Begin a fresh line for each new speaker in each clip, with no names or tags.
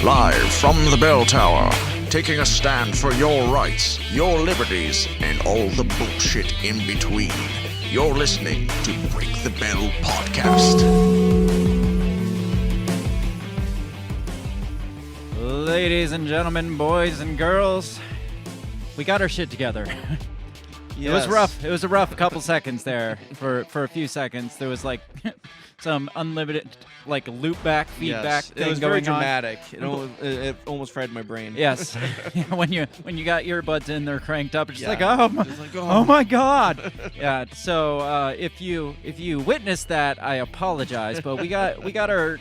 Live from the bell tower, taking a stand for your rights, your liberties, and all the bullshit in between. You're listening to Break the Bell Podcast.
Ladies and gentlemen, boys and girls, we got our shit together. It was rough. It was a rough couple seconds there. For a few seconds, there was like some unlimited like loop back feedback thing
it was
going
very dramatic. It almost fried my brain.
Yes, when you got earbuds in, they're cranked up. It's just like
oh
oh my god. Yeah. So if you witnessed that, I apologize. But we got our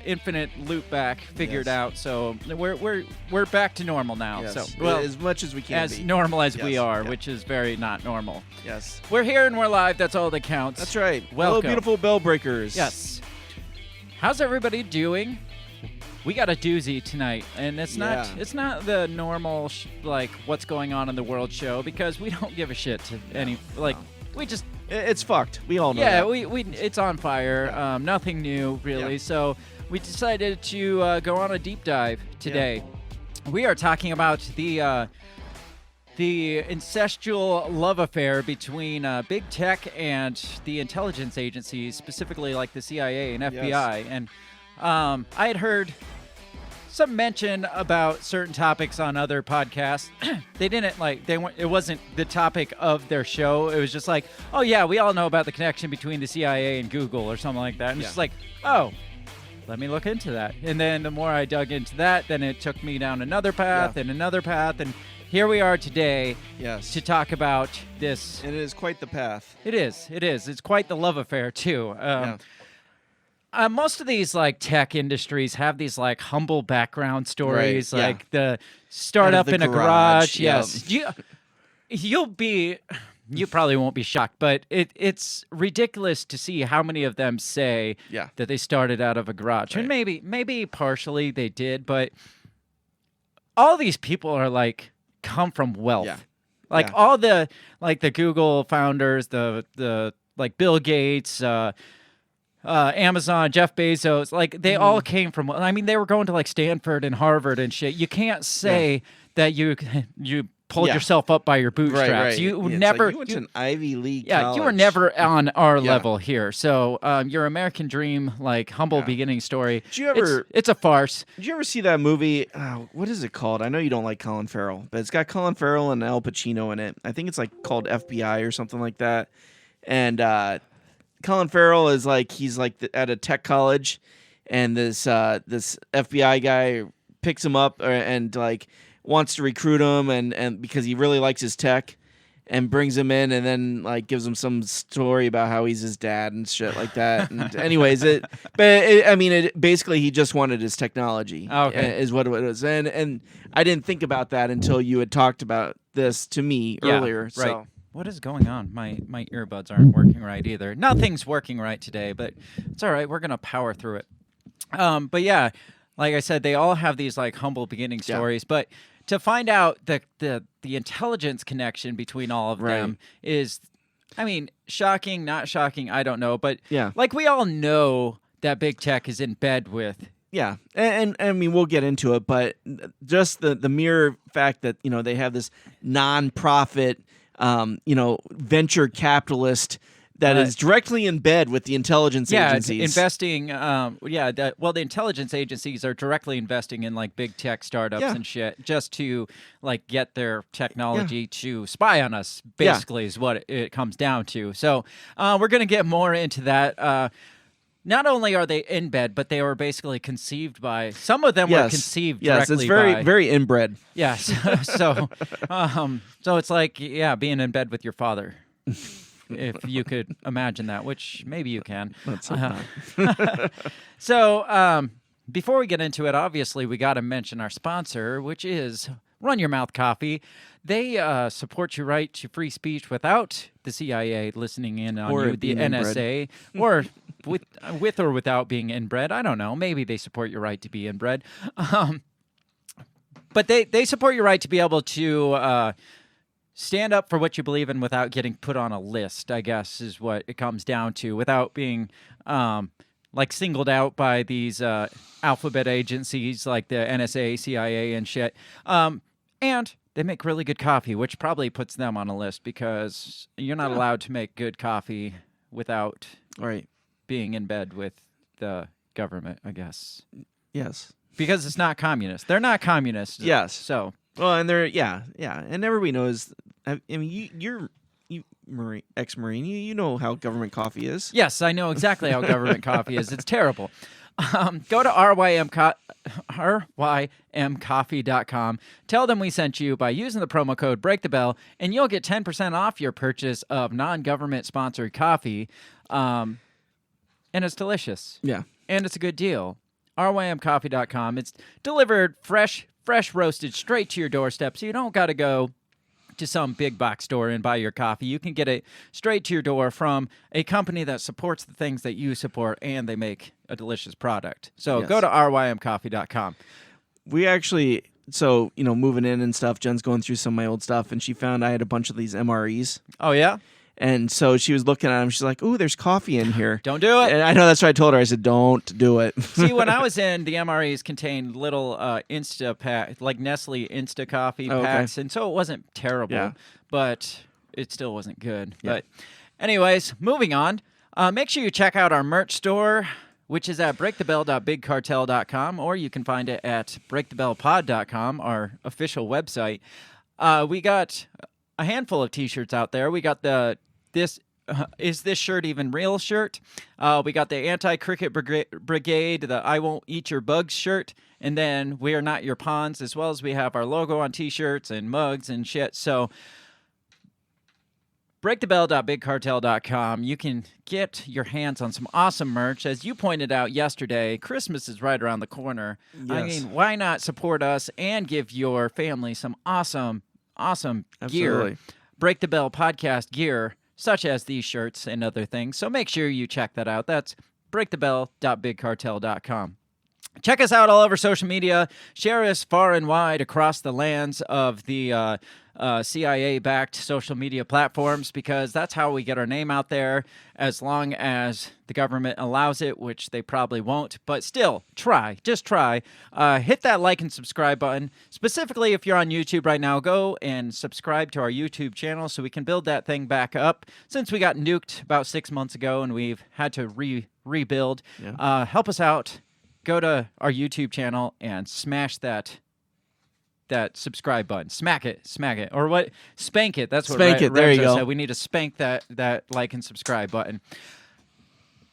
infinite loop back figured out, so we're back to normal now.
Yes.
So
as much as we can
as
be.
normal as we
Yes.
are,
Yeah.
which is very not normal.
Yes.
We're here and we're live. That's all that counts.
That's right.
Welcome.
Hello, beautiful bell breakers.
Yes. How's everybody doing? We got a doozy tonight, and it's not the normal like what's going on in the world show, because we don't give a shit to any we just
It's fucked. We all know
yeah
that.
we it's on fire.
Yeah.
Nothing new really.
Yeah.
So we decided to go on a deep dive today. We are talking about the incestual love affair between big tech and the intelligence agencies, specifically like the CIA and FBI.
Yes.
And I had heard some mention about certain topics on other podcasts. They didn't it wasn't the topic of their show. It was just like, oh yeah, we all know about the connection between the CIA and Google or something like that. And it's just like, oh, let me look into that. And then the more I dug into that, then it took me down another path and another path. And here we are today to talk about this.
And it is quite the path.
It is. It's quite the love affair, too. Most of these like tech industries have these like humble background stories,
Right, yeah.
like the startup in a garage.
yeah.
Yes. You probably won't be shocked, but it's ridiculous to see how many of them say that they started out of a garage.
Right.
And maybe partially they did, but all these people are like come from wealth.
Yeah.
Like all the the Google founders, the like Bill Gates, Amazon, Jeff Bezos, like they all came from. I mean, they were going to like Stanford and Harvard and shit. You can't say that you pulled yourself up by your bootstraps.
Right.
You
It's
never.
like you went to an Ivy League
yeah,
college.
you were never on our level here. So your American dream, like humble beginning story.
Did you ever?
It's a farce.
Did you ever see that movie? What is it called? I know you don't like Colin Farrell, but it's got Colin Farrell and Al Pacino in it. I think it's like called FBI or something like that. And Colin Farrell is like he's like at a tech college, and this FBI guy picks him up and like wants to recruit him and because he really likes his tech, and brings him in, and then like gives him some story about how he's his dad and shit like that. And anyways, basically he just wanted his technology.
Okay.
Is what it was. And I didn't think about that until you had talked about this to me earlier.
Right.
So.
What is going on? My earbuds aren't working right either. Nothing's working right today, but it's all right. We're gonna power through it. But yeah, like I said, they all have these like humble beginning stories. But to find out the intelligence connection between all of them is, I mean, shocking, not shocking, I don't know. But like we all know that big tech is in bed with.
Yeah, and I mean, we'll get into it, but just the mere fact that, they have this non-profit, venture capitalist that is directly in bed with the intelligence agencies.
Investing. The intelligence agencies are directly investing in like big tech startups and shit just to like get their technology to spy on us. Basically, is what it comes down to. So we're gonna get more into that. Not only are they in bed, but they were basically conceived by. Some of them were conceived directly
Yes, it's very very inbred.
Yes. So it's like being in bed with your father. If you could imagine that, which maybe you can.
That's
So before we get into it, obviously we got to mention our sponsor, which is Run Your Mouth Coffee. They support your right to free speech without the CIA listening in on you, the NSA, or with or without being inbred. I don't know. Maybe they support your right to be inbred. But they support your right to be able to stand up for what you believe in without getting put on a list, I guess, is what it comes down to, without being like singled out by these alphabet agencies like the NSA, CIA, and shit. And they make really good coffee, which probably puts them on a list because you're not allowed to make good coffee without being in bed with the government, I guess.
Yes.
Because it's not communist. They're not communist.
Yes.
So.
Well, and they're and everybody knows. I mean, you're Marine, ex-Marine. You know how government coffee is.
Yes, I know exactly how government coffee is. It's terrible. Go to rymcoffee.com. Tell them we sent you by using the promo code BreakTheBell, and you'll get 10% off your purchase of non-government sponsored coffee. And it's delicious.
Yeah.
And it's a good deal. rymcoffee.com. It's delivered fresh roasted straight to your doorstep, so you don't got to go to some big box store and buy your coffee. You can get it straight to your door from a company that supports the things that you support, and they make a delicious product. So go to rymcoffee.com.
We actually, moving in and stuff, Jen's going through some of my old stuff, and she found I had a bunch of these MREs.
Oh, yeah?
And so she was looking at them. She's like, "Ooh, there's coffee in here."
Don't do it.
And I know that's what I told her. I said, "Don't do it."
See, when I was in, the MREs contained little Insta pack, like Nestle Insta coffee packs, and so it wasn't terrible, but it still wasn't good.
Yeah.
But anyways, moving on. Make sure you check out our merch store, which is at breakthebell.bigcartel.com, or you can find it at breakthebellpod.com, our official website. We got a handful of T-shirts out there. We got is this shirt even real shirt? We got the Anti-Cricket Brigade, the I Won't Eat Your Bugs shirt, and then We Are Not Your Pawns, as well as we have our logo on T-shirts and mugs and shit. So breakthebell.bigcartel.com. You can get your hands on some awesome merch. As you pointed out yesterday, Christmas is right around the corner.
Yes.
I mean, why not support us and give your family some awesome gear, Break the Bell podcast gear, such as these shirts and other things. So make sure you check that out. That's breakthebell.bigcartel.com. Check us out all over social media. Share us far and wide across the lands of the CIA-backed social media platforms, because that's how we get our name out there, as long as the government allows it, which they probably won't. But still, just try. Hit that like and subscribe button. Specifically, if you're on YouTube right now, go and subscribe to our YouTube channel so we can build that thing back up. Since we got nuked about 6 months ago and we've had to rebuild, help us out. Go to our YouTube channel and smash that subscribe button. Smack it. Or what? Spank it. That's what
Spank it. There you go.
said. We need to spank that like and subscribe button.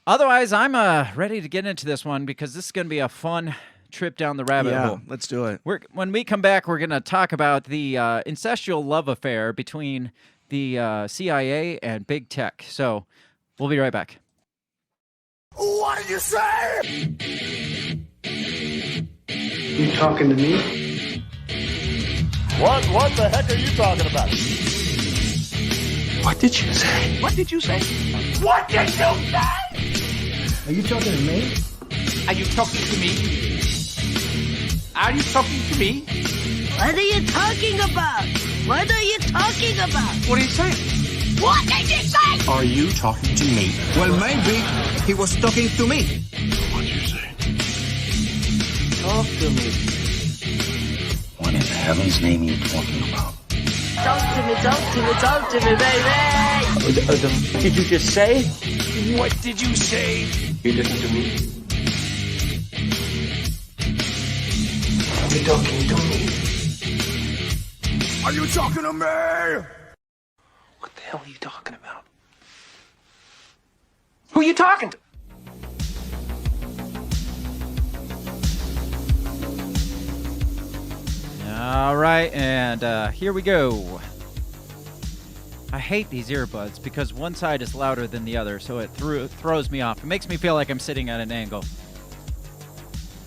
Otherwise, I'm ready to get into this one, because this is going to be a fun trip down the rabbit hole.
Let's do it.
When we come back, we're going to talk about the incestual love affair between the CIA and big tech. So we'll be right back.
What did you say?
You talking to me?
What the heck are you talking about?
What did you say?
What did you say? What did you say?
Are you talking to me?
Are you talking to me? Are you talking to me?
What are you talking about? What are you talking about?
What are you saying?
What did you say?
Are you talking to me?
Well, maybe he was talking to me.
What did you say?
Talk to me.
What in heaven's name are you talking about?
Talk to me, baby.
What did you just say?
What did you say?
You listen to me. You're talking to me.
Are you talking to me?
What the hell are you talking about? Who are you talking to?
All right, and here we go. I hate these earbuds because one side is louder than the other, so it throws me off. It makes me feel like I'm sitting at an angle.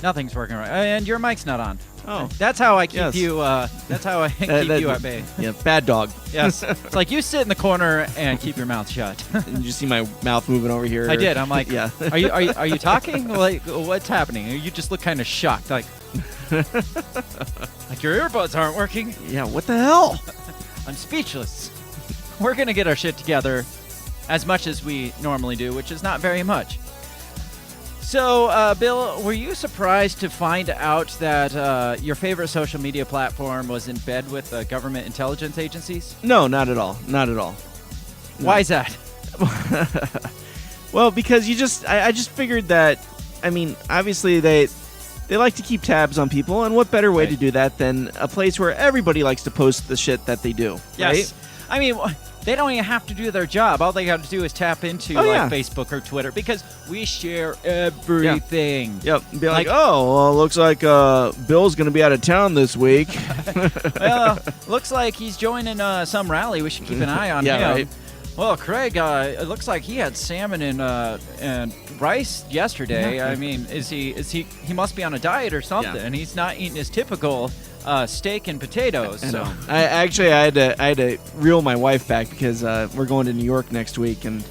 Nothing's working right, and your mic's not on.
Oh,
that's how I keep
yes.
you. That's how I keep you at bay.
Yeah, bad dog.
Yes, it's like you sit in the corner and keep your mouth shut.
And you see my mouth moving over here.
I did. I'm like,
yeah.
Are you talking? Like, what's happening? You just look kind of shocked, like your earbuds aren't working.
Yeah, what the hell?
I'm speechless. We're gonna get our shit together as much as we normally do, which is not very much. So, Bill, were you surprised to find out that your favorite social media platform was in bed with government intelligence agencies?
No, not at all. Not at all.
Why is that?
Well, because I just figured that, I mean, obviously they like to keep tabs on people, and what better way
Right.
to do that than a place where everybody likes to post the shit that they do, right?
Yes. I mean, they don't even have to do their job. All they got to do is tap into
yeah.
Facebook or Twitter because we share everything.
Yep. Be like,
Like-
oh, well, looks like Bill's going to be out of town this week.
Well, looks like he's joining some rally. We should keep an eye on
Yeah,
him.
right.
Well, Craig, it looks like he had salmon and rice yesterday. I mean, he must be on a diet or something.
Yeah.
He's not eating his typical steak and potatoes.
I
So
know. I had to reel my wife back because we're going to New York next week and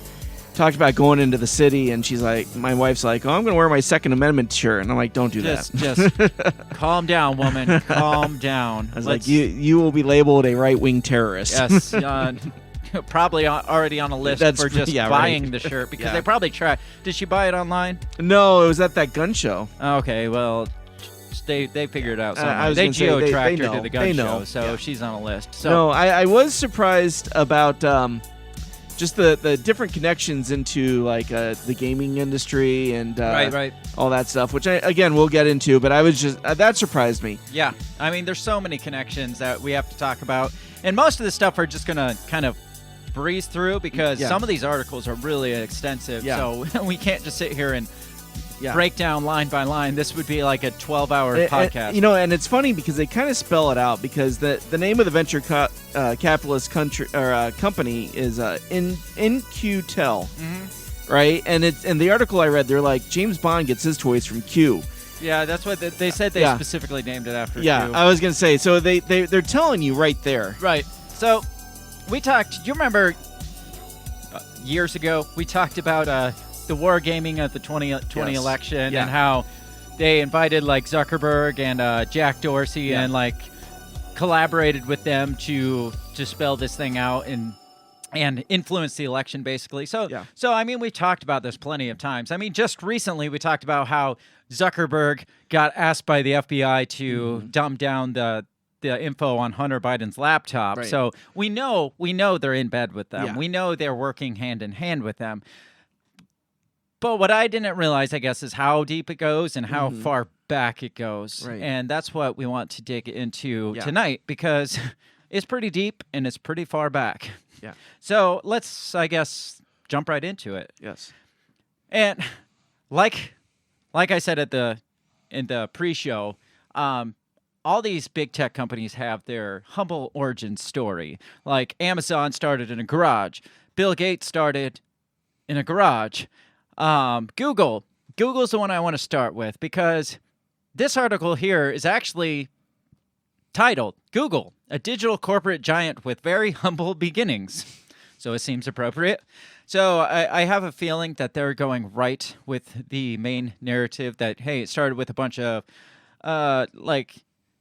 talked about going into the city, and she's like, my wife's like, oh, I'm going to wear my Second Amendment shirt, and I'm like, don't do that.
just calm down, woman. Calm down.
I was like, you will be labeled a right-wing terrorist.
Yes. Probably already on a list
That's-
for just
yeah,
buying
right.
the shirt because
Yeah.
they probably try. Did she buy it online?
No, it was at that gun show.
Okay, well, they figured it out
I
somehow.
was
They
gonna say, they
geo-tracked her
know.
to the gun
They
show,
know.
so
Yeah.
she's on a list. So
No, I was surprised about just the different connections into like the gaming industry and
right.
all that stuff, which again we'll get into. But I was just that surprised me.
Yeah, I mean, there's so many connections that we have to talk about, and most of the stuff we're just gonna kind of breeze through because
Yeah.
some of these articles are really extensive.
Yeah.
So we can't just sit here and
Yeah.
break down line by line. This would be like a 12-hour
And-
podcast.
you know, and it's funny because they kind of spell it out because the name of the venture capitalist company is InQtel, right? And it's in the article I read, they're like James Bond gets his toys from Q.
Yeah, that's what they said. They
Yeah.
specifically named it after.
Yeah,
Q.
I was gonna say. So they're telling you right there.
Right. So we talked. Do you remember years ago we talked about the wargaming of the 2020
Yes.
election
Yeah.
and how they invited like Zuckerberg and Jack Dorsey
Yeah.
and like collaborated with them to spell this thing out and influence the election basically. So
Yeah.
so I mean we talked about this plenty of times. I mean just recently we talked about how Zuckerberg got asked by the FBI to dumb down the info on Hunter Biden's laptop.
Right.
So we know they're in bed with them.
Yeah.
We know they're working hand in hand with them. But what I didn't realize, I guess, is how deep it goes and how far back it goes.
Right.
And that's what we want to dig into
Yeah.
tonight because it's pretty deep and it's pretty far back.
Yeah.
So let's, I guess, jump right into it.
Yes.
And like I said in the pre-show, all these big tech companies have their humble origin story. Like Amazon started in a garage, Bill Gates started in a garage. Google's the one I want to start with because this article here is actually titled "Google, a digital corporate giant with very humble beginnings." So it seems appropriate. So I have a feeling that they're going right with the main narrative that, hey, it started with a bunch of like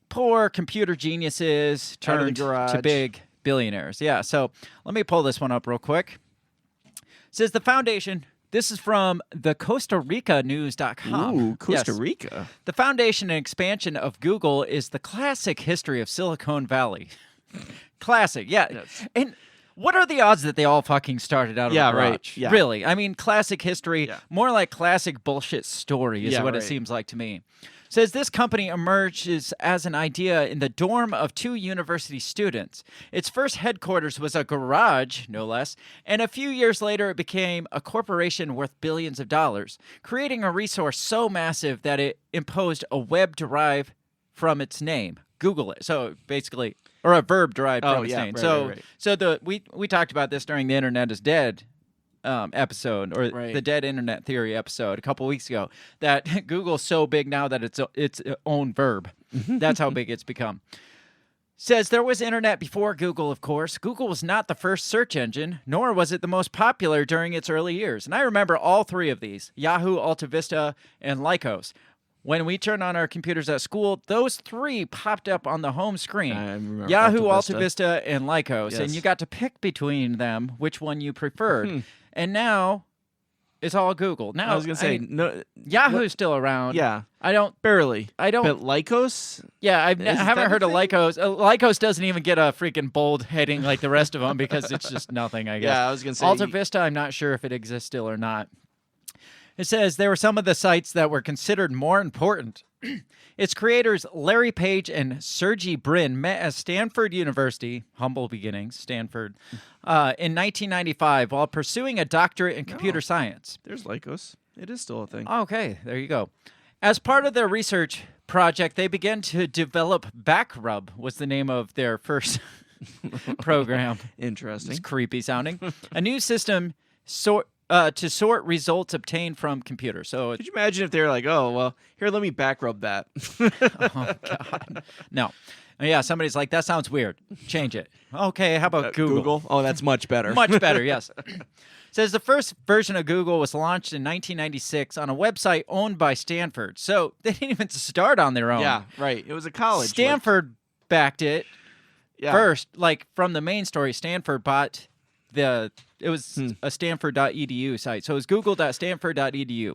poor computer geniuses
Out of the
turned to
garage.
big billionaires. Yeah, so let me pull this one up real quick. It says the foundation, this is from the Costa Rica News.com.
Ooh, Costa
Yes.
Rica.
The foundation and expansion of Google is the classic history of Silicon Valley. Classic, yeah.
Yes.
And what are the odds that they all fucking started out of
Yeah,
a
right.
garage?
Yeah.
Really. I mean, classic history,
Yeah.
more like classic bullshit story is
Yeah,
what it
right.
seems like to me. Says this company emerges as an idea in the dorm of two university students. Its first headquarters was a garage, no less, and a few years later it became a corporation worth billions of dollars, creating a resource so massive that it imposed a web derived from its name. Google it. So basically, or a verb derived
Oh,
from its
yeah,
name.
right,
so
right, right.
so we talked about this during the Internet is Dead episode, or
Right.
the Dead Internet Theory episode a couple weeks ago, that Google's so big now that it's its own verb. That's how big it's become. Says there was internet before Google, of course. Google was not the first search engine, nor was it the most popular during its early years. And I remember all three of these, Yahoo, AltaVista, and Lycos. When we turned on our computers at school, those three popped up on the home screen.
I remember
Yahoo,
AltaVista.
AltaVista, and Lycos. And
Yes.
you got to pick between them which one you preferred. And now It's all Google. Now,
I was gonna say no.
Yahoo's still around.
Yeah,
I don't.
barely.
I don't.
But Lycos?
Yeah, I
Is
haven't
that
heard
a
of
thing?
Lycos. Lycos doesn't even get a freaking bold heading like the rest of them because it's just nothing, I guess.
Yeah, I was gonna say.
Alta Vista, I'm not sure if it exists still or not. It says there were some of the sites that were considered more important. Its creators, Larry Page and Sergey Brin, met at Stanford University, humble beginnings, Stanford, in 1995 while pursuing a doctorate in computer science.
There's Lycos. It is still a thing.
Okay, there you go. As part of their research project, they began to develop Backrub, was the name of their first program.
Interesting.
It's creepy sounding. A new system to sort results obtained from computers. So,
Could you imagine if they were like, oh, well, here, let me back rub that.
oh God, no. Yeah, somebody's like, that sounds weird. Change it. Okay, how about Google?
Oh, that's much better.
Much better, yes. Says the first version of Google was launched in 1996 on a website owned by Stanford. So they didn't even start on their own.
Yeah, right. It was a college.
Stanford backed it
Yeah.
first. Like from the main story, Stanford bought it was a stanford.edu site. So it was google.stanford.edu.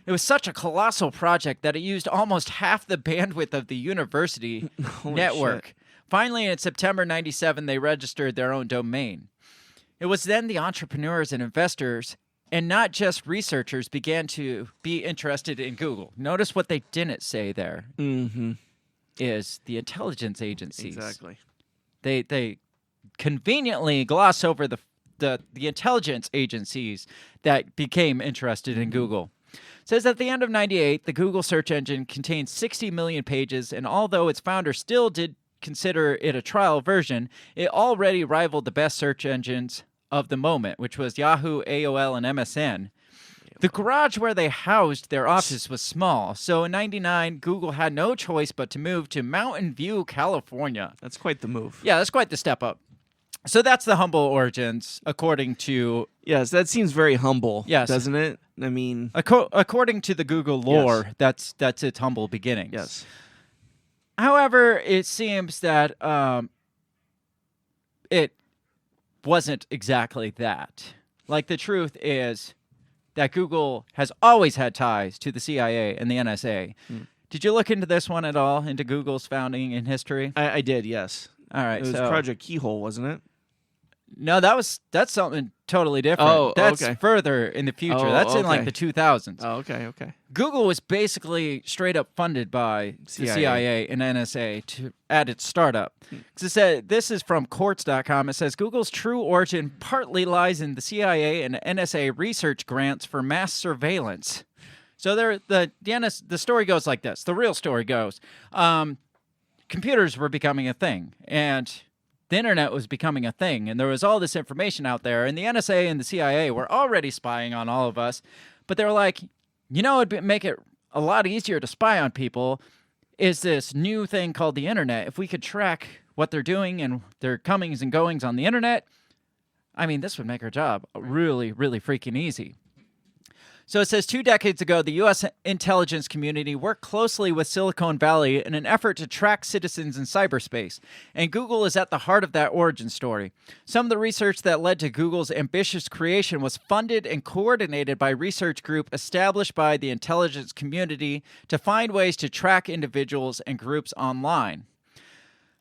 It was such a colossal project that it used almost half the bandwidth of the university network.
shit.
Finally, in September 97, they registered their own domain. It was then the entrepreneurs and investors, and not just researchers, began to be interested in Google. Notice what they didn't say there
Mm-hmm.
is the intelligence agencies.
Exactly.
They conveniently gloss over the intelligence agencies that became interested in Google. It says at the end of 98, the Google search engine contained 60 million pages, and although its founder still did consider it a trial version, it already rivaled the best search engines of the moment, which was Yahoo, AOL, and MSN. The garage where they housed their office was small, so in 99, Google had no choice but to move to Mountain View, California.
That's quite the move.
Yeah, that's quite the step up. So that's the humble origins, according to
Yes, that seems very humble.
Yes.
Doesn't it? I mean,
according to the Google lore. That's its humble beginnings.
yes.
However, it seems that it wasn't exactly that. Like the truth is that Google has always had ties to the CIA and the NSA. Did you look into this one at all, into Google's founding in history?
I did, yes.
All right,
It was
so
Project Keyhole, wasn't it?
no, that's something totally different.
Oh,
that's
okay.
further in the future.
Oh,
That's in like
okay.
the 2000s.
Oh, okay.
Google was basically straight up funded by the CIA and NSA at its startup. 'Cause it said, this is from Quartz.com. It says Google's true origin partly lies in the CIA and NSA research grants for mass surveillance. So the story goes like this. The real story goes, computers were becoming a thing, and the internet was becoming a thing, and there was all this information out there, and the NSA and the CIA were already spying on all of us, but they were like, it'd make it a lot easier to spy on people is this new thing called the internet. If we could track what they're doing and their comings and goings on the internet, I mean, this would make our job really, really freaking easy. So it says 2 decades ago, the U.S. intelligence community worked closely with Silicon Valley in an effort to track citizens in cyberspace, and Google is at the heart of that origin story. Some of the research that led to Google's ambitious creation was funded and coordinated by a research group established by the intelligence community to find ways to track individuals and groups online.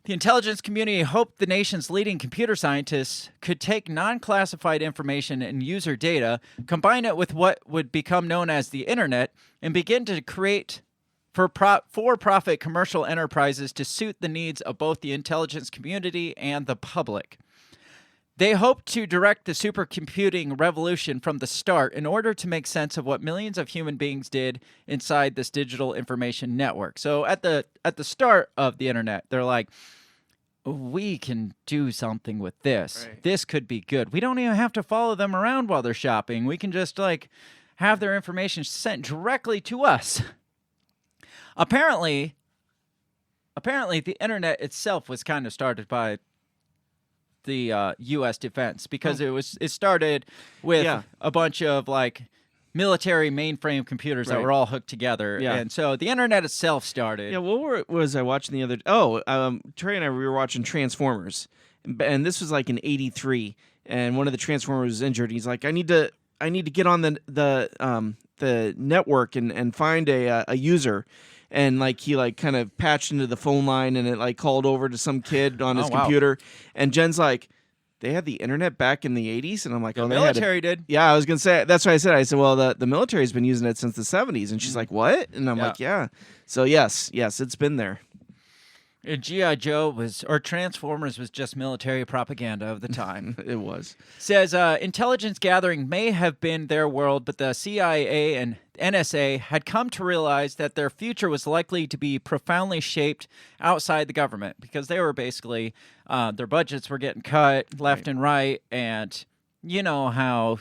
The intelligence community hoped the nation's leading computer scientists could take non-classified information and user data, combine it with what would become known as the internet, and begin to create for-profit commercial enterprises to suit the needs of both the intelligence community and the public. They hoped to direct the supercomputing revolution from the start in order to make sense of what millions of human beings did inside this digital information network. So at the start of the internet, they're like, we can do something with this.
Right.
This could be good. We don't even have to follow them around while they're shopping. We can just have their information sent directly to us. Apparently the internet itself was kind of started by the U.S. defense because it started with a bunch of military mainframe computers that
Right.
were all hooked together,
Yeah.
and so the internet itself started.
Yeah, was I watching the other? Trey and I we were watching Transformers, and this was like in '83, and one of the Transformers was injured. He's like, I need to I need to get on the network and find a user. And like he like kind of patched into the phone line and it like called over to some kid on his
wow.
computer. And Jen's like, they had the internet back in the 80s? And I'm like,
The
oh,
military did.
Yeah, I was going to say, that's what I said. I said, well, the military's been using it since the 70s. And she's like, what? And I'm like, yeah. So yes, it's been there.
G.I. Joe or Transformers was just military propaganda of the time.
It was.
Says intelligence gathering may have been their world, but the CIA and NSA had come to realize that their future was likely to be profoundly shaped outside the government because they were basically their budgets were getting cut left and right, and you know how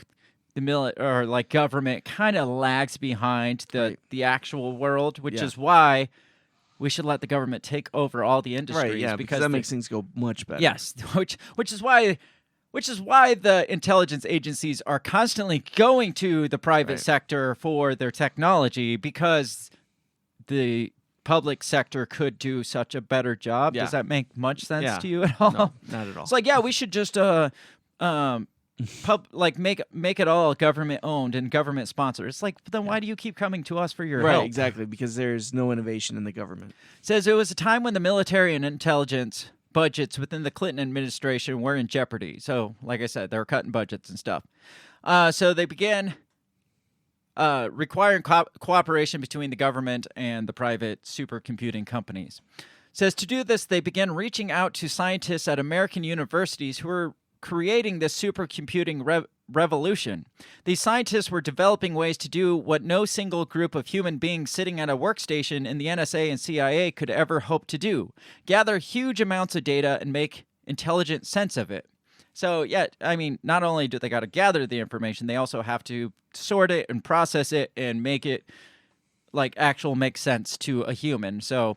the government kind of lags behind the actual world, which is why we should let the government take over all the industries.
Right, yeah, because that makes things go much better.
Yes, which is why the intelligence agencies are constantly going to the private sector for their technology, because the public sector could do such a better job.
Yeah.
Does that make much sense to you at all?
No, not at all.
It's like, we should just make it all government owned and government sponsored. It's like, then why do you keep coming to us for your help?
Right, exactly, because there's no innovation in the government.
Says it was a time when the military and intelligence budgets within the Clinton administration were in jeopardy. So, like I said, they were cutting budgets and stuff. So they began requiring cooperation between the government and the private supercomputing companies. Says to do this, they began reaching out to scientists at American universities who were creating this supercomputing revolution. These scientists were developing ways to do what no single group of human beings sitting at a workstation in the NSA and CIA could ever hope to do: gather huge amounts of data and make intelligent sense of it. So, yeah, I mean, not only do they got to gather the information, they also have to sort it and process it and make it make sense to a human. So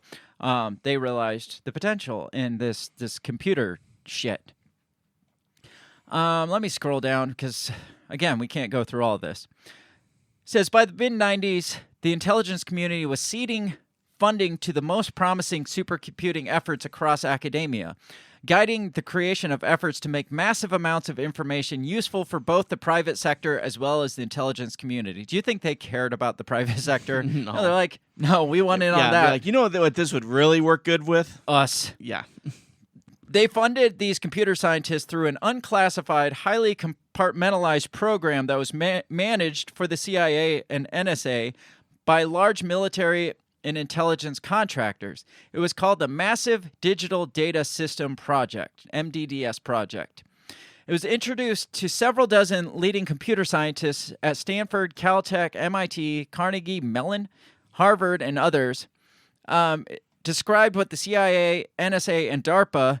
they realized the potential in this computer shit. Let me scroll down because, again, we can't go through all of this. It says, by the mid-90s, the intelligence community was seeding funding to the most promising supercomputing efforts across academia, guiding the creation of efforts to make massive amounts of information useful for both the private sector as well as the intelligence community. Do you think they cared about the private sector? No, they're like, no, we want in on that.
Like, you know what this would really work good with?
Us.
Yeah.
They funded these computer scientists through an unclassified, highly compartmentalized program that was managed for the CIA and NSA by large military and intelligence contractors. It was called the Massive Digital Data System Project, MDDS project. It was introduced to several dozen leading computer scientists at Stanford, Caltech, MIT, Carnegie Mellon, Harvard, and others. It described what the CIA, NSA, and DARPA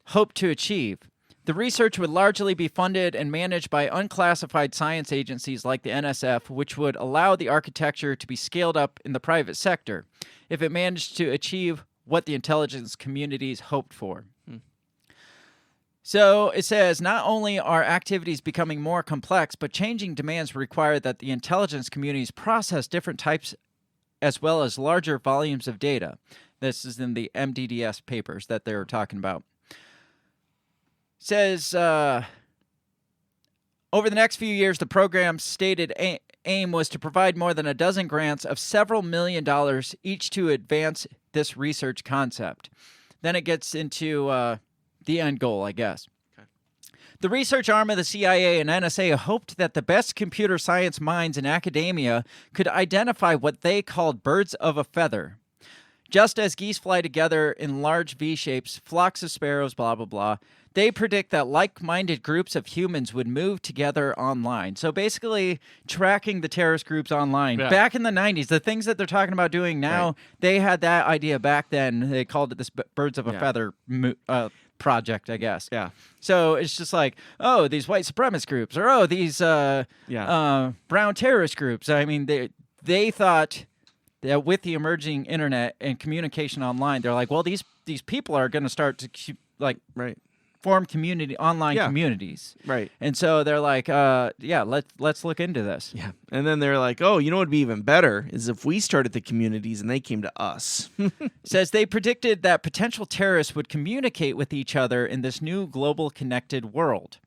hoped to achieve. The research would largely be funded and managed by unclassified science agencies like the NSF, which would allow the architecture to be scaled up in the private sector if it managed to achieve what the intelligence communities hoped for. So it says, not only are activities becoming more complex, but changing demands require that the intelligence communities process different types as well as larger volumes of data. This is in the MDDS papers that they were talking about. Says, over the next few years, the program's stated aim was to provide more than a dozen grants of several $1 million each to advance this research concept. Then it gets into the end goal, I guess. Okay. The research arm of the CIA and NSA hoped that the best computer science minds in academia could identify what they called birds of a feather. Just as geese fly together in large V shapes, flocks of sparrows, blah, blah, blah, they predict that like-minded groups of humans would move together online. So basically tracking the terrorist groups online. Yeah. Back in the 90s, the things that they're talking about doing now, they had that idea back then. They called it this birds of a feather project, I guess. Yeah. So it's just like, oh, these white supremacist groups, or oh, these brown terrorist groups. I mean, they thought that with the emerging internet and communication online, they're like, well, these people are going to start to form online communities. Right. And so they're like, let's look into this.
Yeah. And then they're like, oh, you know what would be even better is if we started the communities and they came to us.
Says they predicted that potential terrorists would communicate with each other in this new global connected world.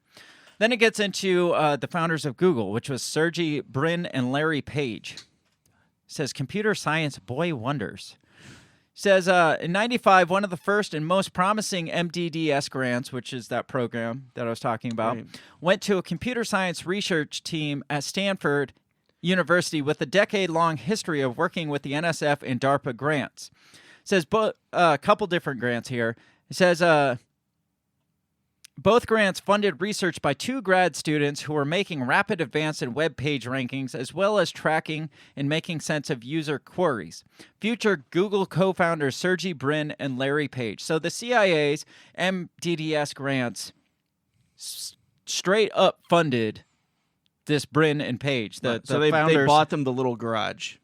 Then it gets into the founders of Google, which was Sergey Brin and Larry Page. It says computer science boy wonders. Says in 95, one of the first and most promising MDDS grants, which is that program that I was talking about, went to a computer science research team at Stanford University with a decade-long history of working with the NSF and DARPA grants. It says a couple different grants here. It says both grants funded research by 2 grad students who were making rapid advance in web page rankings, as well as tracking and making sense of user queries. Future Google co-founders Sergey Brin and Larry Page. So the CIA's MDDS grants straight up funded this Brin and Page. The
they
founders,
bought them the little garage.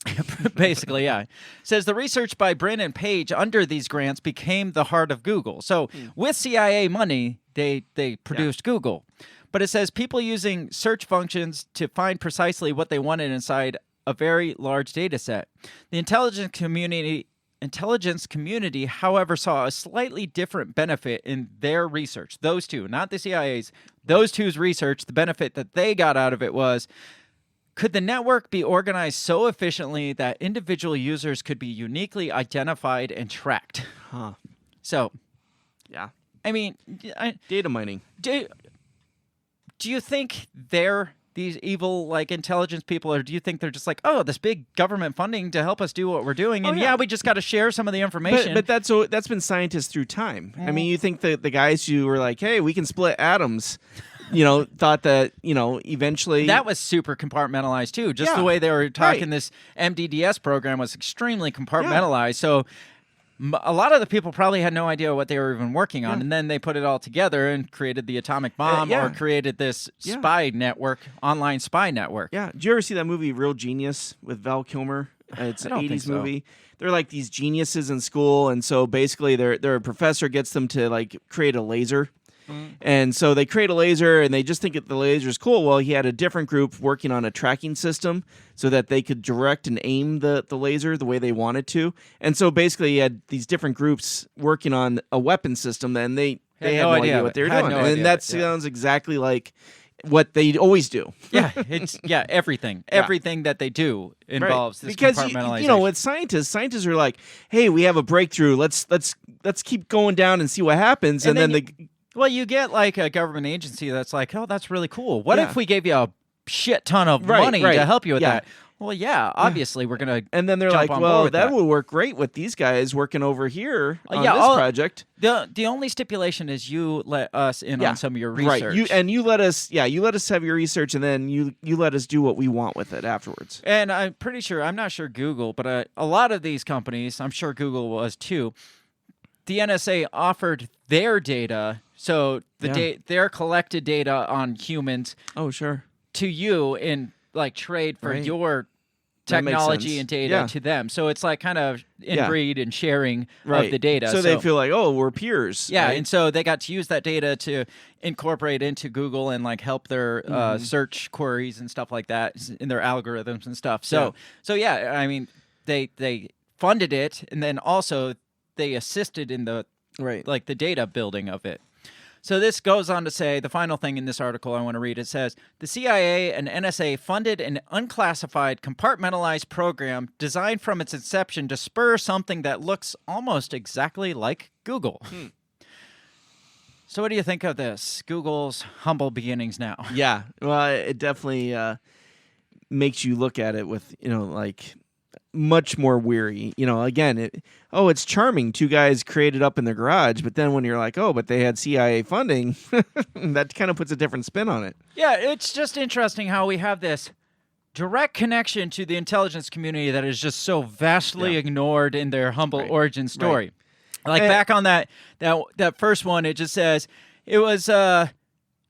basically, yeah. Says the research by Brin and Page under these grants became the heart of Google. So with CIA money, they produced Google. But it says people using search functions to find precisely what they wanted inside a very large data set. The intelligence community, however, saw a slightly different benefit in their research. Those two, not the CIA's, those two's research, the benefit that they got out of it was, could the network be organized so efficiently that individual users could be uniquely identified and tracked?
Huh.
So,
Yeah.
I mean,
Data mining.
do you think they're these evil, like, intelligence people, or do you think they're just like, oh, this big government funding to help us do what we're doing, and we just got to share some of the information?
But that's been scientists through time. I mean, you think that the guys who were like, hey, we can split atoms, thought that, eventually...
That was super compartmentalized, too. Just the way they were talking, this MDDS program was extremely compartmentalized. So a lot of the people probably had no idea what they were even working on, and then they put it all together and created the atomic bomb or created this spy network, online spy network.
Yeah. Did you ever see that movie Real Genius with Val Kilmer? It's an 80s movie. They're like these geniuses in school, and so basically their professor gets them to like create a laser. And so they create a laser, and they just think that the laser is cool. Well, he had a different group working on a tracking system so that they could direct and aim the laser the way they wanted to. And so basically, he had these different groups working on a weapon system, and they had no idea what they were doing. And that sounds exactly like what they always do.
Everything that they do involves this
because
compartmentalization.
With scientists are like, hey, we have a breakthrough. Let's keep going down and see what happens, and then
Well, you get like a government agency that's like, oh, that's really cool. What if we gave you a shit ton of money to help you with that? Well, obviously we're going to
And then they're like, well, that would work great with these guys working over here on this project.
The only stipulation is you let us in on some of your research.
Right. You let us have your research, and then you let us do what we want with it afterwards.
And I'm not sure Google, but a lot of these companies, I'm sure Google was too, the NSA offered their data, so their collected data on humans.
Oh, sure.
To you in like trade for your technology and data to them. So it's like kind of inbreed and sharing of the data.
So they feel like, oh, we're peers.
Yeah,
right?
and so they got to use that data to incorporate into Google and like help their search queries and stuff like that in their algorithms and stuff. So I mean, they funded it, and then also they assisted in the like the data building of it. So this goes on to say, the final thing in this article I want to read, it says, the CIA and NSA funded an unclassified, compartmentalized program designed from its inception to spur something that looks almost exactly like Google. So what do you think of this? Google's humble beginnings now.
Yeah, well, it definitely makes you look at it with, like much more weary. Again, it's charming. 2 guys created up in their garage, but then when you're like, oh, but they had CIA funding, that kind of puts a different spin on it.
Yeah, it's just interesting how we have this direct connection to the intelligence community that is just so vastly ignored in their humble origin story. Like back on that first one, it just says it was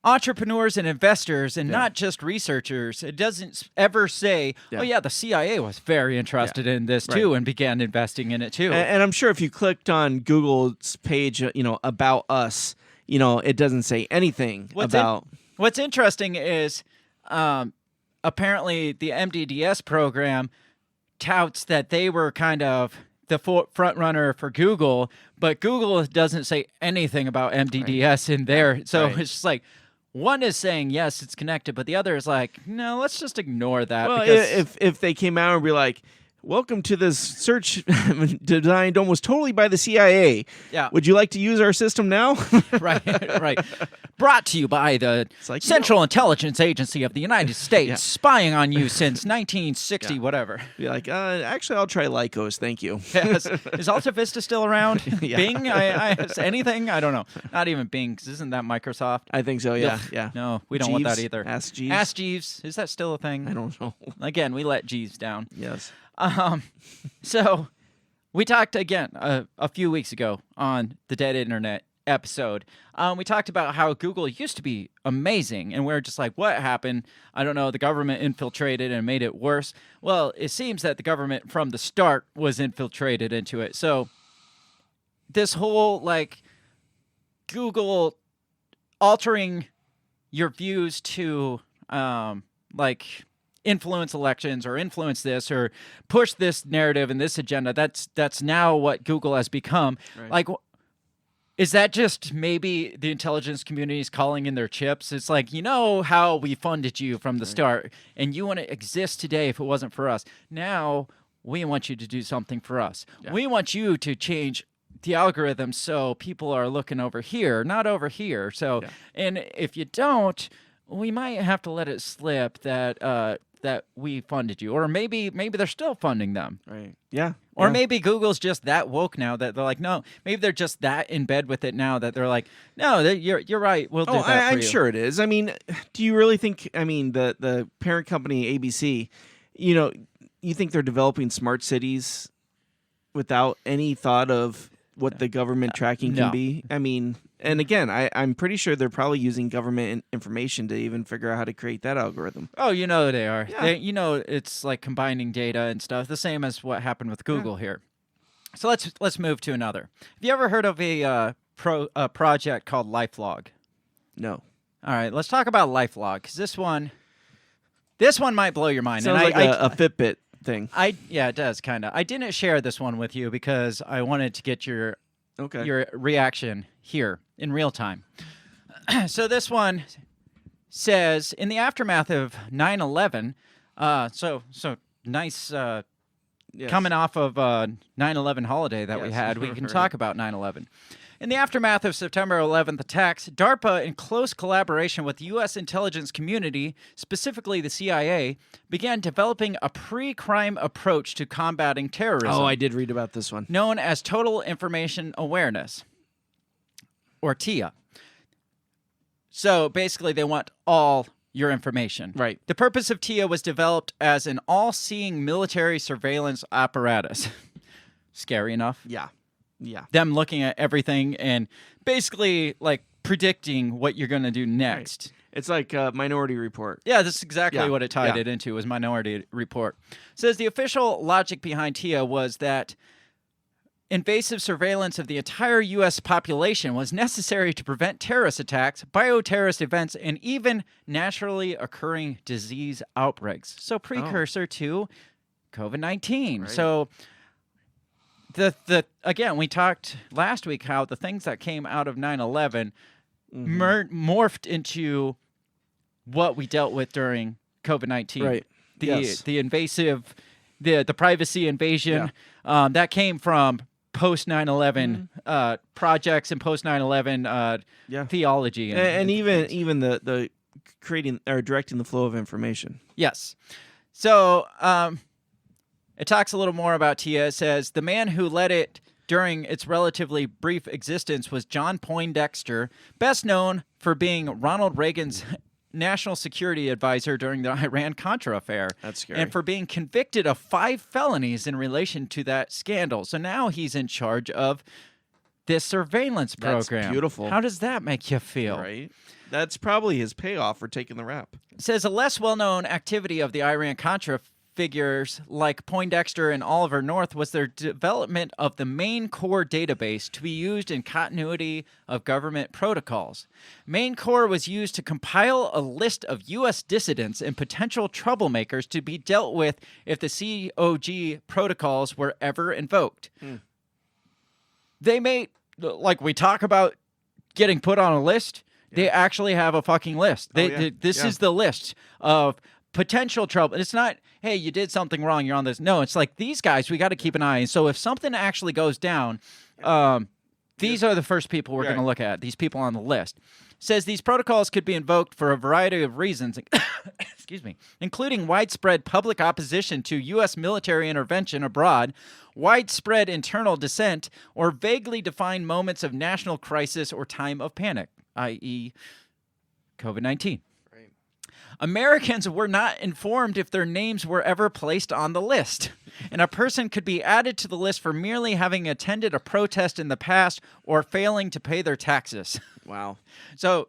entrepreneurs and investors and not just researchers. It doesn't ever say, the CIA was very interested in this too and began investing in it too.
And I'm sure if you clicked on Google's page, about us, it doesn't say anything about...
What's interesting is apparently the MDDS program touts that they were kind of the front runner for Google, but Google doesn't say anything about MDDS in there. So it's just like, one is saying yes, it's connected, but the other is like, no, let's just ignore that.
Well,
because
if they came out and be like, welcome to this search designed almost totally by the CIA.
Yeah.
Would you like to use our system now?
right. Brought to you by the
like,
Central Intelligence Agency of the United States, spying on you since 1960, whatever.
Be like, actually, I'll try Lycos. Thank you.
Yes. Is Alta Vista still around?
Yeah.
Bing? Anything? I don't know. Not even Bing, 'cause isn't that Microsoft?
I think so, yeah.
Ugh,
Yeah.
No, we don't want that
Jeeves?
either.
Ask Jeeves?
Ask Jeeves. Is that still a thing?
I don't know.
Again, we let Jeeves down.
Yes.
So we talked again a few weeks ago on the Dead Internet episode. We talked about how Google used to be amazing, and we're just like, what happened? I don't know. The government infiltrated and made it worse. Well, it seems that the government from the start was infiltrated into it. So this whole like Google altering your views to like influence elections or influence this or push this narrative and this agenda, that's now what Google has become.
Right.
Like, is that just maybe the intelligence community is calling in their chips? It's like, you know how we funded you from the start, and you wouldn't exist today if it wasn't for us. Now we want you to do something for us.
Yeah.
We want you to change the algorithm so people are looking over here, not over here. So, and if you don't, we might have to let it slip that that we funded you, or maybe they're still funding them,
Right. Yeah.
or
yeah.
maybe Google's just that woke now that they're like, no, maybe they're just that in bed with it now that they're like, no, you're right, we'll do that for
I'm
you.
sure it is. I mean, do you really think? I mean, the parent company ABC, you think they're developing smart cities without any thought of what the government tracking
no.
can be? I mean, and again, I'm pretty sure they're probably using government information to even figure out how to create that algorithm.
Oh, you know they are.
Yeah.
It's like combining data and stuff, the same as what happened with Google here. So let's move to another. Have you ever heard of a project called LifeLog?
No.
All right, let's talk about LifeLog, because this one might blow your mind.
Sounds
and
like a Fitbit thing.
Yeah, it does kind of. I didn't share this one with you because I wanted to get your reaction here in real time. So this one says, in the aftermath of 9/11, so nice.
Yes.
Coming off of 9/11 holiday that we
Yes.
had, we can talk about 9/11. In the aftermath of September 11th attacks, DARPA, in close collaboration with the U.S. intelligence community, specifically the CIA, began developing a pre-crime approach to combating terrorism.
Oh, I did read about this one.
Known as Total Information Awareness, or TIA. So basically, they want all your information.
Right.
The purpose of TIA was developed as an all-seeing military surveillance apparatus. Scary enough.
Yeah. Yeah.
Them looking at everything and basically like predicting what you're going to do next.
Right. It's like Minority Report.
Yeah, this is exactly what it tied
Yeah.
it into, was Minority Report. It says the official logic behind TIA was that invasive surveillance of the entire U.S. population was necessary to prevent terrorist attacks, bioterrorist events, and even naturally occurring disease outbreaks. So precursor to COVID-19.
Right.
So again, we talked last week how the things that came out of 9/11 morphed into what we dealt with during COVID-19.
Right.
The invasive, the privacy invasion, that came from post 9/11 projects and post 9/11 theology,
And even the creating or directing the flow of information.
yes. So it talks a little more about TIA. It says the man who led it during its relatively brief existence was John Poindexter, best known for being Ronald Reagan's national security advisor during the Iran-Contra affair.
That's scary.
And for being convicted of 5 felonies in relation to that scandal. So now he's in charge of this surveillance
That's
program.
beautiful.
How does that make you feel?
Right. That's probably his payoff for taking the rap.
It says a less well-known activity of the Iran-Contra figures like Poindexter and Oliver North was their development of the main core database to be used in continuity of government protocols. Main core was used to compile a list of U.S. dissidents and potential troublemakers to be dealt with if the COG protocols were ever invoked. They may, like we talk about getting put on a list, They actually have a fucking list. This is the list of potential trouble. It's not, hey, you did something wrong, you're on this. No, it's like these guys, we got to keep an eye. So if something actually goes down, these are the first people we're going to look at, these people on the list. Says these protocols could be invoked for a variety of reasons, excuse me, including widespread public opposition to U.S. military intervention abroad, widespread internal dissent, or vaguely defined moments of national crisis or time of panic, i.e. COVID-19. Americans were not informed if their names were ever placed on the list, and a person could be added to the list for merely having attended a protest in the past or failing to pay their taxes.
Wow.
So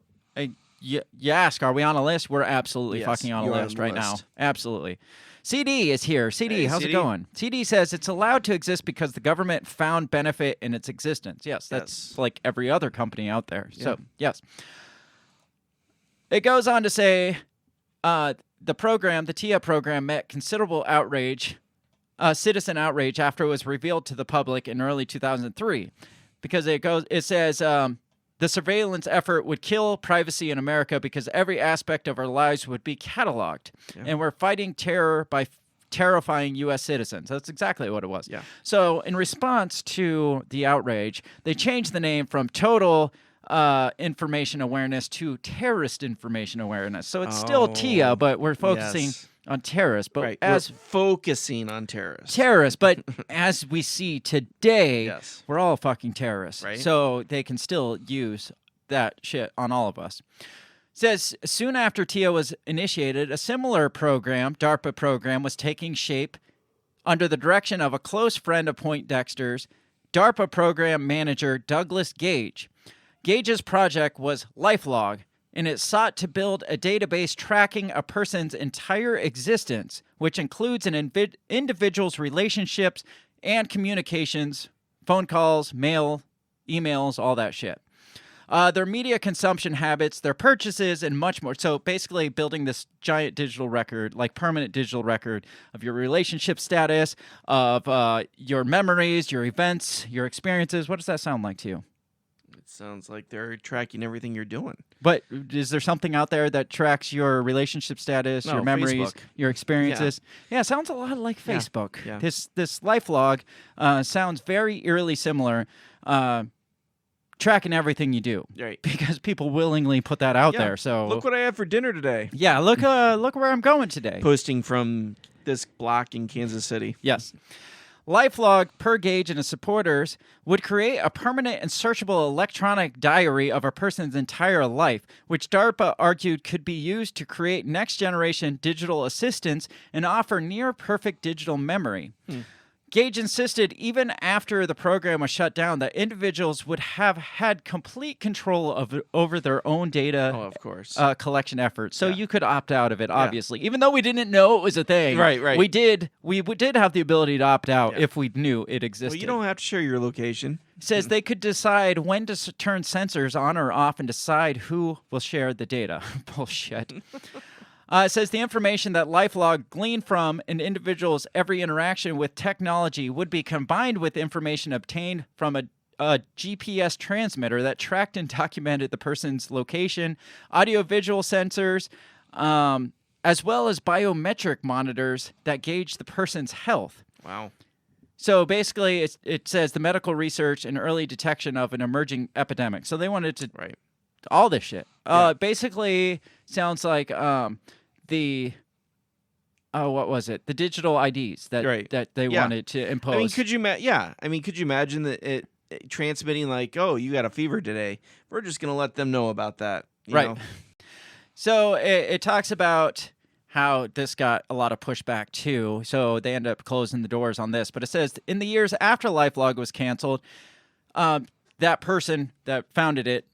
you ask, are we on a list? We're absolutely fucking on a
you're
list
on the
right
list.
now. Absolutely. CD is here. CD,
Hey,
how's
CD.
it going? CD says it's allowed to exist because the government found benefit in its existence. Yes, that's like every other company out there. So, yes. It goes on to say... the program, the TIA program, met considerable outrage, citizen outrage, after it was revealed to the public in early 2003, because it says the surveillance effort would kill privacy in America because every aspect of our lives would be cataloged, and we're fighting terror by terrifying U.S. citizens. That's exactly what it was.
Yeah.
So in response to the outrage, they changed the name from total information awareness to terrorist information awareness. So it's still TIA, but we're focusing on terrorists. But as
we're focusing on terrorists.
But as we see today, we're all fucking terrorists.
Right.
So they can still use that shit on all of us. Says soon after TIA was initiated, a similar program, DARPA program, was taking shape under the direction of a close friend of Poindexter's, DARPA program manager Douglas Gage. Gage's project was LifeLog, and it sought to build a database tracking a person's entire existence, which includes an individual's relationships and communications, phone calls, mail, emails, all that shit. Their media consumption habits, their purchases, and much more. So basically building this giant digital record, like permanent digital record of your relationship status, of your memories, your events, your experiences. What does that sound like to you?
Sounds like they're tracking everything you're doing.
But is there something out there that tracks your relationship status, your memories,
Facebook.
your experiences? Yeah, it sounds a lot like Facebook.
Yeah.
This LifeLog sounds very eerily similar, tracking everything you do.
Right.
Because people willingly put that out there. So
look what I had for dinner today.
Yeah, look where I'm going today.
Posting from this block in Kansas City.
Yes. LifeLog, per Gage and his supporters, would create a permanent and searchable electronic diary of a person's entire life, which DARPA argued could be used to create next-generation digital assistants and offer near-perfect digital memory. Gage insisted even after the program was shut down that individuals would have had complete control over their own data
of course.
Collection efforts. So you could opt out of it, obviously. Even though we didn't know it was a thing.
Right.
We did have the ability to opt out if we knew it existed.
Well, you don't have to share your location.
It says they could decide when to turn sensors on or off and decide who will share the data. Bullshit. It says the information that LifeLog gleaned from an individual's every interaction with technology would be combined with information obtained from a GPS transmitter that tracked and documented the person's location, audio-visual sensors, as well as biometric monitors that gauge the person's health.
Wow.
So basically, it says the medical research and early detection of an emerging epidemic. So they wanted to all this shit. Basically, sounds like what was it? The digital IDs that they wanted to impose.
I mean, could you imagine that it transmitting like, oh, you got a fever today? We're just gonna let them know about that, you know?
So it talks about how this got a lot of pushback too. So they end up closing the doors on this. But it says in the years after LifeLog was canceled, that person that founded it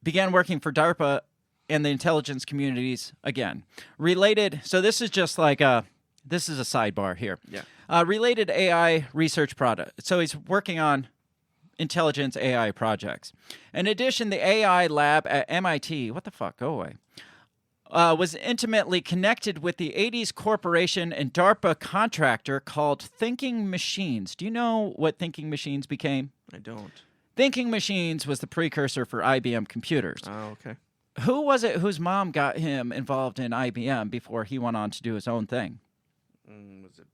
began working for DARPA and the intelligence communities again. Related, so this is just like this is a sidebar here. Yeah. Related AI research product. So he's working on intelligence AI projects. In addition, the AI lab at MIT, what the fuck, go away, was intimately connected with the 80s corporation and DARPA contractor called Thinking Machines. Do you know what Thinking Machines became?
I don't.
Thinking Machines was the precursor for IBM computers.
Oh, okay.
Who was it whose mom got him involved in IBM before he went on to do his own thing?
Was it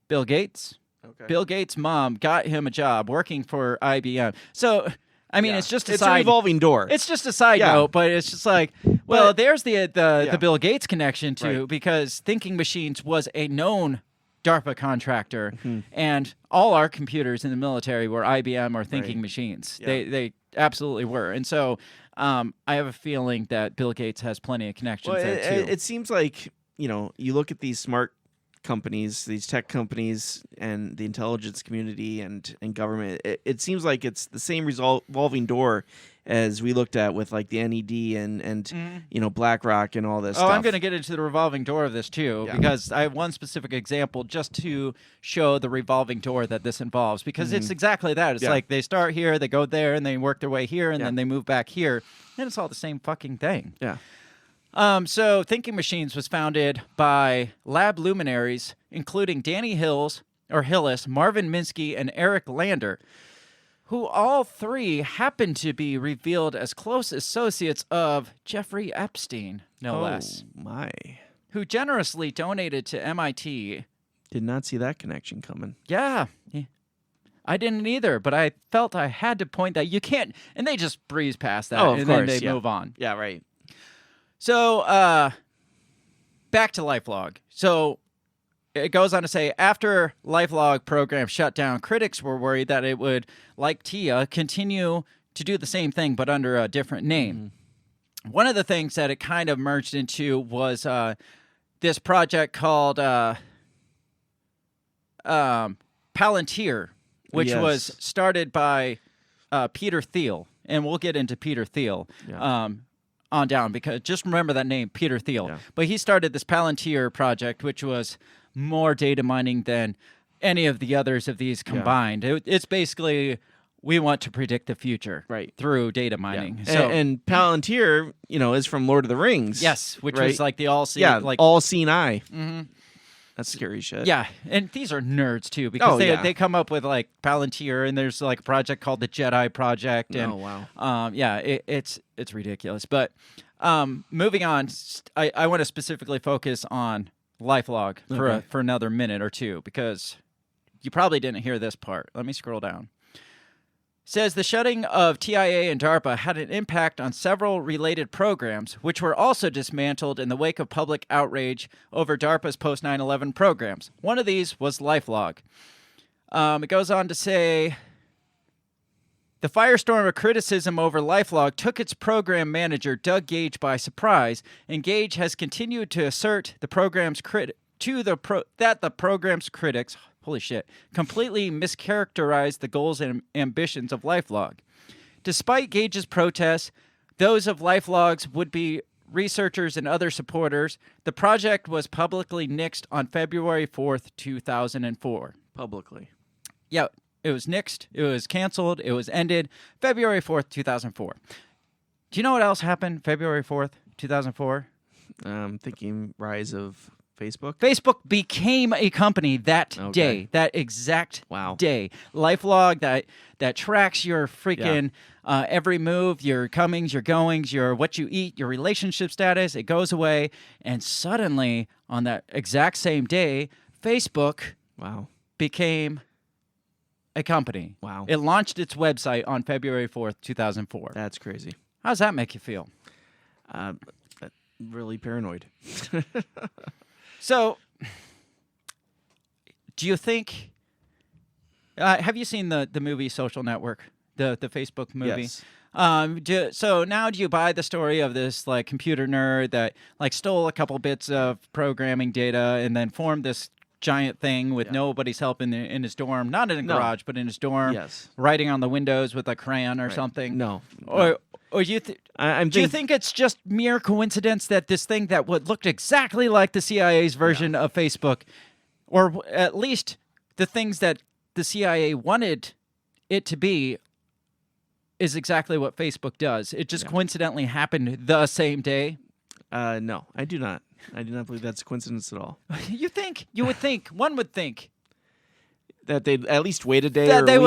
Bill Gates.
okay?
Bill Gates' mom got him a job working for IBM. So, I mean,
Yeah.
it's just a
it's a
side.
revolving door.
It's just a side
Yeah.
note, but it's just like, well,
But-
there's the
Yeah.
Bill Gates connection too,
Right.
because Thinking Machines was a known DARPA contractor,
Mm-hmm.
and all our computers in the military were IBM or Thinking
Right.
Machines.
Yeah.
They absolutely were, and so I have a feeling that Bill Gates has plenty of connections
Well,
there too.
it seems like, you look at these smart companies, these tech companies, and the intelligence community and government. It seems like it's the same revolving door as we looked at with like the NED and BlackRock and all this
Oh,
stuff.
I'm going to get into the revolving door of this too,
Yeah.
because I have one specific example just to show the revolving door that this involves, because it's exactly that. It's
Mm-hmm. Yeah.
like they start here, they go there, and they work their way here, and
Yeah.
then they move back here, and it's all the same fucking thing.
Yeah.
So Thinking Machines was founded by lab luminaries, including Danny Hillis, Marvin Minsky, and Eric Lander, who all three happen to be revealed as close associates of Jeffrey Epstein, no less,
My.
who generously donated to MIT.
Did not see that connection coming.
Yeah. I didn't either, but I felt I had to point that you can't, and they just breeze past that,
Oh, of
and then
course,
they
yeah.
move on.
Yeah, right.
So, back to LifeLog. So, it goes on to say, after LifeLog program shut down, critics were worried that it would, like TIA, continue to do the same thing but under a different name. One of the things that it kind of merged into was this project called Palantir, which
Yes.
was started by Peter Thiel. And we'll get into Peter Thiel on down, because just remember that name, Peter Thiel.
Yeah.
But he started this Palantir project, which was more data mining than any of the others of these combined. It's basically, we want to predict the future
Right.
through data mining.
Yeah.
So,
And Palantir, is from Lord of the Rings.
yes, which
right?
was like the all-seeing,
Yeah,
like
all-seeing eye. Mm-hmm. That's scary shit.
yeah, and these are nerds too, because
Oh, yeah.
they come up with like Palantir, and there's like a project called the Jedi Project, and
Oh, wow.
it's ridiculous. But moving on, I want to specifically focus on LifeLog for another minute or two, because you probably didn't hear this part. Let me scroll down. Says the shutting of TIA and DARPA had an impact on several related programs, which were also dismantled in the wake of public outrage over DARPA's post 9/11 programs. One of these was LifeLog. It goes on to say, the firestorm of criticism over LifeLog took its program manager, Doug Gage, by surprise, and Gage has continued to assert the program's that the program's critics, holy shit, completely mischaracterized the goals and ambitions of LifeLog. Despite Gage's protests, those of LifeLog's would-be researchers and other supporters, the project was publicly nixed on February 4th, 2004.
Publicly.
Yeah, it was nixed, it was canceled, it was ended February 4th, 2004. Do you know what else happened February 4th, 2004?
Thinking rise of Facebook.
Facebook became a company that
Okay.
day, that exact
Wow.
day. LifeLog that tracks your freaking every move, your comings, your goings, your what you eat, your relationship status. It goes away, and suddenly on that exact same day, Facebook
Wow.
became a company.
Wow.
It launched its website on February 4th, 2004.
That's crazy.
How does that make you feel?
Really paranoid.
So, do you think? Have you seen the movie Social Network, the Facebook movie?
Yes.
So now, do you buy the story of this like computer nerd that like stole a couple bits of programming data and then formed this giant thing with nobody's help in his dorm, not in a
No.
garage, but in his dorm,
Yes.
writing on the windows with a crayon or something?
No.
Or you
Do
you think it's just mere coincidence that this thing that looked exactly like the CIA's version of Facebook, or at least the things that the CIA wanted it to be, is exactly what Facebook does? It just coincidentally happened the same day?
No, I do not. I do not believe that's a coincidence at all.
You would think, one would think.
That they'd at least wait a day
That
or
they
a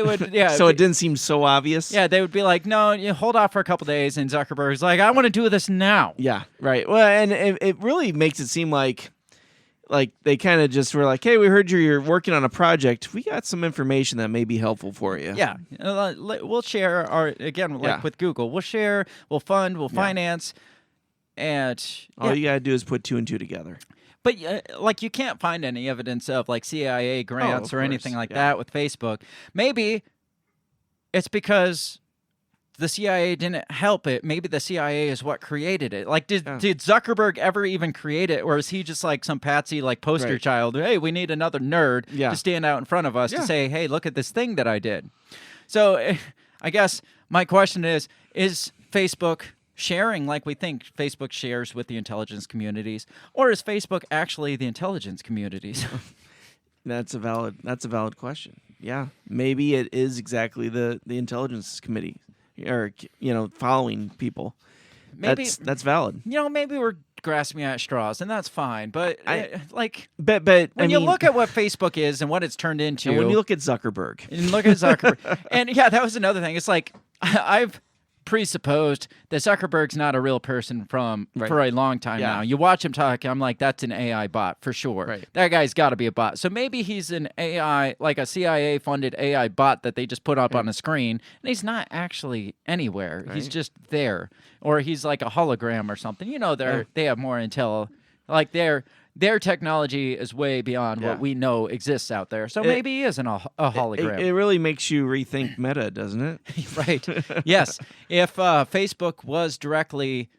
week,
would, yeah.
so it didn't seem so obvious.
Yeah, they would be like, no, you hold off for a couple days, and Zuckerberg's like, I want to do this now.
Yeah, right. Well, and it really makes it seem like they kind of just were like, hey, we heard you're working on a project. We got some information that may be helpful for you.
Yeah, we'll share with Google, we'll share, we'll fund, we'll finance, and
All you gotta do is put two and two together.
But you can't find any evidence of like CIA grants or anything like that with Facebook. Maybe it's because the CIA didn't help it. Maybe the CIA is what created it. Like, did Zuckerberg ever even create it, or is he just like some patsy like poster child? Hey, we need another nerd to stand out in front of us to say, hey, look at this thing that I did. So, I guess my question is Facebook sharing like we think Facebook shares with the intelligence communities, or is Facebook actually the intelligence communities?
That's a valid question. Yeah, maybe it is exactly the intelligence committee, or following people.
Maybe
that's valid.
Maybe we're grasping at straws, and that's fine. But
but
when you look at what Facebook is and what it's turned into,
and when you look at Zuckerberg,
and that was another thing. It's like I've presupposed that Zuckerberg's not a real person for a long time now. You watch him talk, I'm like, that's an AI bot for sure.
Right.
That guy's got to be a bot. So maybe he's an AI, like a CIA-funded AI bot that they just put up on a screen, and he's not actually anywhere. He's just there. Or he's like a hologram or something. They have more intel. Like their technology is way beyond what we know exists out there. So maybe he isn't a hologram.
It really makes you rethink Meta, doesn't it?
Right. Yes. If Facebook was directly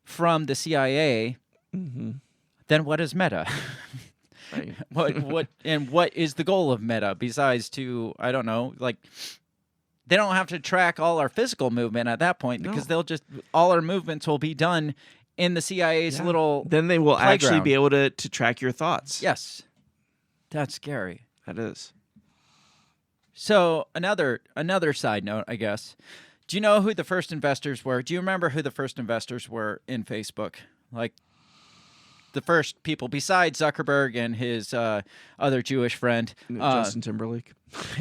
from the CIA, then what is Meta?
Right.
What is the goal of Meta besides to, I don't know, like they don't have to track all our physical movement at that point because all our movements will be done in the CIA's little
Then they will
playground.
actually be able to track your thoughts.
Yes. That's scary.
That is.
So another side note, I guess. Do you know who the first investors were? Do you remember who the first investors were in Facebook? Like the first people besides Zuckerberg and his other Jewish friend.
Justin Timberlake.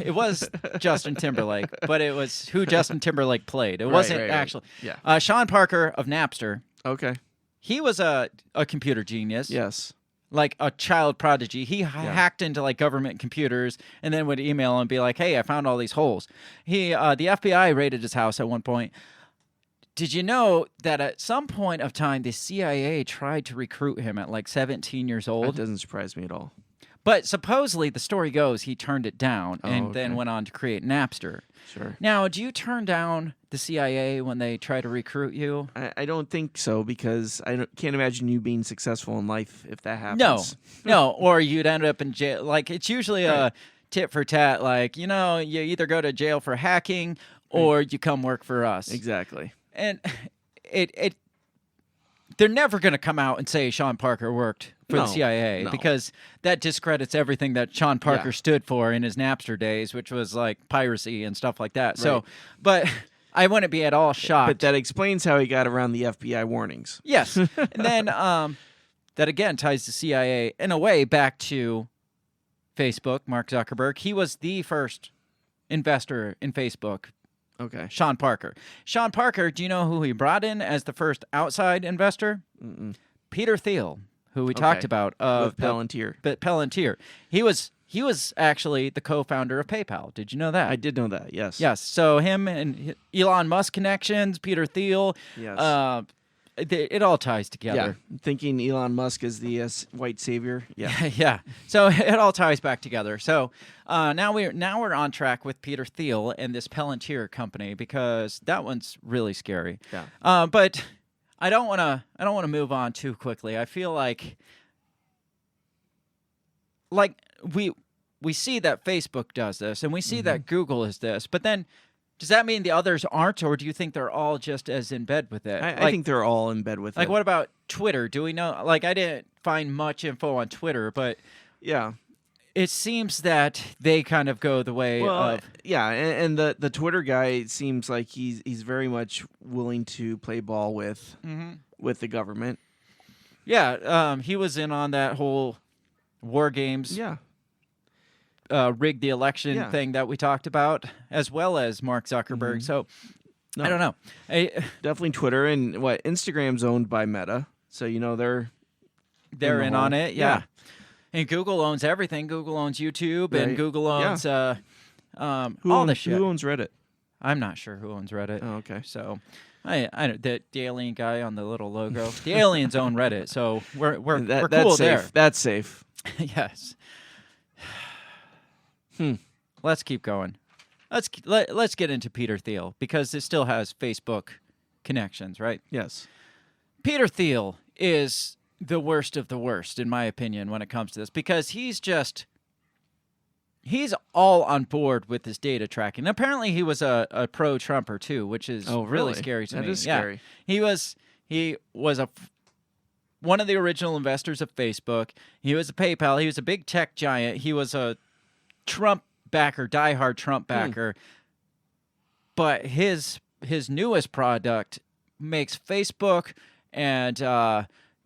It was Justin Timberlake, but it was who Justin Timberlake played. It wasn't actually.
Yeah.
Sean Parker of Napster.
Okay.
He was a computer genius.
Yes.
Like a child prodigy. He hacked into like government computers and then would email and be like, hey, I found all these holes. The FBI raided his house at one point. Did you know that at some point of time, the CIA tried to recruit him at like 17 years old?
That doesn't surprise me at all.
But supposedly, the story goes, he turned it down and then went on to create Napster.
Sure.
Now, do you turn down the CIA when they try to recruit you?
I don't think so, because can't imagine you being successful in life if that happens.
No, or you'd end up in jail. Like, it's usually a tit for tat. Like, you either go to jail for hacking or you come work for us.
Exactly.
And they're never going to come out and say Sean Parker worked for the CIA because that discredits everything that Sean Parker stood for in his Napster days, which was like piracy and stuff like that. Right. So, but I wouldn't be at all shocked.
But that explains how he got around the FBI warnings.
Yes. And then that again ties the CIA in a way back to Facebook, Mark Zuckerberg. He was the first investor in Facebook.
Okay.
Sean Parker. Sean Parker, do you know who he brought in as the first outside investor?
Mm-mm.
Peter Thiel, who we talked about of
Palantir.
Palantir. He was actually the co-founder of PayPal. Did you know that?
I did know that. Yes.
Yes. So him and Elon Musk connections, Peter Thiel.
Yes.
It all ties together.
Yeah. Thinking Elon Musk is the white savior. Yeah.
Yeah. So it all ties back together. So now we're on track with Peter Thiel and this Palantir company because that one's really scary.
Yeah.
But I don't want to move on too quickly. I feel like we see that Facebook does this and we see that Google is this, but then does that mean the others aren't, or do you think they're all just as in bed with it?
I think they're all in bed with it.
Like, what about Twitter? Do we know? Like, I didn't find much info on Twitter, but
yeah,
it seems that they kind of go the way of.
Yeah, and the Twitter guy seems like he's very much willing to play ball with the government.
Yeah, he was in on that whole war games.
Yeah.
rigged the election thing that we talked about, as well as Mark Zuckerberg. So I don't know.
Definitely Twitter, and Instagram's owned by Meta, so they're
in on it. Yeah. And Google owns everything. Google owns YouTube, and Google owns all the shit.
Who owns Reddit?
I'm not sure who owns Reddit.
Oh, okay.
So, I the alien guy on the little logo. The aliens own Reddit, so we're cool
that's
there.
safe. That's safe.
Yes. Let's keep going. Let's get into Peter Thiel, because it still has Facebook connections, right?
Yes.
Peter Thiel is the worst of the worst, in my opinion, when it comes to this, because he's all on board with this data tracking. Apparently, he was a pro-Trumper too, which is really scary to me.
That is scary.
He was one of the original investors of Facebook. He was a PayPal. He was a big tech giant. He was a Trump backer, diehard Trump backer. But his newest product makes Facebook and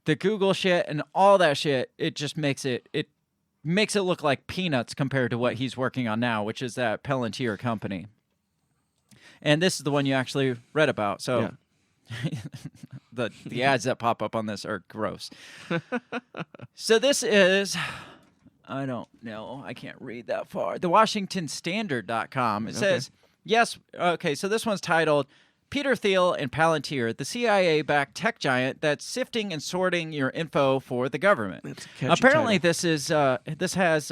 the Google shit and all that shit. It just makes it look like peanuts compared to what he's working on now, which is that Palantir company. And this is the one you actually read about. So the ads that pop up on this are gross. So this is, I don't know, I can't read that far. The WashingtonStandard.com. It says, yes, okay, so this one's titled, Peter Thiel and Palantir, the CIA-backed tech giant that's sifting and sorting your info for the government.
That's a catchy
Apparently,
title.
this has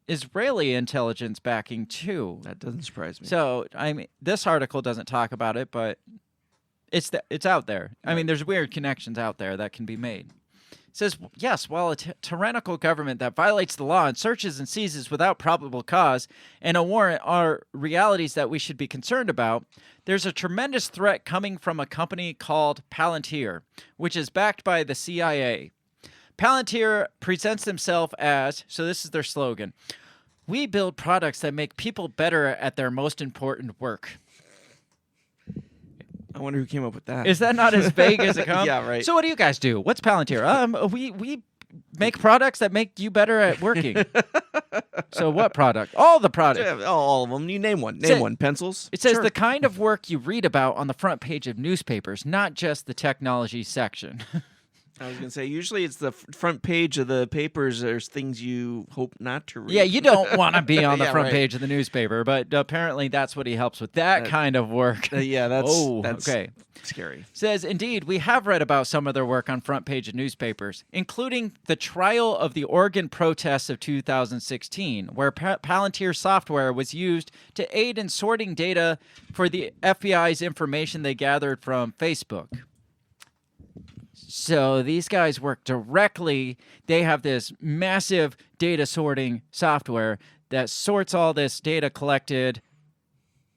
Israeli intelligence backing too.
That doesn't surprise me.
So I mean, this article doesn't talk about it, but it's out there. I mean, there's weird connections out there that can be made. It says, yes, while a tyrannical government that violates the law and searches and seizes without probable cause and a warrant are realities that we should be concerned about, there's a tremendous threat coming from a company called Palantir, which is backed by the CIA. Palantir presents themselves as, so this is their slogan, we build products that make people better at their most important work.
I wonder who came up with that.
Is that not as vague as it comes?
Yeah, right.
So what do you guys do? What's Palantir? We make products that make you better at working. So what product? All the products.
Yeah, all of them. You name one. Name one. Pencils?
It says
Sure.
the kind of work you read about on the front page of newspapers, not just the technology section.
I was going to say, usually it's the front page of the papers. There's things you hope not to read.
Yeah, you don't want to be on the
Yeah,
front
right.
page of the newspaper, but apparently that's what he helps with. That kind of work.
Yeah, that's
okay.
Scary.
Says, indeed, we have read about some of their work on front page of newspapers, including the trial of the Oregon protests of 2016, where Palantir software was used to aid in sorting data for the FBI's information they gathered from Facebook. So these guys work directly. They have this massive data sorting software that sorts all this data collected.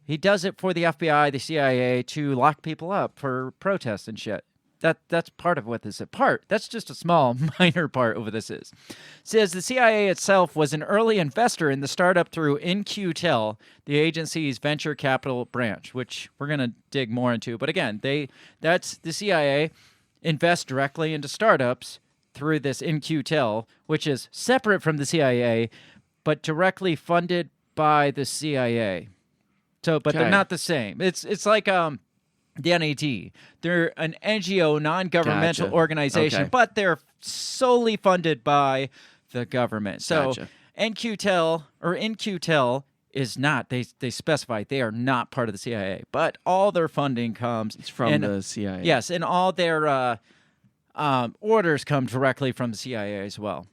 He does it for the FBI, the CIA, to lock people up for protests and shit. That's part of what this is. That's just a small, minor part of what this is. It says the CIA itself was an early investor in the startup through In-Q-Tel, the agency's venture capital branch, which we're going to dig more into. But again, that's the CIA invest directly into startups through this In-Q-Tel, which is separate from the CIA, but directly funded by the CIA. So, but they're not the same. It's like the NAD. They're an NGO, non-governmental organization, but they're solely funded by the government. So, In-Q-Tel is not. They specify they are not part of the CIA, but all their funding comes
from the CIA.
Yes, and all their orders come directly from the CIA as well.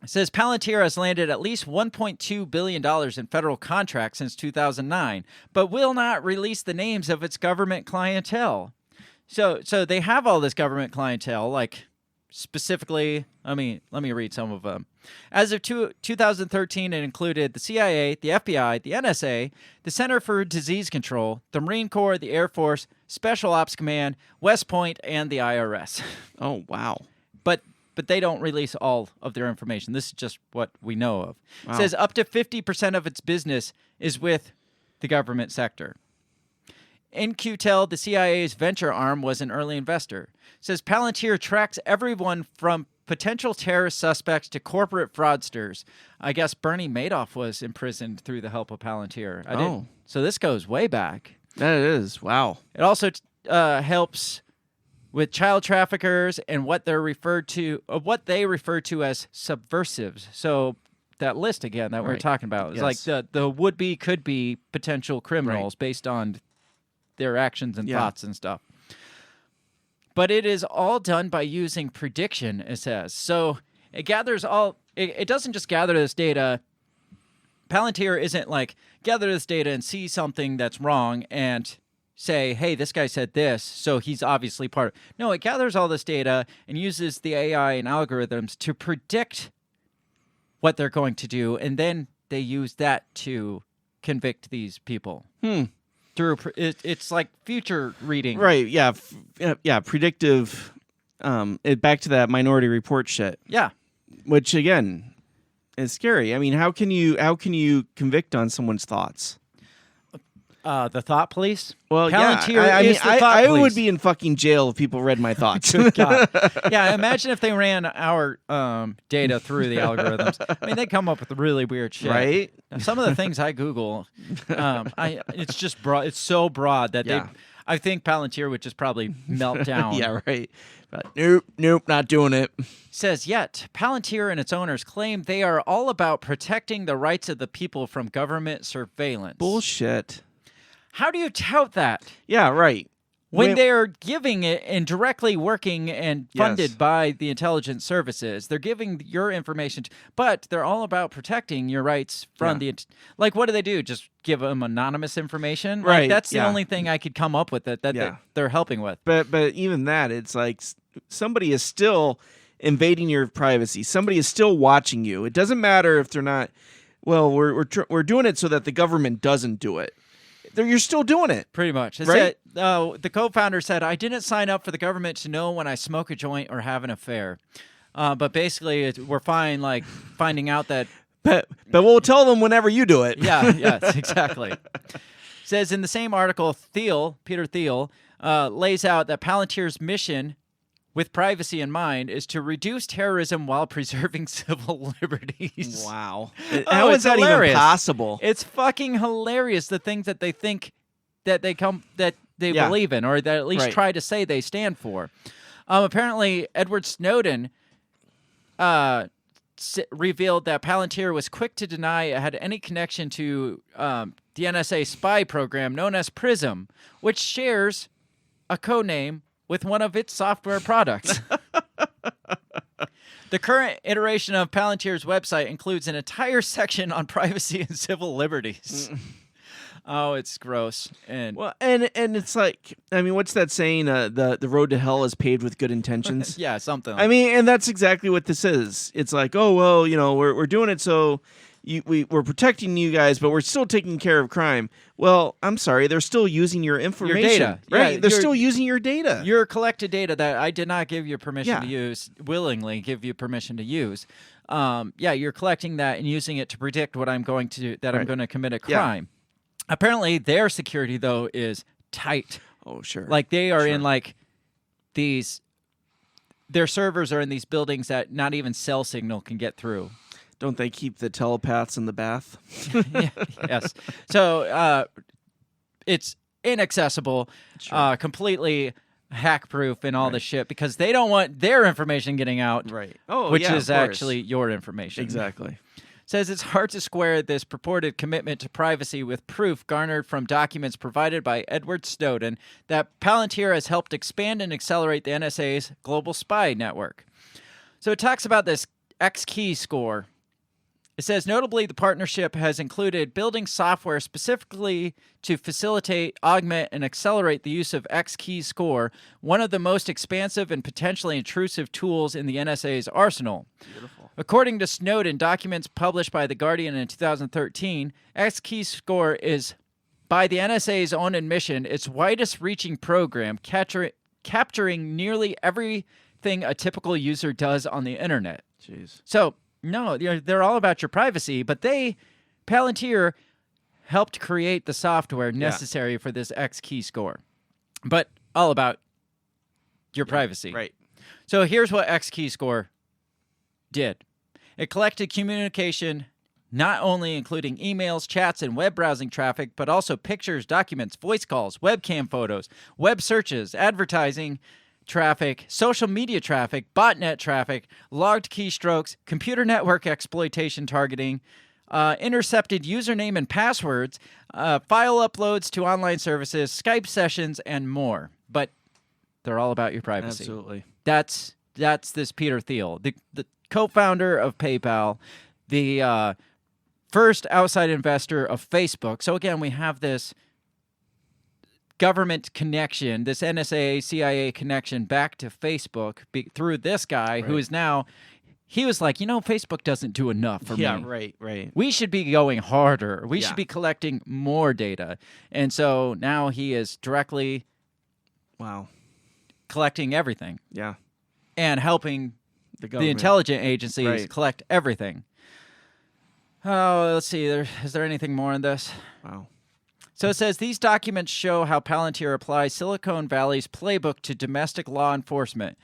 It says Palantir has landed at least $1.2 billion in federal contracts since 2009, but will not release the names of its government clientele. So they have all this government clientele, like specifically, let me read some of them. As of 2013, it included the CIA, the FBI, the NSA, the Center for Disease Control, the Marine Corps, the Air Force, Special Ops Command, West Point, and the IRS.
Oh, wow.
But they don't release all of their information. This is just what we know of.
Wow.
It says up to 50% of its business is with the government sector. In-Q-Tel, the CIA's venture arm, was an early investor. It says Palantir tracks everyone from potential terrorist suspects to corporate fraudsters. I guess Bernie Madoff was imprisoned through the help of Palantir. So this goes way back.
That it is. Wow.
It also helps with child traffickers and what they refer to as subversives. So that list again that we're talking about is like the would-be, could-be potential criminals based on their actions and thoughts and stuff. But it is all done by using prediction, it says. So it gathers it doesn't just gather this data. Palantir isn't like gather this data and see something that's wrong and say, hey, this guy said this, so he's obviously part of it. No, it gathers all this data and uses the AI and algorithms to predict what they're going to do, and then they use that to convict these people. Through it's like future reading.
Right, yeah. Predictive, back to that Minority Report shit.
Yeah.
Which, again, is scary. I mean, how can you convict on someone's thoughts?
The thought police?
Well,
Palantir
is
the thought
I
police.
would be in fucking jail if people read my thoughts.
Good God. Yeah, imagine if they ran our data through the algorithms. I mean, they come up with really weird shit.
Right?
Now, some of the things I Google, it's just broad. It's so broad that I think Palantir would just probably melt down.
Yeah, right. But nope, not doing it.
Says, yet, Palantir and its owners claim they are all about protecting the rights of the people from government surveillance.
Bullshit.
How do you tout that?
Yeah, right.
When they're giving it and directly working and funded by the intelligence services, they're giving your information, but they're all about protecting your rights from the... Like, what do? Just give them anonymous information?
Right.
Like, that's the only thing I could come up with that they're helping with.
But even that, it's like somebody is still invading your privacy. Somebody is still watching you. It doesn't matter if they're not... Well, we're doing it so that the government doesn't do it. You're still doing it.
Pretty much.
Right?
The co-founder said, I didn't sign up for the government to know when I smoke a joint or have an affair. But basically, we're fine, like, finding out that...
But we'll tell them whenever you do it.
Yes, exactly. Says in the same article, Peter Thiel, lays out that Palantir's mission, with privacy in mind, is to reduce terrorism while preserving civil liberties.
Wow. How is that
hilarious.
even possible?
It's fucking hilarious, the things that they think that they believe in, or that at least try to say they stand for. Apparently, Edward Snowden revealed that Palantir was quick to deny it had any connection to the NSA spy program known as PRISM, which shares a codename with one of its software products. The current iteration of Palantir's website includes an entire section on privacy and civil liberties. Oh, it's gross. And
it's like, I mean, what's that saying? The road to hell is paved with good intentions.
Yeah, something.
I mean, and that's exactly what this is. It's like, oh well, we're doing it so we're protecting you guys, but we're still taking care of crime. Well, I'm sorry, they're still using your information.
Your data.
Right.
Yeah,
they're still using your data.
Your collected data that I did not give you permission to use, willingly give you permission to use. You're collecting that and using it to predict what I'm going to do, that I'm going to commit a crime. Yeah. Apparently, their security, though, is tight.
Oh, sure.
Like, they are in, like, these... Their servers are in these buildings that not even cell signal can get through.
Don't they keep the telepaths in the bath?
Yes. So it's inaccessible, completely hack-proof and all this shit because they don't want their information getting out,
right? Oh,
which is actually your information.
Exactly.
Says it's hard to square this purported commitment to privacy with proof garnered from documents provided by Edward Snowden that Palantir has helped expand and accelerate the NSA's global spy network. So it talks about this X-key score. It says, notably, the partnership has included building software specifically to facilitate, augment, and accelerate the use of X-key score, one of the most expansive and potentially intrusive tools in the NSA's arsenal. Beautiful. According to Snowden, documents published by The Guardian in 2013, X-key score is, by the NSA's own admission, its widest-reaching program, capturing nearly everything a typical user does on the internet.
Jeez.
So... No, they're all about your privacy, but Palantir helped create the software necessary for this X-key score, but all about your privacy.
Right.
So here's what X-key score did. It collected communication not only including emails, chats, and web browsing traffic, but also pictures, documents, voice calls, webcam photos, web searches, advertising traffic, social media traffic, botnet traffic, logged keystrokes, computer network exploitation targeting, intercepted username and passwords, file uploads to online services, Skype sessions, and more. But they're all about your privacy.
Absolutely.
That's this Peter Thiel, the co-founder of PayPal, the first outside investor of Facebook. So again, we have this government connection, this NSA, CIA connection back to Facebook through this guy who is now, he was like, Facebook doesn't do enough for me.
Yeah, right.
We should be going harder. We
Yeah.
should be collecting more data. And so now he is directly
Wow.
collecting everything
Yeah.
and helping
The
the
government.
intelligence agencies
Right.
collect everything. Oh, let's see. Is there anything more on this?
Wow.
So it says these documents show how Palantir applies Silicon Valley's playbook to domestic law enforcement.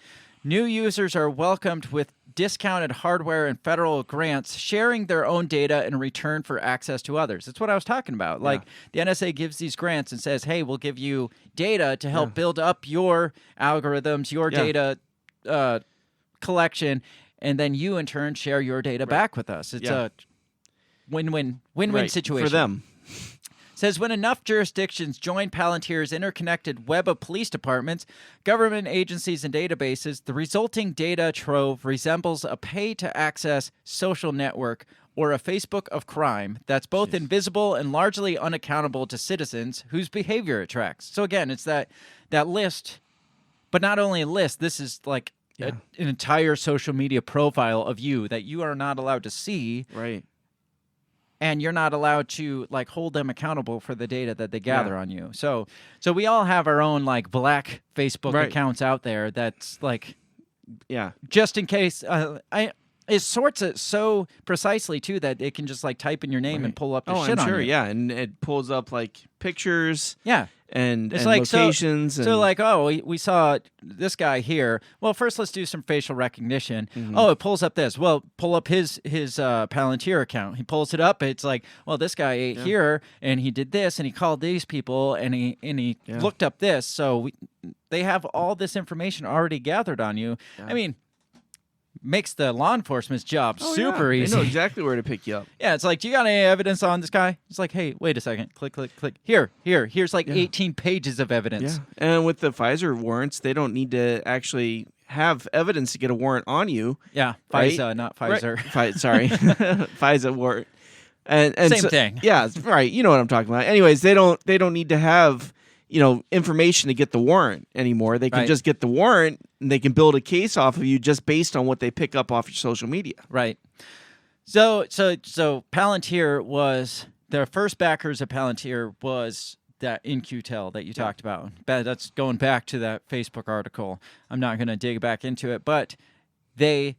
New users are welcomed with discounted hardware and federal grants, sharing their own data in return for access to others. That's what I was talking about. Like the NSA gives these grants and says, hey, we'll give you data to help build up your algorithms, your data collection, and then you in turn share your data back with us. It's a win-win situation.
For them.
Says when enough jurisdictions join Palantir's interconnected web of police departments, government agencies, and databases, the resulting data trove resembles a pay-to-access social network or a Facebook of crime that's both invisible and largely unaccountable to citizens whose behavior it tracks. So again, it's that list, but not only a list, this is like an entire social media profile of you that you are not allowed to see.
Right.
And you're not allowed to like hold them accountable for the data that they gather on you. So we all have our own like black Facebook accounts out there. That's like, just in case. It sorts it so precisely too that it can just like type in your name and pull up the shit
I'm
on
sure.
you.
Yeah, and it pulls up like pictures.
Yeah.
And
It's
and
like
locations.
so
and,
like, oh, we saw this guy here. Well, first let's do some facial recognition.
Mm-hmm.
Oh, it pulls up this. Well, pull up his Palantir account. He pulls it up. It's like, well, this guy ate here and he did this and he called these people and he looked up this. So they have all this information already gathered on you. Yeah. I mean, makes the law enforcement's job super easy.
They know exactly where to pick you up.
Yeah, it's like, do you got any evidence on this guy? It's like, hey, wait a second. Click, click, click. Here's like 18 pages of evidence.
Yeah. And with the Pfizer warrants, they don't need to actually have evidence to get a warrant on you.
Yeah,
right?
FISA, not Pfizer.
Sorry. Pfizer warrant. And
Same thing.
Yeah, right. You know what I'm talking about. Anyways, they don't need to have information to get the warrant anymore. They can just get the warrant and they can build a case off of you just based on what they pick up off your social media.
Right. So Palantir was their first backers of Palantir was that In-Q-Tel that you talked about. That's going back to that Facebook article. I'm not going to dig back into it, but they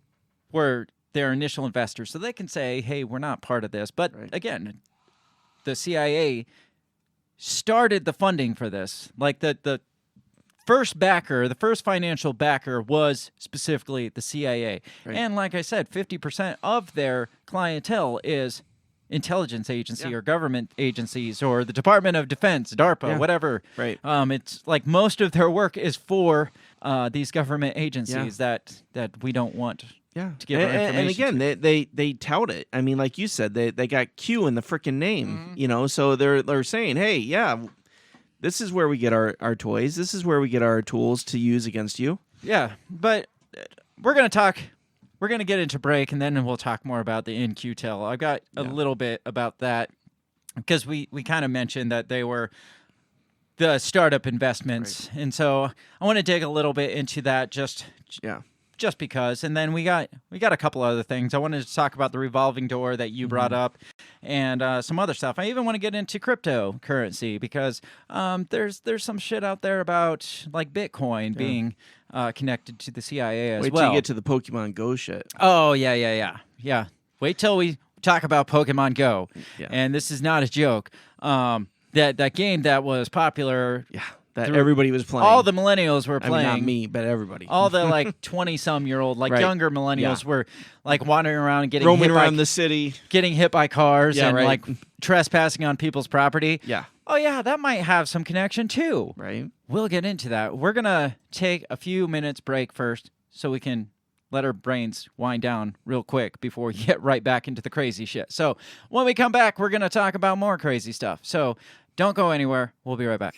were their initial investors. So they can say, hey, we're not part of this. But again, the CIA started the funding for this. Like the first backer, the first financial backer was specifically the CIA. Right. And like I said, 50% of their clientele is intelligence agency or government agencies or the Department of Defense, DARPA, whatever.
Right.
It's like most of their work is for these government agencies that we don't want to give our information.
And again, they tout it. I mean, like you said, they got Q in the freaking name, so they're saying, hey, this is where we get our toys. This is where we get our tools to use against you.
Yeah, but we're going to get into break, and then we'll talk more about the In-Q-Tel. I got a little bit about that because we kind of mentioned that they were the startup investments. Right. And so I want to dig a little bit into that just because. And then we got a couple other things. I wanted to talk about the revolving door that you brought up and some other stuff. I even want to get into cryptocurrency because there's some shit out there about like Bitcoin being connected to the CIA as well.
Wait till you get to the Pokemon Go shit.
Oh, yeah. Wait till we talk about Pokemon Go. Yeah. And this is not a joke. That game that was popular
that everybody was playing.
All the millennials were playing.
I mean, not me, but everybody.
All the like 20-some-year-old, like
Right.
younger millennials were like wandering around and
roaming around the city,
getting hit by cars and
right.
like trespassing on people's property.
Yeah.
Oh yeah, that might have some connection too.
Right.
We'll get into that. We're gonna take a few minutes break first so we can let our brains wind down real quick before we get right back into the crazy shit. So when we come back, we're going to talk about more crazy stuff. So don't go anywhere. We'll be right back.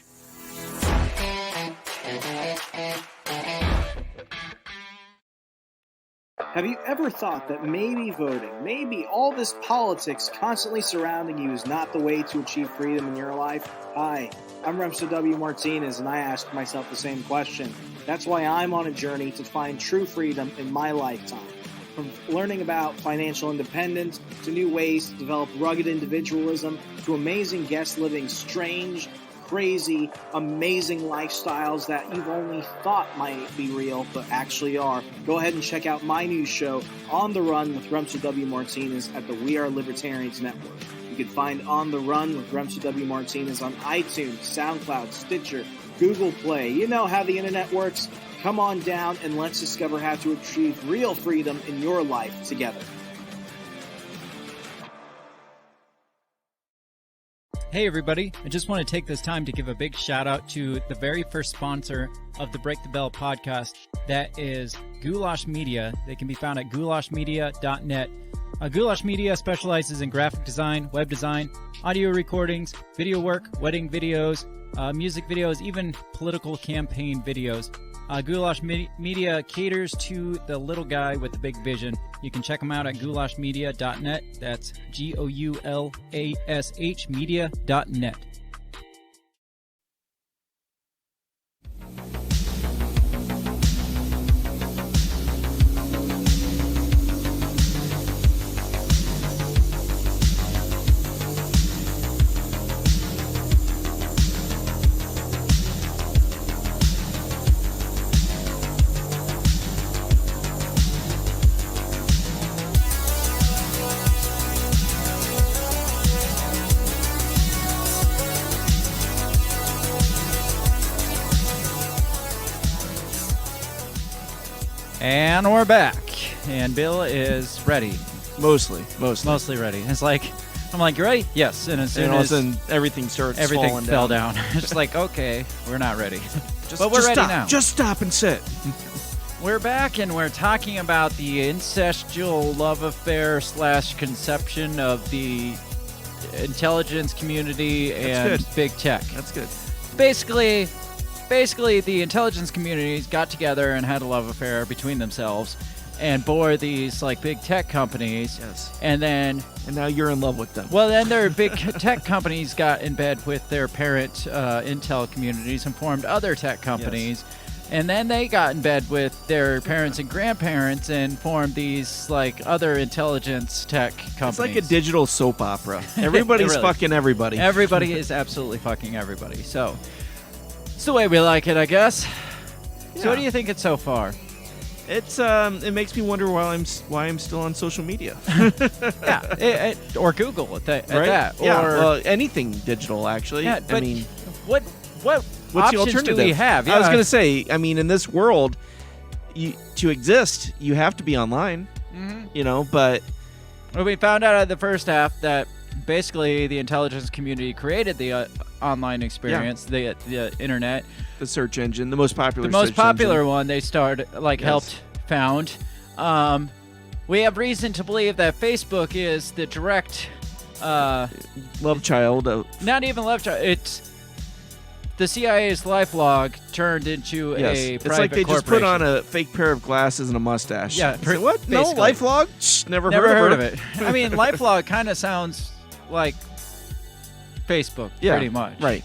Have you ever thought that maybe voting, maybe all this politics constantly surrounding you is not the way to achieve freedom in your life? Hi, I'm Remso W. Martinez, and I ask myself the same question. That's why I'm on a journey to find true freedom in my lifetime. From learning about financial independence, to new ways to develop rugged individualism, to amazing guests living strange, crazy, amazing lifestyles that you've only thought might be real, but actually are. Go ahead and check out my new show, On the Run with Remso W. Martinez at the We Are Libertarians Network. You can find On the Run with Remso W. Martinez on iTunes, SoundCloud, Stitcher, Google Play. You know how the internet works. Come on down and let's discover how to achieve real freedom in your life together.
Hey everybody, I just want to take this time to give a big shout out to the very first sponsor of the Break the Bell podcast. That is Goulash Media. They can be found at goulashmedia.net. Goulash Media specializes in graphic design, web design, audio recordings, video work, wedding videos, music videos, even political campaign videos. Goulash Media caters to the little guy with the big vision. You can check them out at goulashmedia.net. That's GOULASH media.net.
And we're back. And Bill is ready.
Mostly.
Mostly ready. It's like, I'm like, you ready? Yes. And as soon
all of a
as
sudden, everything starts
everything
falling
fell down. It's like, okay, we're not ready. But we're ready
stop.
now.
Just stop and sit.
We're back, and we're talking about the incestual love affair / conception of the intelligence community and
good.
big tech.
That's good.
Basically, the intelligence communities got together and had a love affair between themselves and bore these like big tech companies.
Yes.
And
now you're in love with them.
well, then their big tech companies got in bed with their parent Intel communities and formed other tech companies.
Yes.
And then they got in bed with their parents and grandparents and formed these like other intelligence tech companies.
It's like a digital soap opera. Everybody's
Really.
fucking everybody.
Everybody is absolutely fucking everybody. So it's the way we like it, I guess. So what do you think it's so far?
It's it makes me wonder why I'm still on social media.
Yeah, or Google at that. Or
well, anything digital actually.
yeah, but
I mean,
what
what's the
options
alternative?
do we have?
I was gonna say, I mean, in this world, to exist, you have to be online.
Mhm.
You know, but
Well, we found out at the first half that basically the intelligence community created the online experience, the internet.
the search engine, the most popular.
The most
search
popular
engine.
one they started, helped found. We have reason to believe that Facebook is the direct,
love child of.
not even left. It's the CIA's LifeLog turned into
Yes,
a
it's
private
like they just put on
corporation.
a fake pair of glasses and a mustache.
Yeah,
Say, what? No,
basically.
LifeLog? Shh, never
Never
heard
heard of it. I mean, LifeLog kind of sounds like Facebook,
Yeah,
pretty much.
Right.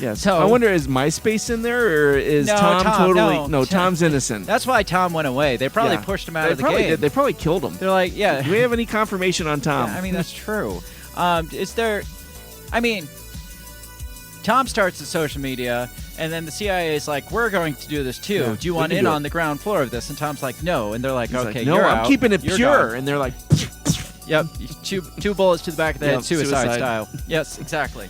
Yes.
So-
I wonder, is MySpace in there, or is
No,
Tom totally?
no.
No, Tom's innocent.
That's why Tom went away. They probably
Yeah.
pushed him out
They
of the
probably
game.
did. They probably killed him.
They're like, yeah.
Do we have any confirmation on Tom?
Yeah, I mean, that's true. Is there? I mean, Tom starts the social media, and then the CIA is like, "We're going to do this too.
Yeah,
do you
we
want
can
in
do it."
on the ground floor of this?" And Tom's like, "No." And they're like,
He's
"Okay,
like, no,
you're
I'm
out.
keeping it
You're
pure."
gone."
And they're like,
Yep, two bullets to the back of the head,
Yep,
suicide
suicide.
style. Yes, exactly.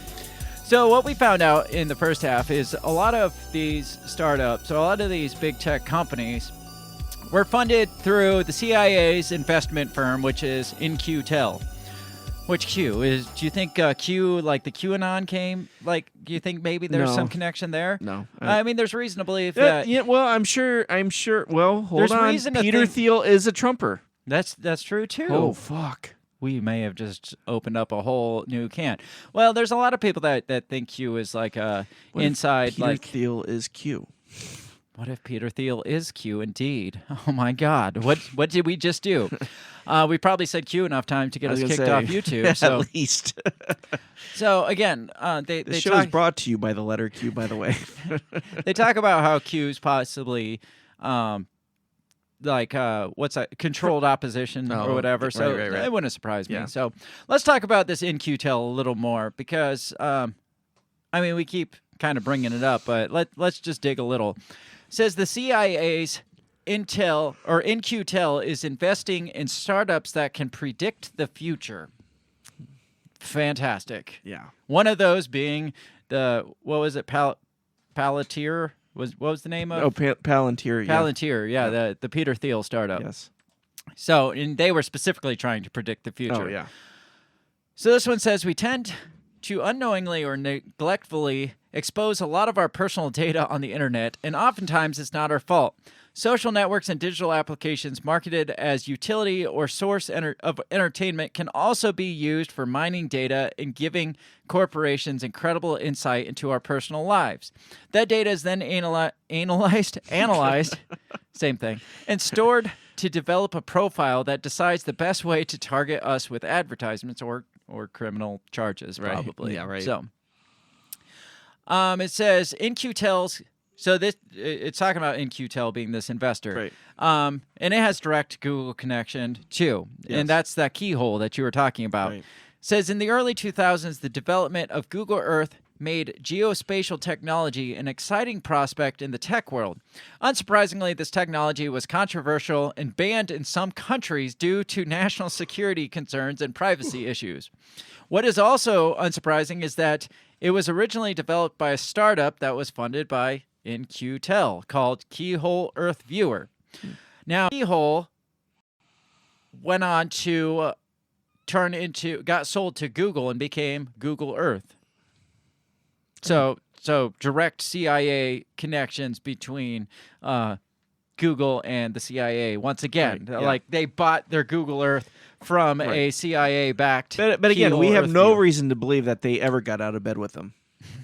So what we found out in the first half is a lot of these startups, a lot of these big tech companies were funded through the CIA's investment firm, which is In-Q-Tel. Which Q is? Do you think Q, like the QAnon came? Like, do you think maybe there's some connection there?
No.
I mean, there's reason to believe that.
Yeah, well, I'm sure. Well, hold
There's
on.
reason to
Peter
think-
Thiel is a Trumper.
That's true too.
Oh, fuck.
We may have just opened up a whole new can. Well, there's a lot of people that think Q is like
What
inside.
if Peter
like,
Thiel is Q.
what if Peter Thiel is Q indeed? Oh my God! What did we just do? We probably said Q enough time to get us kicked off YouTube. So
At least.
So again,
The
they
show is brought to you by the letter Q, by the way.
they talk about how Q's possibly what's that, controlled opposition or whatever. So
right.
it wouldn't surprise me.
Yeah.
So let's talk about this In-Q-Tel a little more because I mean we keep kind of bringing it up, but let's just dig a little. It says the CIA's Intel or In-Q-Tel is investing in startups that can predict the future. Fantastic.
Yeah.
One of those being what was it? Palantir? What was the name of?
Oh, Palantir. Yeah.
Palantir, yeah. The Peter Thiel startup.
Yes.
So, and they were specifically trying to predict the future.
Oh, yeah.
So this one says we tend to unknowingly or neglectfully expose a lot of our personal data on the internet, and oftentimes it's not our fault. Social networks and digital applications marketed as utility or source of entertainment can also be used for mining data and giving corporations incredible insight into our personal lives. That data is then analyzed, same thing, and stored to develop a profile that decides the best way to target us with advertisements or criminal charges,
Right.
probably.
Yeah, right.
So, it says In-Q-Tel's. So it's talking about In-Q-Tel being this investor.
Right.
And it has direct Google connection too.
Yes.
And that's that keyhole that you were talking about.
Right.
Says in the early 2000s, the development of Google Earth made geospatial technology an exciting prospect in the tech world. Unsurprisingly, this technology was controversial and banned in some countries due to national security concerns and privacy issues. What is also unsurprising is that it was originally developed by a startup that was funded by In-Q-Tel called Keyhole Earth Viewer. Now, Keyhole went on to got sold to Google and became Google Earth. So direct CIA connections between Google and the CIA. Once again,
Right, yeah.
like they bought their Google Earth from a CIA-backed.
But again,
Keyhole
we have
Earth
no
Viewer.
reason to believe that they ever got out of bed with them.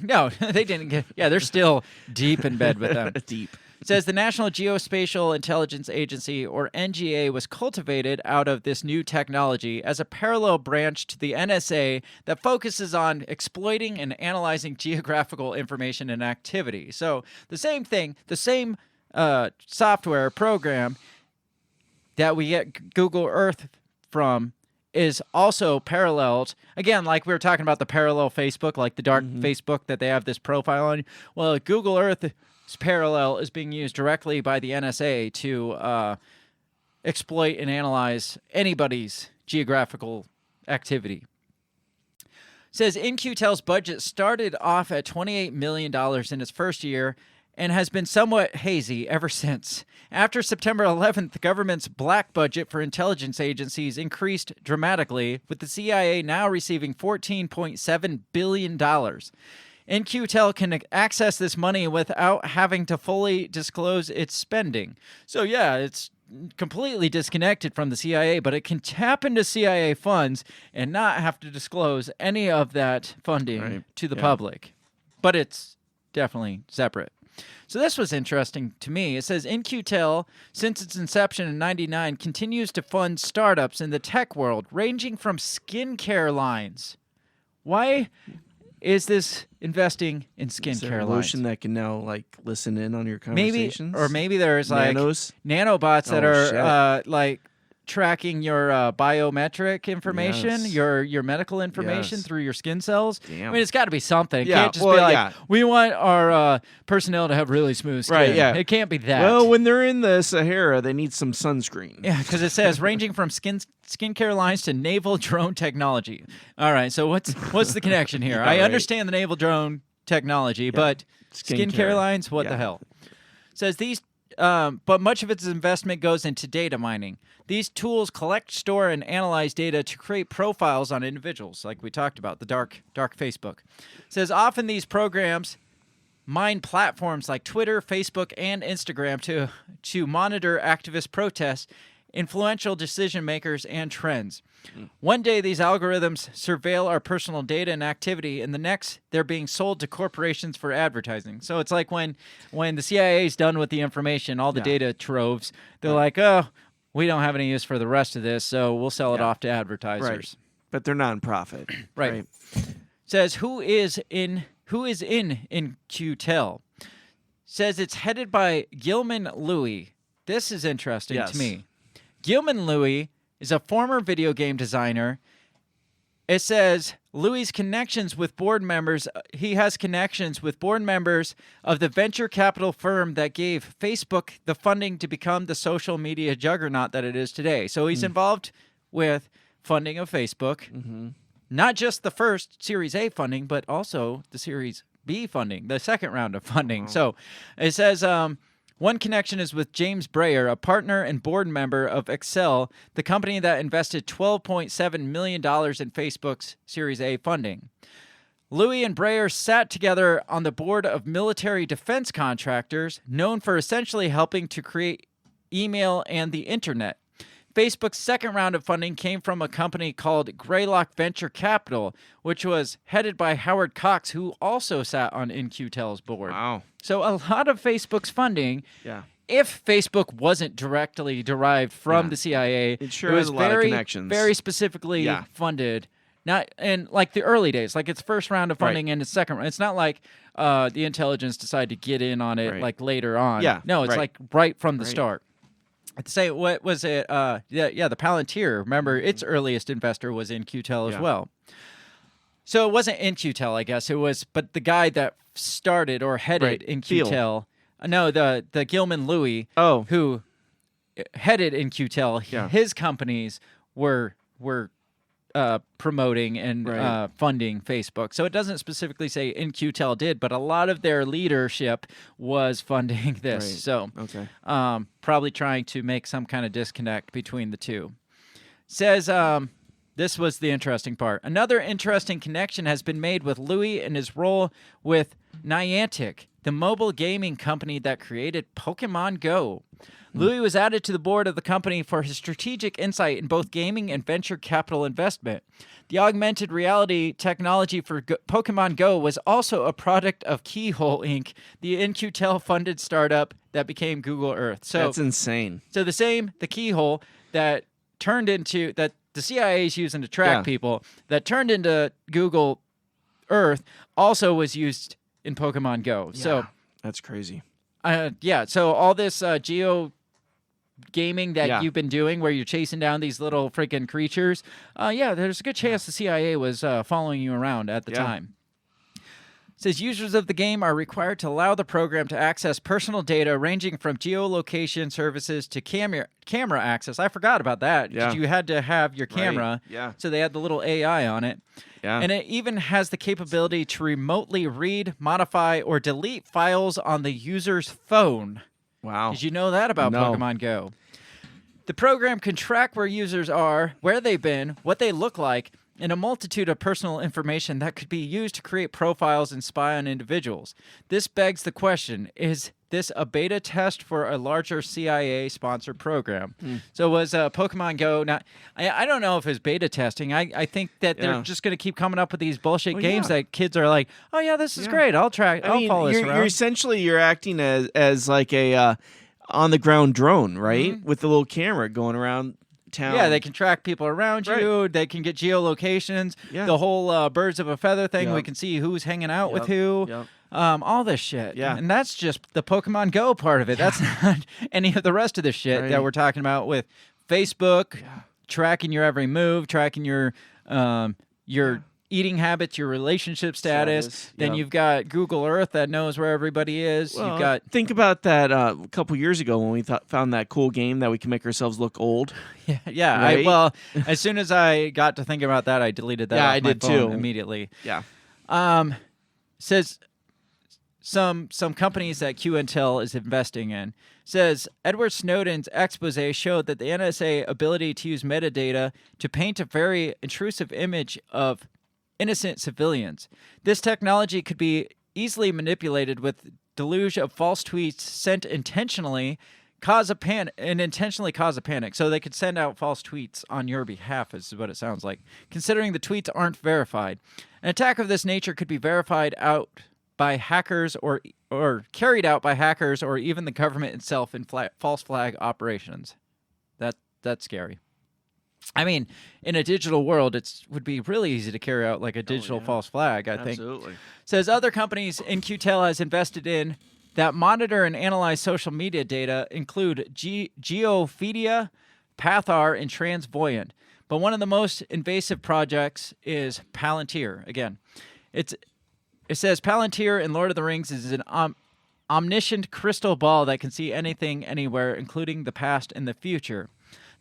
No, they didn't get. Yeah, they're still deep in bed with them.
Deep.
It says the National Geospatial Intelligence Agency, or NGA, was cultivated out of this new technology as a parallel branch to the NSA that focuses on exploiting and analyzing geographical information and activity. So the same thing, the same software program that we get Google Earth from is also paralleled, again, like we were talking about the parallel Facebook, like the dark Facebook that they have this profile on. Well, Google Earth's parallel is being used directly by the NSA to exploit and analyze anybody's geographical activity. It says In-Q-Tel's budget started off at $28 million in its first year and has been somewhat hazy ever since. After September 11th, the government's black budget for intelligence agencies increased dramatically, with the CIA now receiving $14.7 billion. In-Q-Tel can access this money without having to fully disclose its spending. So yeah, it's completely disconnected from the CIA, but it can tap into CIA funds and not have to disclose any of that funding to the public. But it's definitely separate. So this was interesting to me. It says In-Q-Tel, since its inception in '99, continues to fund startups in the tech world, ranging from skincare lines. Why is this investing in
Is there
skincare
a
lines?
lotion that can now like listen in on your
Maybe,
conversations?
or maybe there's like
Nanos?
nanobots that
Oh,
are
shit.
like tracking your biometric information,
Yes.
your medical information
Yes.
through your skin cells.
Damn.
I mean, it's got to be something. It
Yeah,
can't just
well,
be like,
yeah.
we want our personnel to have really smooth skin.
Right, yeah.
It can't be that.
Well, when they're in the Sahara, they need some sunscreen.
Yeah, because it says ranging from skincare lines to naval drone technology. All right, so what's the connection here?
Yeah,
I
right.
understand the naval drone technology, but skincare
Skincare.
lines, what the
Yeah.
hell? Says these, but much of its investment goes into data mining. These tools collect, store, and analyze data to create profiles on individuals, like we talked about, the dark Facebook. Says often these programs mine platforms like Twitter, Facebook, and Instagram to monitor activist protests, influential decision makers, and trends. One day, these algorithms surveil our personal data and activity, and the next, they're being sold to corporations for advertising. So it's like when the CIA is done with the information, all the data troves, they're like, oh, we don't have any use for the rest of this, so we'll sell it off to advertisers.
Right. But they're nonprofit.
Right. Says who is in Qtel. Says it's headed by Gilman Louie. This is interesting to me. Gilman Louie is a former video game designer. It says Louie's connections with board members. He has connections with board members of the venture capital firm that gave Facebook the funding to become the social media juggernaut that it is today. So he's involved with funding of Facebook, not just the first Series A funding, but also the Series B funding, the second round of funding. So it says one connection is with James Breyer, a partner and board member of Excel, the company that invested $12.7 million in Facebook's Series A funding. Louie and Breyer sat together on the board of military defense contractors, known for essentially helping to create email and the internet. Facebook's second round of funding came from a company called Greylock Venture Capital, which was headed by Howard Cox, who also sat on InQtel's board.
Wow.
So a lot of Facebook's funding,
Yeah.
if Facebook wasn't directly derived from the CIA,
It sure
was
has a lot of
very,
connections.
very specifically funded. Not in like the early days, like its first round of funding and its second round. It's not like the intelligence decided to get in on it like later on.
Yeah,
No, it's
right.
like right from the start. I'd say, what was it? The Palantir. Remember, its earliest investor was InQtel as well. So it wasn't InQtel, I guess. It was, but the guy that started or headed InQtel. No, the Gilman Louie, who headed InQtel. His companies were promoting and funding Facebook. So it doesn't specifically say InQtel did, but a lot of their leadership was funding this.
Right.
So
Okay.
probably trying to make some kind of disconnect between the two. Says this was the interesting part. Another interesting connection has been made with Louie and his role with Niantic, the mobile gaming company that created Pokemon Go. Louie was added to the board of the company for his strategic insight in both gaming and venture capital investment. The augmented reality technology for Pokemon Go was also a product of Keyhole Inc., the InQtel-funded startup that became Google Earth. So
that's insane.
So the Keyhole that turned into, that the CIA is using to track people, that turned into Google Earth, also was used in Pokemon Go.
Yeah,
so
that's crazy.
So all this geo gaming that
Yeah.
you've been doing where you're chasing down these little freaking creatures, there's a good chance the CIA was following you around at the time. It says users of the game are required to allow the program to access personal data ranging from geolocation services to camera access. I forgot about that.
Yeah.
You had to have your camera.
Right. Yeah.
So they had the little AI on it.
Yeah.
And it even has the capability to remotely read, modify, or delete files on the user's phone.
Wow.
Did you know that about
No.
Pokemon Go? The program can track where users are, where they've been, what they look like, and a multitude of personal information that could be used to create profiles and spy on individuals. This begs the question, is this a beta test for a larger CIA-sponsored program? So was Pokemon Go not... I don't know if it's beta testing. I think that they're just going to keep coming up with these bullshit games that kids are like, oh, yeah, this is great. I'll follow this around.
You're essentially acting as like a on-the-ground drone, right? With the little camera going around town.
Yeah, they can track people around you. They can get geolocations.
Yeah.
The whole birds of a feather thing.
Yep.
We can see who's hanging out with who.
Yep.
All this shit.
Yeah.
And that's just the Pokemon Go part of it. That's not any of the rest of the shit that we're talking about with Facebook tracking your every move, tracking your eating habits, your relationship status. Then
yep.
you've got Google Earth that knows where everybody is.
Well,
You've got
think about that a couple years ago when we found that cool game that we can make ourselves look old.
yeah.
Right?
Well, as soon as I got to thinking about that, I deleted that.
Yeah,
off
I
my
did
phone
too.
immediately.
Yeah.
Says some companies that QIntel is investing in. Says Edward Snowden's expose showed that the NSA ability to use metadata to paint a very intrusive image of innocent civilians. This technology could be easily manipulated with deluge of false tweets sent intentionally cause a panic. So they could send out false tweets on your behalf, is what it sounds like, considering the tweets aren't verified. An attack of this nature could be verified out by hackers or carried out by hackers or even the government itself in false flag operations. That's scary. I mean, in a digital world, it would be really easy to carry out like a digital false flag, I think.
Absolutely.
Says other companies InQtel has invested in that monitor and analyze social media data include Geofedia, Pathar, and Transvoyant. But one of the most invasive projects is Palantir. Again, it says Palantir in Lord of the Rings is an omniscient crystal ball that can see anything, anywhere, including the past and the future.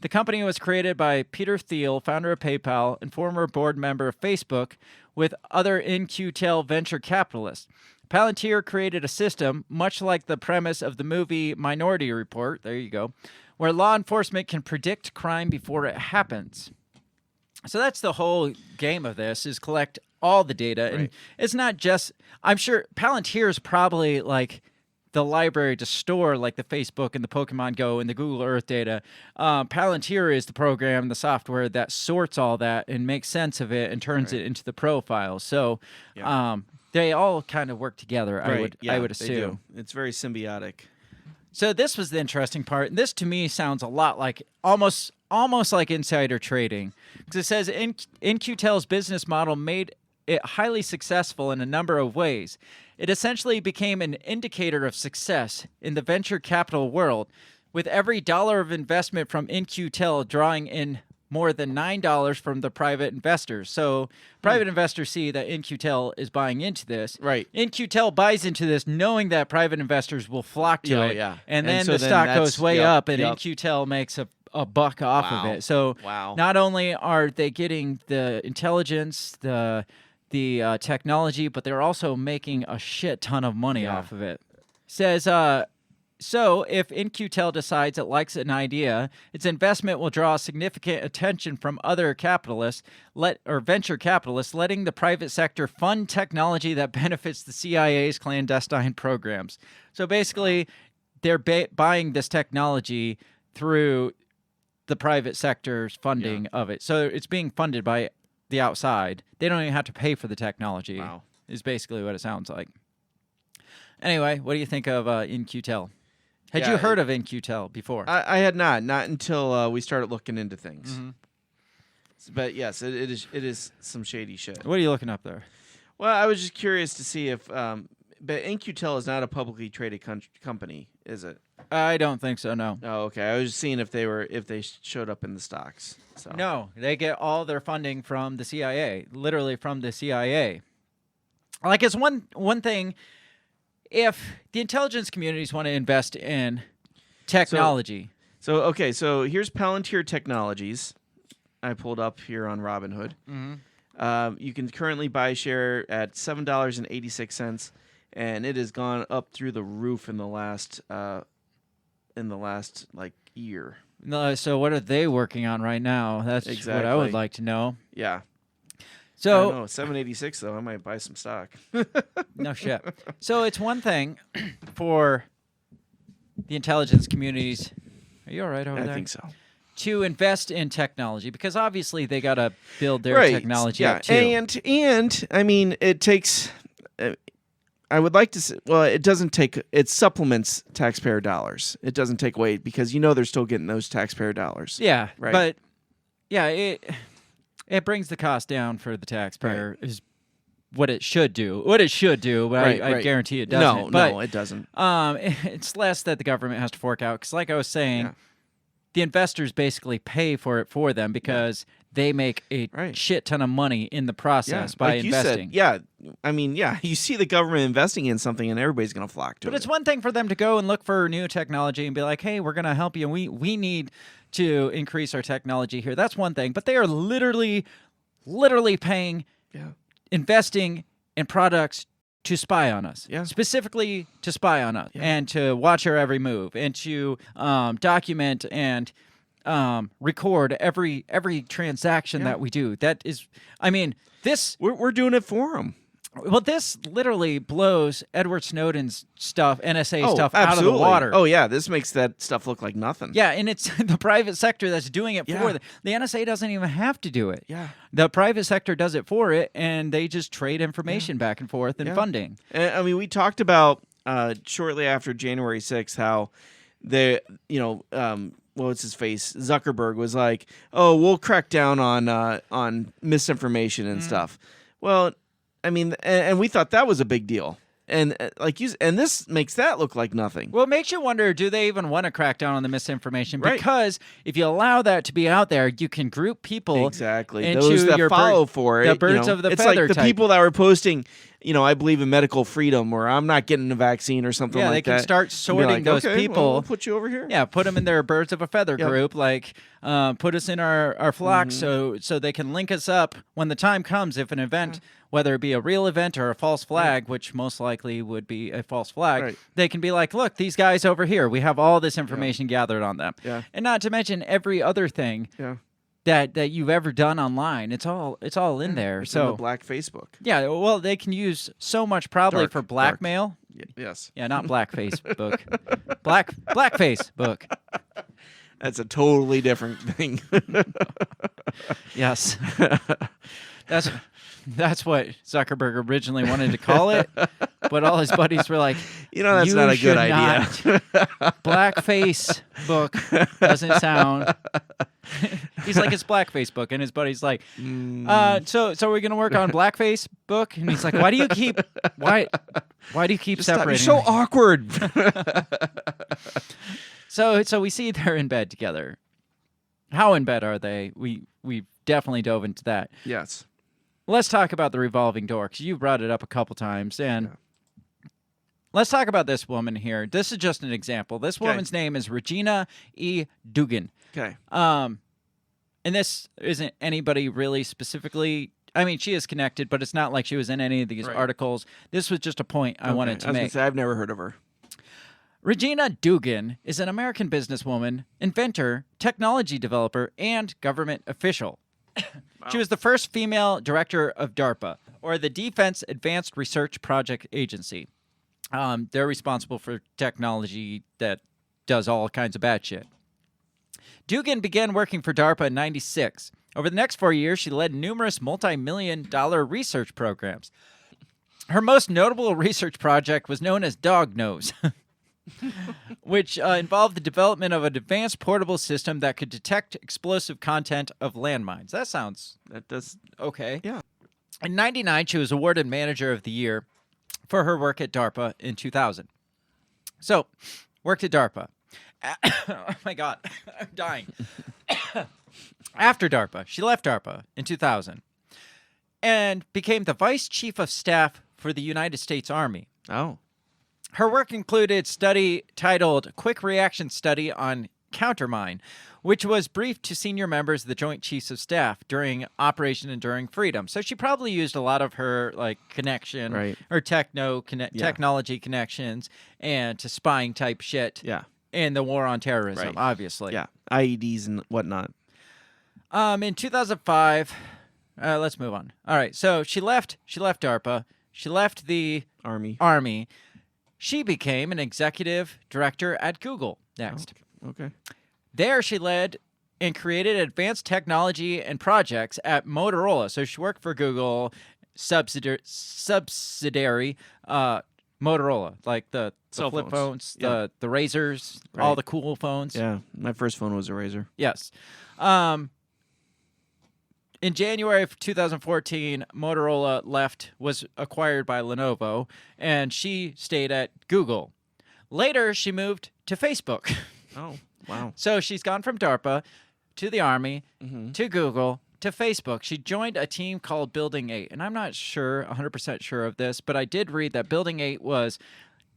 The company was created by Peter Thiel, founder of PayPal and former board member of Facebook, with other InQtel venture capitalists. Palantir created a system, much like the premise of the movie Minority Report, there you go, where law enforcement can predict crime before it happens. So that's the whole game of this, is collect all the data. And it's not just, I'm sure Palantir is probably like the library to store like the Facebook and the Pokemon Go and the Google Earth data. Palantir is the program, the software that sorts all that and makes sense of it and turns it into the profile. So they all kind of work together, I would assume.
They do. It's very symbiotic.
So this was the interesting part. And this to me sounds a lot like almost like insider trading. Because it says InQtel's business model made it highly successful in a number of ways. It essentially became an indicator of success in the venture capital world, with every dollar of investment from InQtel drawing in more than $9 from the private investors. So private investors see that InQtel is buying into this.
Right.
InQtel buys into this knowing that private investors will flock to it.
Yeah.
And then
so
the stock
that's-
goes way up, and InQtel makes a buck off of it. So not only are they getting the intelligence, the technology, but they're also making a shit ton of money off of it. Says, so if InQtel decides it likes an idea, its investment will draw significant attention from other capitalists, venture capitalists, letting the private sector fund technology that benefits the CIA's clandestine programs. So basically, they're buying this technology through the private sector's funding of it. So it's being funded by the outside. They don't even have to pay for the technology.
Wow.
Is basically what it sounds like. Anyway, what do you think of InQtel? Had you heard of InQtel before?
I had not until we started looking into things. But yes, it is some shady shit.
What are you looking up there?
Well, I was just curious to see if, but InQtel is not a publicly traded company, is it?
I don't think so. No.
Oh, okay. I was just seeing if they showed up in the stocks. So.
No, they get all their funding from the CIA, literally from the CIA. Like, it's one thing. If the intelligence communities want to invest in technology.
So here's Palantir Technologies. I pulled up here on Robinhood. You can currently buy a share at $7.86, and it has gone up through the roof in the last like year.
No, so what are they working on right now? That's what I would like to know.
Yeah.
So
I don't know, $7.86 though. I might buy some stock.
No shit. So it's one thing for the intelligence communities. Are you all right over there?
I think so.
To invest in technology, because obviously they got to build their technology up too.
And I mean, it takes. I would like to say, well, it doesn't take. It supplements taxpayer dollars. It doesn't take away because they're still getting those taxpayer dollars.
Yeah,
right.
But yeah, it brings the cost down for the taxpayer. Is what it should do. But I guarantee it doesn't.
No, it doesn't.
It's less that the government has to fork out. Because like I was saying, the investors basically pay for it for them because they make a shit ton of money in the process by
like
investing.
You said, I mean, you see the government investing in something and everybody's going to flock to it.
But it's one thing for them to go and look for new technology and be like, hey, we're going to help you. We need to increase our technology here. That's one thing. But they are literally paying, investing in products to spy on us, specifically to spy on us and to watch our every move and to document and record every transaction that we do. That is, I mean, this
we're doing it for them.
Well, this literally blows Edward Snowden's stuff, NSA stuff,
absolutely.
out of the water.
Oh yeah, this makes that stuff look like nothing.
Yeah, and it's the private sector that's doing it for them. The NSA doesn't even have to do it.
Yeah,
the private sector does it for it, and they just trade information back and forth and funding.
And, I mean, we talked about shortly after January 6th how what's his face? Zuckerberg was like, "Oh, we'll crack down on misinformation and stuff." Well, I mean, and we thought that was a big deal, and and this makes that look like nothing.
Well, it makes you wonder: do they even want to crack down on the misinformation? Because if you allow that to be out there, you can group people
exactly
into
those that
your
follow for it.
The birds of the
it's
feather
like the
type.
people that were posting, I believe in medical freedom, or I'm not getting a vaccine, or something like that.
Yeah, they can start sorting
like,
those
okay,
people.
Well, we'll put you over here.
Yeah, put them in their birds of a feather group. Like, put us in our flock so they can link us up when the time comes. If an event, whether it be a real event or a false flag, which most likely would be a false flag, they can be like, look, these guys over here, we have all this information gathered on them. Yeah. And not to mention every other thing that you've ever done online. It's all in there.
It's
so
in the black Facebook.
Yeah, well, they can use so much probably for blackmail.
Yes.
Yeah, not black Facebook. black Facebook.
That's a totally different thing.
Yes. That's what Zuckerberg originally wanted to call it, but all his buddies were like,
that's not a good idea.
Black Facebook doesn't sound. He's like, it's Black Facebook, and his buddy's like, so we're gonna work on Black Facebook, and he's like, why do you keep separating?
It's so awkward.
So we see they're in bed together. How in bed are they? We definitely dove into that.
Yes.
Let's talk about the revolving door, because you brought it up a couple times, and let's talk about this woman here. This is just an example. This woman's name is Regina E. Dugan.
Okay.
And this isn't anybody really specifically. I mean, she is connected, but it's not like she was in any of these articles. This was just a point I wanted to make.
Gonna say, I've never heard of her.
Regina Dugan is an American businesswoman, inventor, technology developer, and government official. She was the first female director of DARPA, or the Defense Advanced Research Project Agency. They're responsible for technology that does all kinds of bad shit. Dugan began working for DARPA in '96. Over the next 4 years, she led numerous multi-million-dollar research programs. Her most notable research project was known as Dog Nose, which involved the development of an advanced portable system that could detect explosive content of landmines. That does okay.
Yeah.
In '99, she was awarded Manager of the Year for her work at DARPA in 2000. So, worked at DARPA. Oh my God, I'm dying. After DARPA, she left DARPA in 2000 and became the Vice Chief of Staff for the United States Army.
Oh.
Her work included study titled Quick Reaction Study on Countermine, which was briefed to senior members of the Joint Chiefs of Staff during Operation Enduring Freedom. So she probably used a lot of her connection, her technology connections, and to spying type shit in the war on terrorism, obviously.
Yeah, IEDs and whatnot.
In 2005, let's move on. All right, so she left DARPA. She left the Army. She became an executive director at Google next.
Okay.
There she led and created advanced technology and projects at Motorola. So she worked for Google, subsidiary Motorola, like the flip phones, the Razors, all the cool phones.
Yeah, my first phone was a Razor.
Yes. In January of 2014, Motorola was acquired by Lenovo, and she stayed at Google. Later, she moved to Facebook.
Oh. Wow.
So she's gone from DARPA to the Army to Google to Facebook. She joined a team called Building 8. And I'm not sure, 100% sure of this, but I did read that Building 8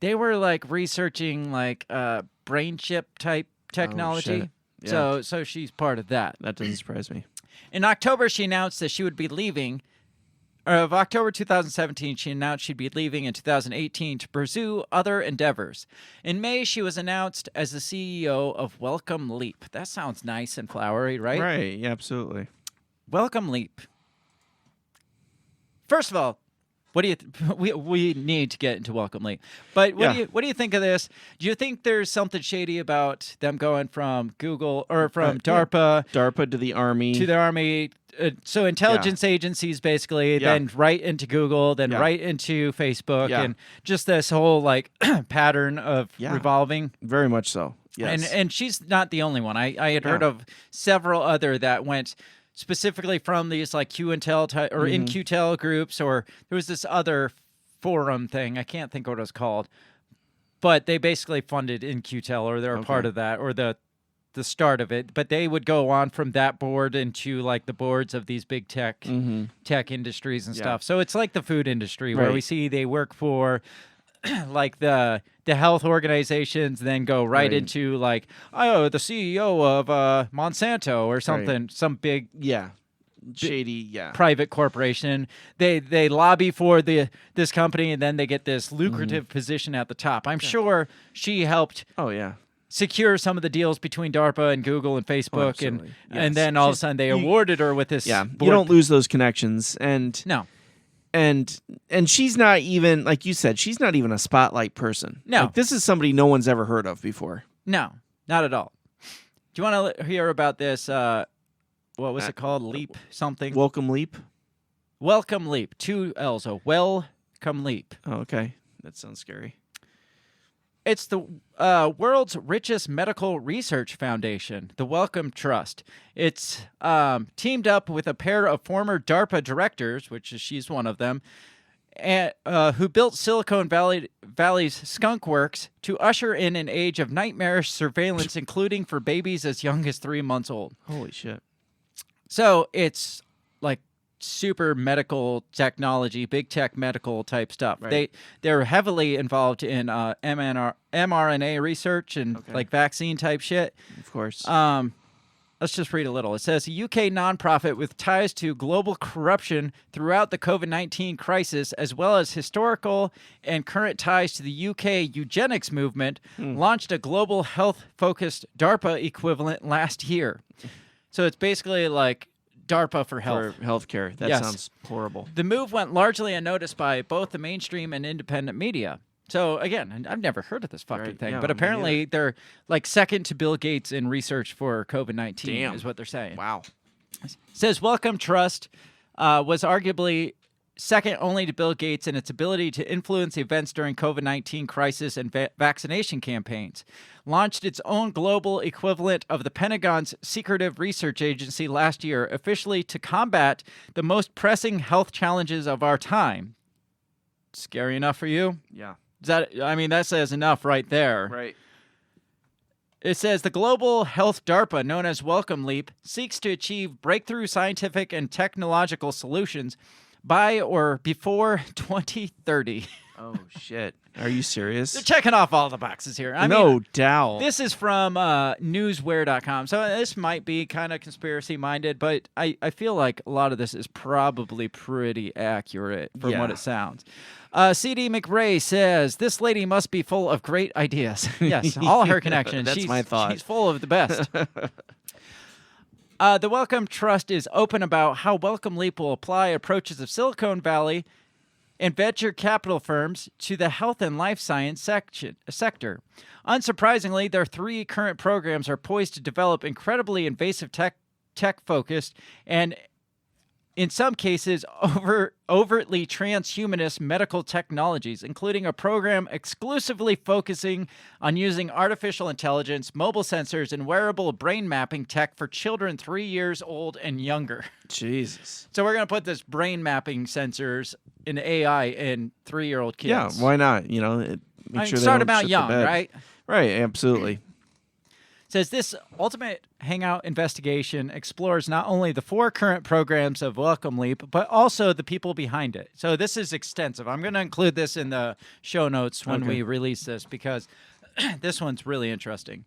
they were like researching like brain chip type technology.
shit. Yeah.
So she's part of that.
That doesn't surprise me.
In October, she announced that she would be leaving. Of October 2017, she announced she'd be leaving in 2018 to pursue other endeavors. In May, she was announced as the CEO of Welcome Leap. That sounds nice and flowery, right?
Right. Yeah, absolutely.
Welcome Leap. First of all, what do you we need to get into Welcome Leap. But what do you think of this? Do you think there's something shady about them going from Google or from DARPA
DARPA to the Army.
to the Army? So intelligence agencies basically, then right into Google, then right into Facebook, and just this whole like pattern of revolving.
Very much so. Yes.
And she's not the only one. I had heard of several other that went specifically from these like QIntel type or InQtel groups, or there was this other forum thing. I can't think what it was called, but they basically funded InQtel, or they're a part of that, or the start of it. But they would go on from that board into like the boards of these big tech industries and stuff. So it's like the food industry where we see they work for like the health organizations, then go right into like, oh, the CEO of Monsanto or something, some big
shady
private corporation. They lobby for this company, and then they get this lucrative position at the top. I'm sure she helped secure some of the deals between DARPA and Google and Facebook, and then all of a sudden they awarded her with this.
You don't lose those connections, and
no.
And she's not even, like you said, she's not even a spotlight person.
No.
Like, this is somebody no one's ever heard of before.
No, not at all. Do you want to hear about this, what was it called? Leap something?
Welcome Leap?
Welcome Leap. 2 L's. So Welcome Leap.
Oh, okay. That sounds scary.
It's the world's richest medical research foundation, the Wellcome Trust. It's teamed up with a pair of former DARPA directors, which she's one of them, and, who built Silicon Valley's Skunk Works to usher in an age of nightmarish surveillance, including for babies as young as 3 months old.
Holy shit.
So it's like super medical technology, big tech medical type stuff.
Right.
They're heavily involved in mRNA research and like vaccine type shit.
Of course.
Let's just read a little. It says a UK nonprofit with ties to global corruption throughout the COVID-19 crisis, as well as historical and current ties to the UK eugenics movement, launched a global health-focused DARPA equivalent last year. So it's basically like DARPA for health.
For healthcare. That sounds horrible.
The move went largely unnoticed by both the mainstream and independent media. So, again, I've never heard of this fucking thing, but apparently they're like second to Bill Gates in research for COVID-19 is what they're saying.
Wow.
It says Wellcome Trust was arguably second only to Bill Gates in its ability to influence events during COVID-19 crisis and vaccination campaigns. Launched its own global equivalent of the Pentagon's secretive research agency last year, officially to combat the most pressing health challenges of our time. Scary enough for you?
Yeah.
That says enough right there.
Right.
It says the global health DARPA, known as Welcome Leap, seeks to achieve breakthrough scientific and technological solutions by or before 2030.
Oh, shit. Are you serious?
They're checking off all the boxes here.
No doubt.
This is from newsware.com, so this might be kind of conspiracy-minded, but I feel like a lot of this is probably pretty accurate from what it sounds. C.D. McRae says, this lady must be full of great ideas. Yes, all her connections.
That's my thought.
She's full of the best. The Wellcome Trust is open about how Welcome Leap will apply approaches of Silicon Valley and venture capital firms to the health and life science sector. Unsurprisingly, their 3 current programs are poised to develop incredibly invasive tech-focused and, in some cases, overtly transhumanist medical technologies, including a program exclusively focusing on using artificial intelligence, mobile sensors, and wearable brain mapping tech for children 3 years old and younger.
Jesus.
So we're going to put this brain mapping sensors in AI in 3-year-old kids.
Yeah, why not? You know, make sure they
start
don't
them out
shit the
young,
bed.
right?
Right, absolutely.
says this ultimate hangout investigation explores not only the 4 current programs of Welcome Leap, but also the people behind it. So this is extensive. I'm going to include this in the show notes when we release this because this one's really interesting.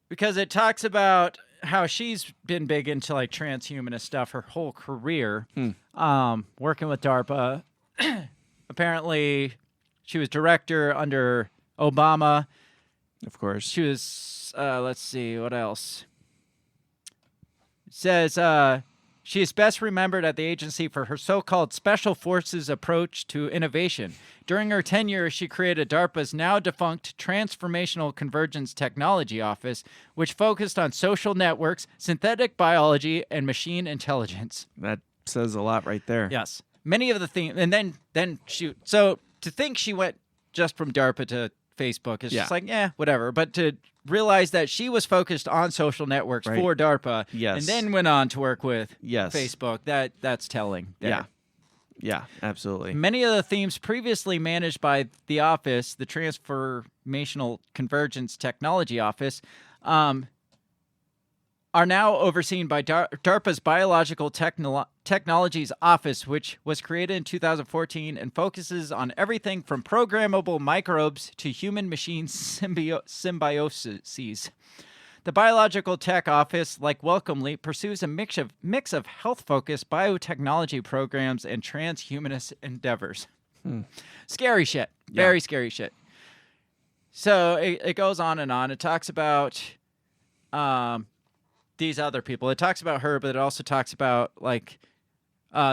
Because it talks about how she's been big into like transhumanist stuff her whole career, working with DARPA. Apparently, she was director under Obama.
Of course.
She was, let's see, what else? It says she is best remembered at the agency for her so-called Special Forces approach to innovation. During her tenure, she created DARPA's now-defunct Transformational Convergence Technology Office, which focused on social networks, synthetic biology, and machine intelligence.
That says a lot right there.
Yes. Many of the themes, and then she, so to think she went just from DARPA to Facebook is just like, whatever. But to realize that she was focused on social networks for DARPA and then went on to work with Facebook, that's telling. There.
Yeah, absolutely.
Many of the themes previously managed by the office, the Transformational Convergence Technology Office, are now overseen by DARPA's Biological Technologies Office, which was created in 2014 and focuses on everything from programmable microbes to human-machine symbioses. The Biological Tech Office, like Welcome Leap, pursues a mix of health-focused biotechnology programs and transhumanist endeavors. Scary shit. Very scary shit. So it goes on and on. It talks about these other people. It talks about her, but it also talks about like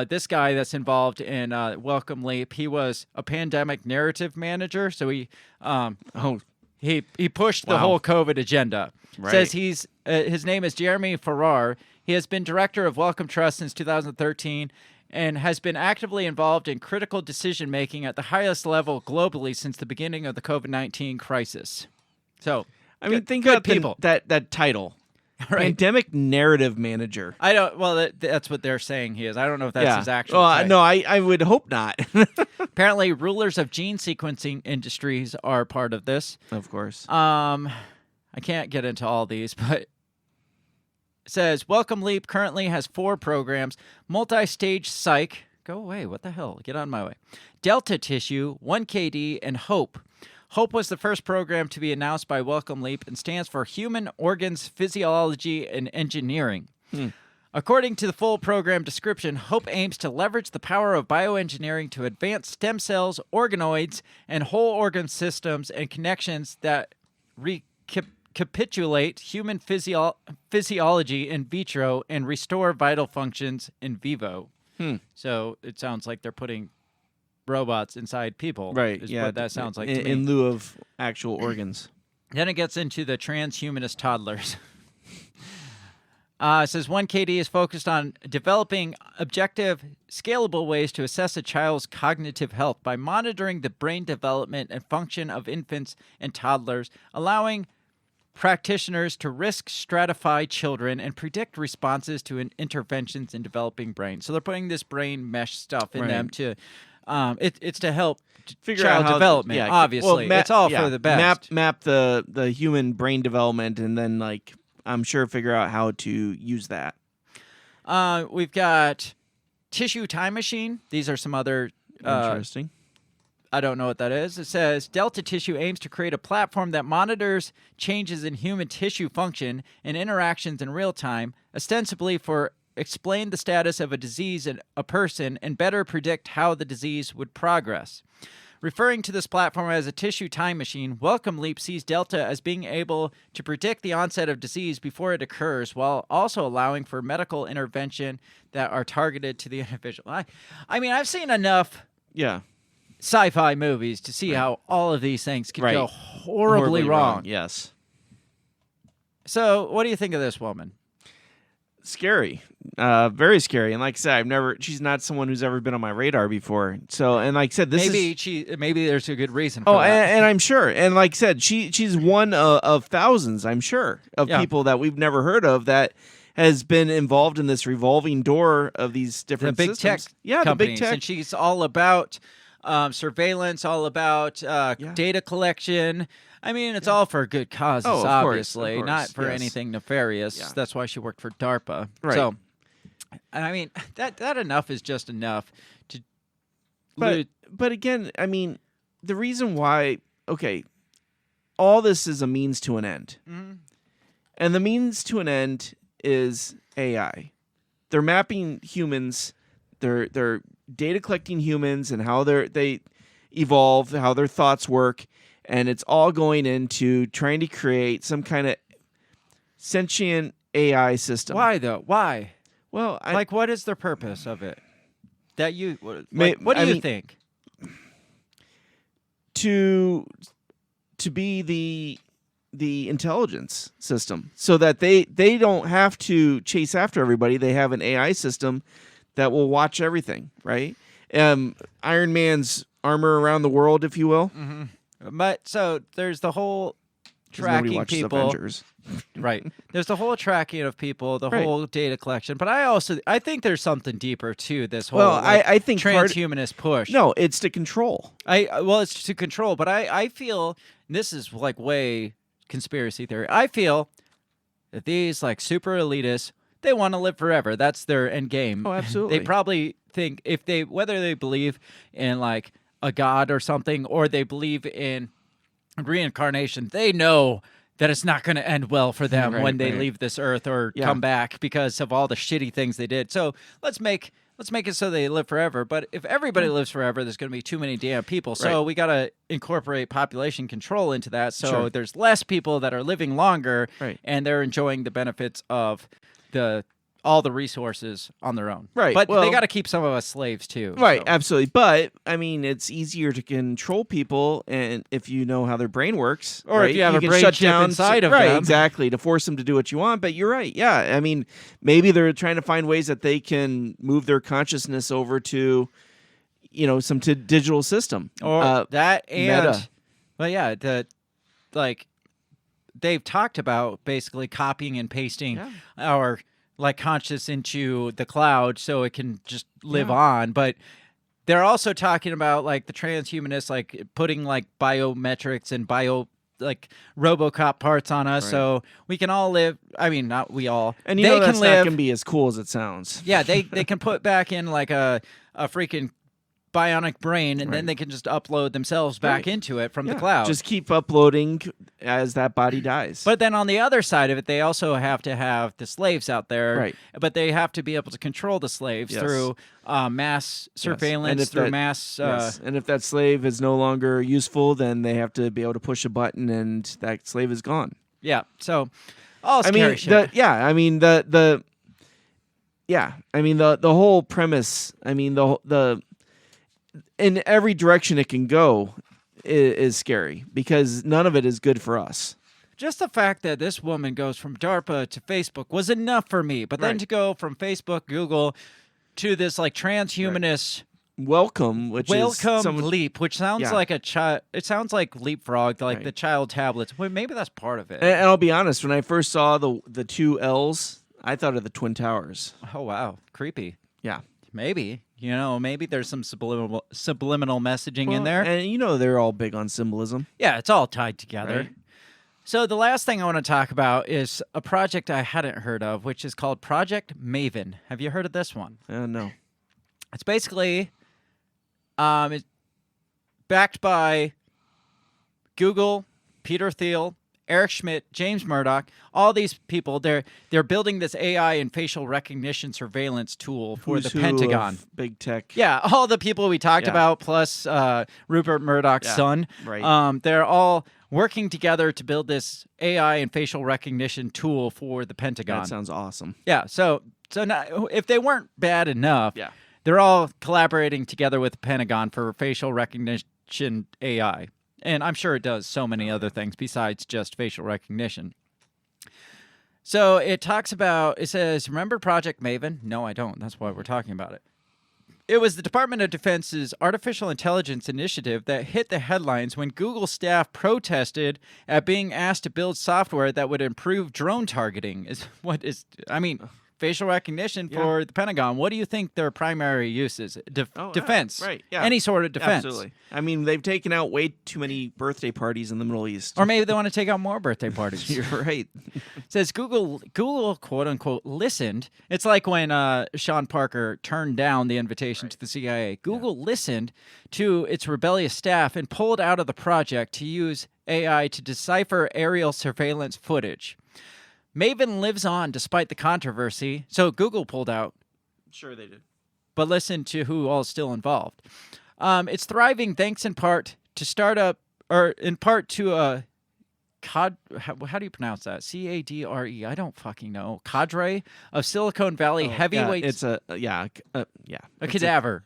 this guy that's involved in Welcome Leap. He was a pandemic narrative manager, so he pushed the whole COVID agenda. Says he's his name is Jeremy Farrar. He has been director of Welcome Trust since 2013 and has been actively involved in critical decision making at the highest level globally since the beginning of the COVID-19 crisis. So,
I mean, think about that title. Pandemic narrative manager.
I don't. Well, that's what they're saying he is. I don't know if that's his actual.
Well, no, I would hope not.
Apparently, rulers of gene sequencing industries are part of this.
Of course.
I can't get into all these, but it says Welcome Leap currently has 4 programs: Multi-Stage Psych. Go away. What the hell? Get on my way. Delta Tissue, 1KD, and Hope. HOPE was the first program to be announced by Welcome Leap and stands for Human Organs Physiology and Engineering. According to the full program description, HOPE aims to leverage the power of bioengineering to advance stem cells, organoids, and whole organ systems and connections that recapitulate human physiology in vitro and restore vital functions in vivo. So it sounds like they're putting robots inside people.
Right.
Is what that sounds like to me.
In lieu of actual organs.
Then it gets into the transhumanist toddlers. It says 1KD is focused on developing objective, scalable ways to assess a child's cognitive health by monitoring the brain development and function of infants and toddlers, allowing practitioners to risk stratify children and predict responses to interventions in developing brains. So they're putting this brain mesh stuff in them to it's to help figure child out development. Obviously, it's all for the best.
Map the human brain development, and then like I'm sure figure out how to use that.
We've got Tissue Time Machine. These are some other
interesting.
I don't know what that is. It says Delta Tissue aims to create a platform that monitors changes in human tissue function and interactions in real time, ostensibly for explain the status of a disease in a person and better predict how the disease would progress. Referring to this platform as a tissue time machine, Welcome Leap sees Delta as being able to predict the onset of disease before it occurs, while also allowing for medical intervention that are targeted to the individual. I mean, I've seen enough sci-fi movies to see how all of these things can go horribly wrong.
Yes.
So, what do you think of this woman?
Scary, very scary, and like I said, she's not someone who's ever been on my radar before. So, and like I said,
maybe there's a good reason for that.
And I'm sure, and like I said, she's one of thousands, I'm sure, of people that we've never heard of that has been involved in this revolving door of these different
the big
systems.
tech companies,
the big tech.
And she's all about surveillance, all about data collection. I mean, it's all for good causes,
of
obviously,
course,
not for
yes.
anything nefarious.
Yeah.
That's why she worked for DARPA.
Right.
So, I mean, that enough is just enough to.
But again, I mean, the reason why, okay, all this is a means to an end.
Mm-hmm.
And the means to an end is AI. They're mapping humans, they're data collecting humans and how they evolve, how their thoughts work, and it's all going into trying to create some kind of sentient AI system.
Why though? Why?
Well,
what is the purpose of it? That you what do you think?
To be the intelligence system, so that they don't have to chase after everybody. They have an AI system that will watch everything, right? Iron Man's armor around the world, if you will.
Mm-hmm. But so there's the whole
'Cause nobody
tracking
watches
people.
Avengers.
Right. There's the whole tracking of people, the whole data collection. But I think there's something deeper to this whole
I think
transhumanist push.
No, it's to control.
It's to control, but I feel this is like way conspiracy theory. I feel that these like super elitists, they want to live forever. That's their end game.
Oh, absolutely.
They probably think whether they believe in like a god or something, or they believe in reincarnation, they know that it's not going to end well for them when they leave this earth or come back because of all the shitty things they did. So let's make it so they live forever. But if everybody lives forever, there's going to be too many damn people. So we got to incorporate population control into that. So there's less people that are living longer, and they're enjoying the benefits of all the resources on their own.
Right.
But
Well,
they got to keep some of us slaves too.
Right,
so.
absolutely. But I mean, it's easier to control people, and if you know how their brain works,
or
right?
if you have a
can
brain
shut
chip
down
inside of
right,
them.
exactly, to force them to do what you want. But you're right. Yeah, I mean, maybe they're trying to find ways that they can move their consciousness over to, some digital system
or that and
meta.
But yeah, they've talked about basically copying and pasting our like conscious into the cloud so it can just live on. But they're also talking about like the transhumanists, like putting like biometrics and like RoboCop parts on us, so we can all live. I mean, not we all,
and
they
that's
can live.
Not gonna be as cool as it sounds.
Yeah, they can put back in like a freaking bionic brain, and then they can just upload themselves back into it from the cloud.
Just keep uploading as that body dies.
But then on the other side of it, they also have to have the slaves out there.
Right.
But they have to be able to control the slaves through mass surveillance, through mass...
And if that slave is no longer useful, then they have to be able to push a button and that slave is gone.
Yeah, so all scary shit.
The whole premise, the in every direction it can go is scary because none of it is good for us.
Just the fact that this woman goes from DARPA to Facebook was enough for me. But then to go from Facebook, Google to this like transhumanist
welcome
leap, which sounds like a child. It sounds like leapfrog, like the child tablets. Well, maybe that's part of it.
And I'll be honest, when I first saw the two L's, I thought of the Twin Towers.
Oh wow, creepy.
Yeah.
Maybe. Maybe there's some subliminal messaging in there.
And they're all big on symbolism.
Yeah, it's all tied together.
Right.
So the last thing I want to talk about is a project I hadn't heard of, which is called Project Maven. Have you heard of this one?
No.
It's basically it's backed by Google, Peter Thiel, Eric Schmidt, James Murdoch, all these people. They're building this AI and facial recognition surveillance tool for the Pentagon.
Big tech.
Yeah, all the people we talked about, plus Rupert Murdoch's son.
Right.
They're all working together to build this AI and facial recognition tool for the Pentagon.
That sounds awesome.
Yeah. So now, if they weren't bad enough, they're all collaborating together with the Pentagon for facial recognition AI. And I'm sure it does so many other things besides just facial recognition. So it says, remember Project Maven? No, I don't. That's why we're talking about it. It was the Department of Defense's artificial intelligence initiative that hit the headlines when Google staff protested at being asked to build software that would improve drone targeting. facial recognition for the Pentagon. What do you think their primary use is? Defense.
Right. Yeah.
Any sort of defense.
Absolutely. I mean, they've taken out way too many birthday parties in the Middle East.
Or maybe they want to take out more birthday parties.
You're right.
It says Google quote unquote listened. It's like when Sean Parker turned down the invitation to the CIA. Google listened to its rebellious staff and pulled out of the project to use AI to decipher aerial surveillance footage. Maven lives on despite the controversy. So Google pulled out.
Sure they did.
But listen to who all is still involved. It's thriving thanks in part to startup, or in part to a how do you pronounce that? CADRE. I don't fucking know. Cadre of Silicon Valley heavyweights.
Yeah, it's
a cadaver.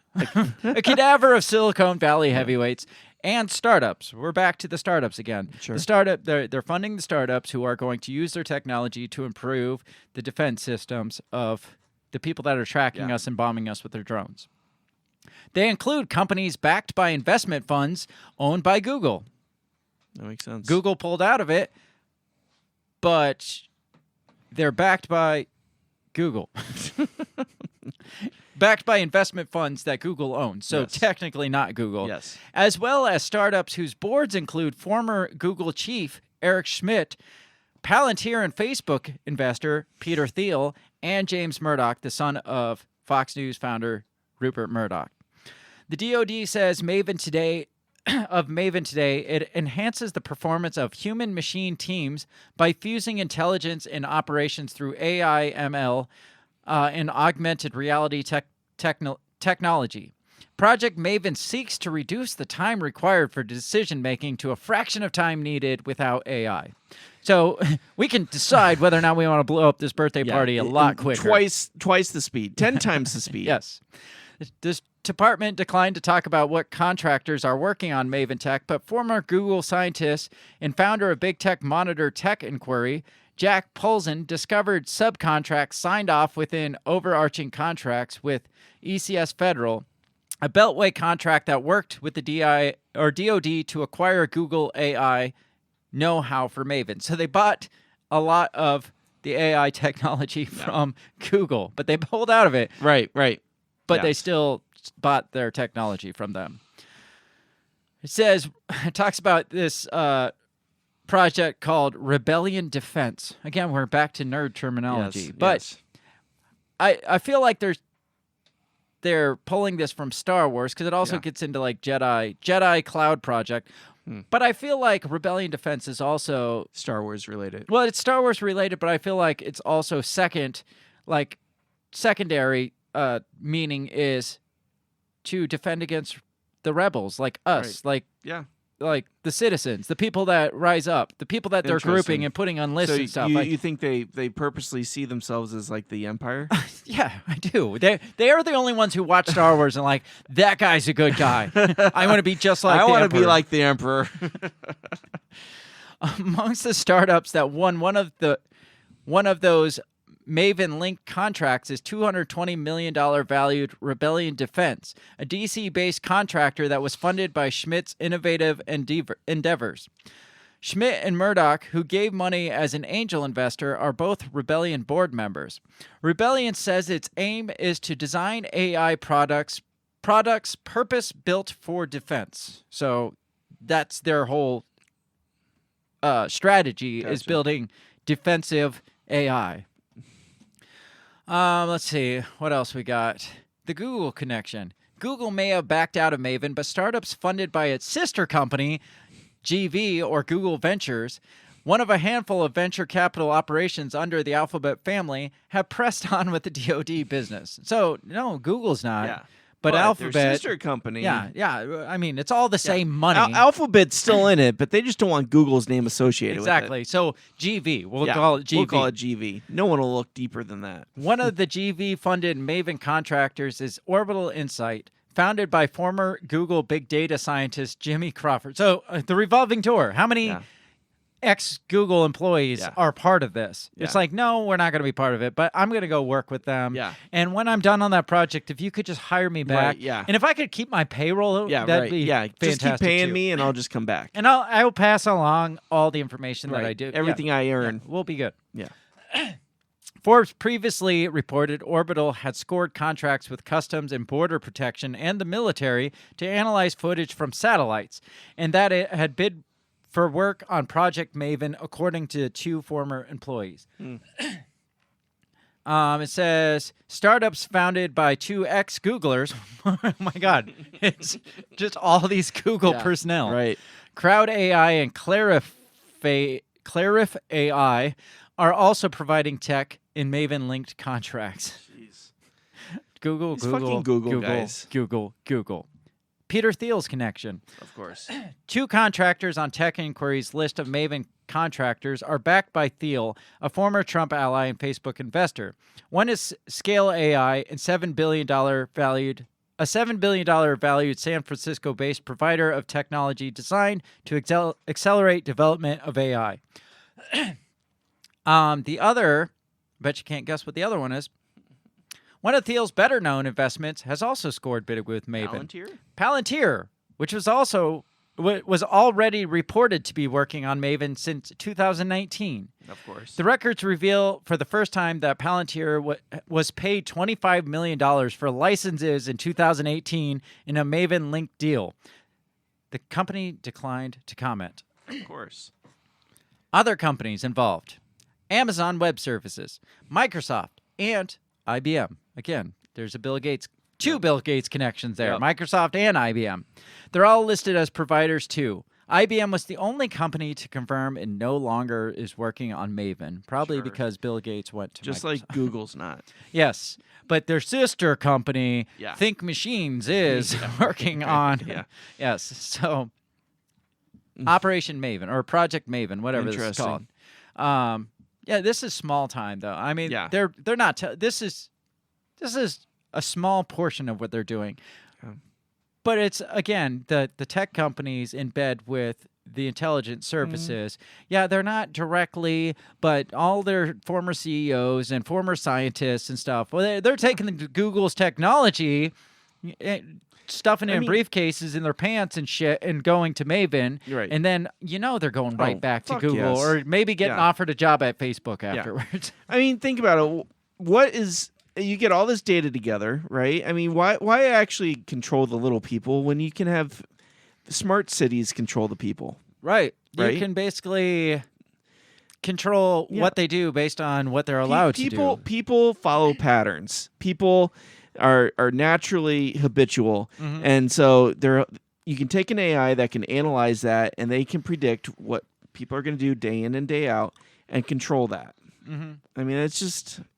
A cadaver of Silicon Valley heavyweights and startups. We're back to the startups again.
Sure.
The startup, they're funding the startups who are going to use their technology to improve the defense systems of the people that are tracking us and bombing us with their drones. They include companies backed by investment funds owned by Google.
That makes sense.
Google pulled out of it, but they're backed by Google. Backed by investment funds that Google owns, so technically not Google.
Yes.
As well as startups whose boards include former Google chief Eric Schmidt, Palantir and Facebook investor Peter Thiel, and James Murdoch, the son of Fox News founder Rupert Murdoch. The DoD says Maven Today, it enhances the performance of human-machine teams by fusing intelligence and operations through AI, ML, and augmented reality technology. Project Maven seeks to reduce the time required for decision-making to a fraction of time needed without AI. So we can decide whether or not we want to blow up this birthday party a lot quicker.
Twice the speed. 10 times the speed.
Yes. This department declined to talk about what contractors are working on Maven Tech, but former Google scientist and founder of Big Tech Monitor Tech Inquiry, Jack Polzin, discovered subcontracts signed off within overarching contracts with ECS Federal, a Beltway contract that worked with the DoD to acquire Google AI know-how for Maven. So they bought a lot of the AI technology from Google, but they pulled out of it.
Right.
But they still bought their technology from them. It talks about this project called Rebellion Defense. Again, we're back to nerd terminology. But I feel like they're pulling this from Star Wars because it also gets into like Jedi Cloud Project. But I feel like Rebellion Defense is also
Star Wars related.
Well, it's Star Wars related, but I feel like it's also secondary meaning is to defend against the rebels like us, like the citizens, the people that rise up, the people that they're grouping and putting on lists and stuff.
You think they purposely see themselves as like the Empire?
Yeah, I do. They are the only ones who watch Star Wars and like, that guy's a good guy. I want to be just like the Emperor.
I want to be like the Emperor.
Amongst the startups that won one of those Maven Link contracts is $220 million valued Rebellion Defense, a DC-based contractor that was funded by Schmidt's innovative endeavors. Schmidt and Murdoch, who gave money as an angel investor, are both Rebellion board members. Rebellion says its aim is to design AI products purpose-built for defense. So that's their whole strategy is building defensive AI. Let's see. What else we got? The Google connection. Google may have backed out of Maven, but startups funded by its sister company, GV, or Google Ventures, one of a handful of venture capital operations under the Alphabet family, have pressed on with the DoD business. So, no, Google's not.
Yeah.
But Alphabet,
their sister company.
Yeah. I mean, it's all the same money.
Alphabet's still in it, but they just don't want Google's name associated with it.
Exactly. So GV, we'll call it GV.
We'll call it GV. No one will look deeper than that.
One of the GV-funded Maven contractors is Orbital Insight, founded by former Google big data scientist Jimmy Crawford. So the revolving door. How many ex-Google employees are part of this? It's like, no, we're not going to be part of it, but I'm going to go work with them.
Yeah.
And when I'm done on that project, if you could just hire me back.
Right,
And if I could keep my payroll, that'd be fantastic.
Just keep paying
too.
me and I'll just come back.
And I will pass along all the information that I do.
Everything I earn.
We'll be good.
Yeah.
Forbes previously reported Orbital had scored contracts with Customs and Border Protection and the military to analyze footage from satellites, and that it had bid for work on Project Maven, according to 2 former employees. It says, startups founded by 2 ex-Googlers. Oh, my God. It's just all these Google personnel.
Right.
Crowd AI and Clarif AI are also providing tech in Maven-linked contracts.
Jeez.
Google,
These
Google,
fucking Google guys.
Google. Peter Thiel's connection.
Of course.
2 contractors on Tech Inquiry's list of Maven contractors are backed by Thiel, a former Trump ally and Facebook investor. One is Scale AI, and $7 billion valued San Francisco-based provider of technology designed to accelerate development of AI. The other, bet you can't guess what the other one is. One of Thiel's better-known investments has also scored bid with Maven. Palantir, which was already reported to be working on Maven since 2019.
Of course.
The records reveal for the first time that Palantir was paid $25 million for licenses in 2018 in a Maven-linked deal. The company declined to comment.
Of course.
Other companies involved: Amazon Web Services, Microsoft, and IBM. Again, there's a Bill Gates, 2 Bill Gates connections there, Microsoft and IBM. They're all listed as providers too. IBM was the only company to confirm it no longer is working on Maven, probably because Bill Gates went to
Just
Microsoft.
like Google's not.
Yes, but their sister company, Think Machines, is working on. Yes, so Operation Maven or Project Maven, whatever this is called. This is small time though. I mean, they're not. This is a small portion of what they're doing. But it's, again, the tech companies in bed with the intelligence services. They're not directly, but all their former CEOs and former scientists and stuff, well, they're taking Google's technology, stuffing it in briefcases in their pants and shit, and going to Maven.
Right.
And then, they're going right back to Google,
yes.
or maybe getting offered a job at Facebook afterwards.
I mean, think about it. You get all this data together, right? I mean, why actually control the little people when you can have smart cities control the people?
Right. You can basically control what they do based on what they're allowed to do.
People follow patterns. People are naturally habitual, and so you can take an AI that can analyze that, and they can predict what people are going to do day in and day out and control that. I mean,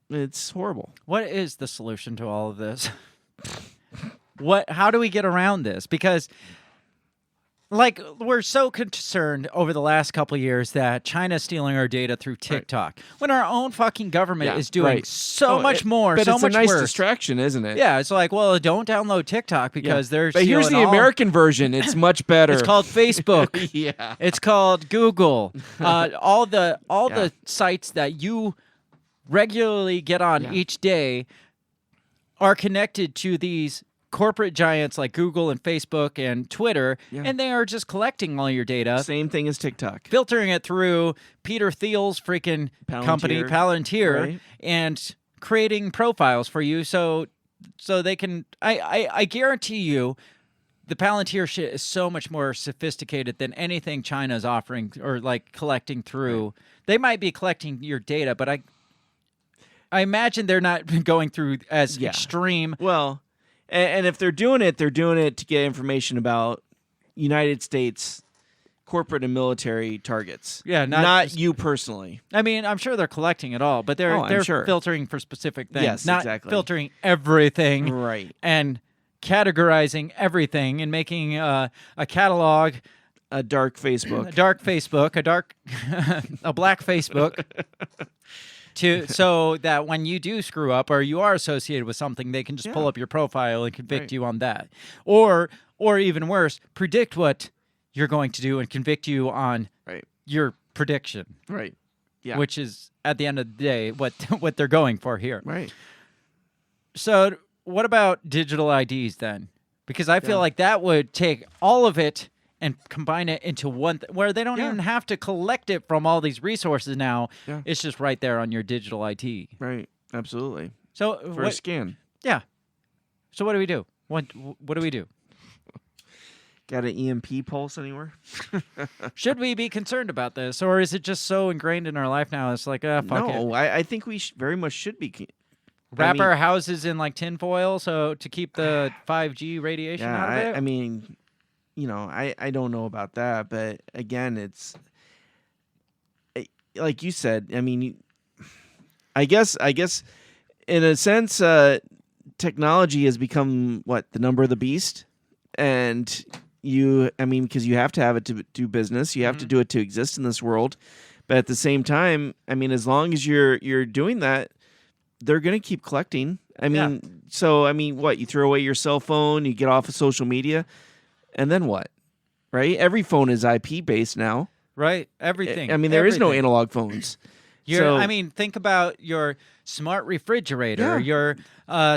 it's horrible. What
is the solution to all of this? How do we get around this? Because, we're so concerned over the last couple of years that China's stealing our data through TikTok, when our own fucking government is doing so much more,
but
so
it's
much
a nice
worse.
distraction, isn't it?
Yeah, it's like, well, don't download TikTok because they're
But here's the
stealing
American version. It's much better.
It's called Facebook.
Yeah.
It's called Google. All the sites that you regularly get on each day are connected to these corporate giants like Google and Facebook and Twitter, and they are just collecting all your data.
Same thing as TikTok.
Filtering it through Peter Thiel's freaking company, Palantir, and creating profiles for you so they can... I guarantee you the Palantir shit is so much more sophisticated than anything China's offering or collecting through. They might be collecting your data, but I imagine they're not going through as extreme.
Well, and if they're doing it to get information about United States corporate and military targets.
Yeah,
not you personally.
I mean, I'm sure they're collecting it all, but they're filtering for specific things.
Yes,
not
exactly.
filtering everything.
Right.
And categorizing everything and making a catalog.
A dark Facebook.
A dark Facebook. A black Facebook. So that when you do screw up or you are associated with something, they can just pull up your profile and convict you on that. Or even worse, predict what you're going to do and convict you on your prediction.
Right. Yeah.
Which is, at the end of the day, what they're going for here.
Right.
So what about digital IDs then? Because I feel like that would take all of it and combine it into one where they don't even have to collect it from all these resources now.
Yeah.
It's just right there on your digital IT.
Right. Absolutely.
So
For a scan.
Yeah. So what do we do? What do we do?
Got an EMP pulse anywhere?
Should we be concerned about this, or is it just so ingrained in our life now? It's like, fuck it.
No, I think we very much should be.
Wrap our houses in like tinfoil so to keep the 5G radiation out of it?
I mean, I don't know about that, but again, it's like you said. I mean, I guess in a sense, technology has become the number of the beast, and because you have to have it to do business, you have to do it to exist in this world, but at the same time, I mean, as long as you're doing that, they're going to keep collecting. I mean, what? You throw away your cell phone, you get off of social media, and then what? Right? Every phone is IP based now.
Right? Everything.
I mean, there is no analog phones.
Think about your smart refrigerator, your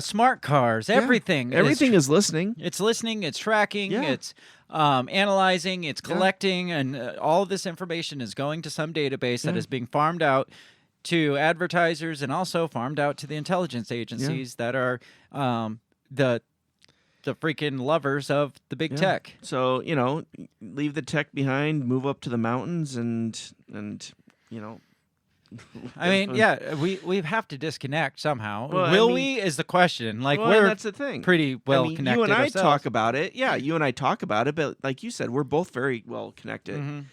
smart cars, everything.
Everything is listening.
It's listening, it's tracking, it's analyzing, it's collecting, and all of this information is going to some database that is being farmed out to advertisers and also farmed out to the intelligence agencies that are the freaking lovers of the big tech.
So, leave the tech behind, move up to the mountains, and
I mean, we have to disconnect somehow.
Well,
Will we is the question. Like,
that's the thing.
Pretty well connected.
You and I
ourselves.
talk about it. Yeah, you and I talk about it, but like you said, we're both very well connected. And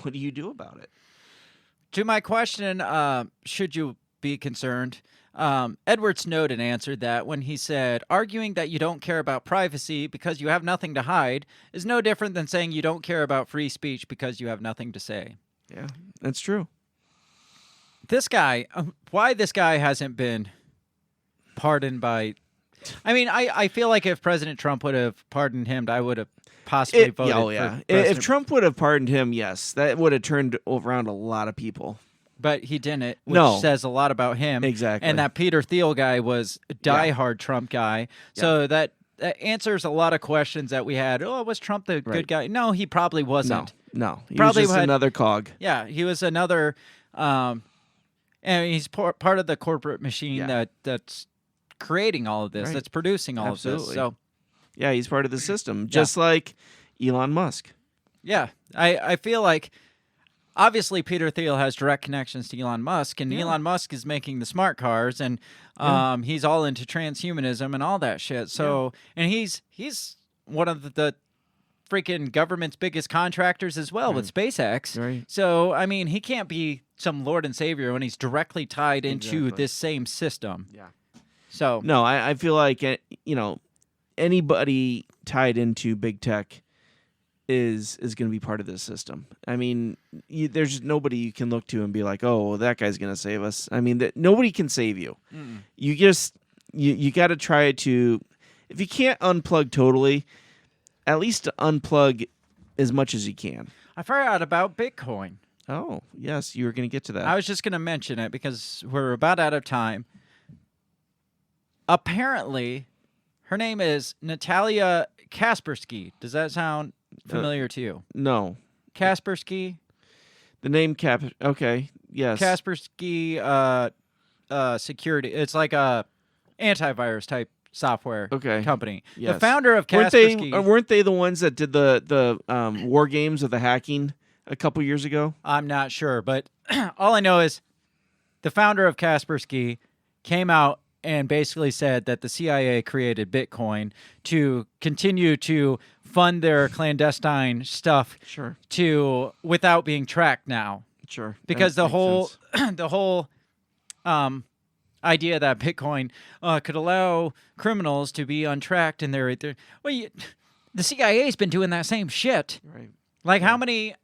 what do you do about it?
To my question, should you be concerned? Edward Snowden answered that when he said, arguing that you don't care about privacy because you have nothing to hide is no different than saying you don't care about free speech because you have nothing to say.
Yeah, that's true.
This guy, why this guy hasn't been pardoned by... I mean, I feel like if President Trump would have pardoned him, I would have possibly voted for
If Trump would have pardoned him, yes, that would have turned around a lot of people.
But he didn't, which says a lot about him.
Exactly.
And that Peter Thiel guy was a diehard Trump guy. So that answers a lot of questions that we had. Oh, was Trump the good guy? No, he probably wasn't.
No. He was just another cog.
Yeah, he was another... and he's part of the corporate machine that's creating all of this, that's producing all of this. So,
yeah, he's part of the system, just like Elon Musk.
Yeah, I feel like... Obviously, Peter Thiel has direct connections to Elon Musk, and Elon Musk is making the smart cars, and he's all into transhumanism and all that shit. So, and he's one of the freaking government's biggest contractors as well with SpaceX.
Right.
So, I mean, he can't be some Lord and Savior when he's directly tied into this same system.
Yeah.
So,
no, I feel like anybody tied into big tech is going to be part of this system. I mean, there's nobody you can look to and be like, oh, well, that guy's going to save us. I mean, nobody can save you. You just you got to try to, if you can't unplug totally, at least unplug as much as you can.
I forgot about Bitcoin.
Oh, yes, you were going to get to that.
I was just going to mention it because we're about out of time. Apparently, her name is Natalia Kaspersky. Does that sound familiar to you?
No.
Kaspersky?
The name okay, yes.
Kaspersky Security. It's like a antivirus type software company.
Yes.
The founder of Kaspersky...
Weren't they the ones that did the war games of the hacking a couple years ago?
I'm not sure, but all I know is the founder of Kaspersky came out and basically said that the CIA created Bitcoin to continue to fund their clandestine stuff without being tracked now.
Sure.
Because the whole idea that Bitcoin could allow criminals to be untracked and the CIA's been doing that same shit.
Right.
Like how many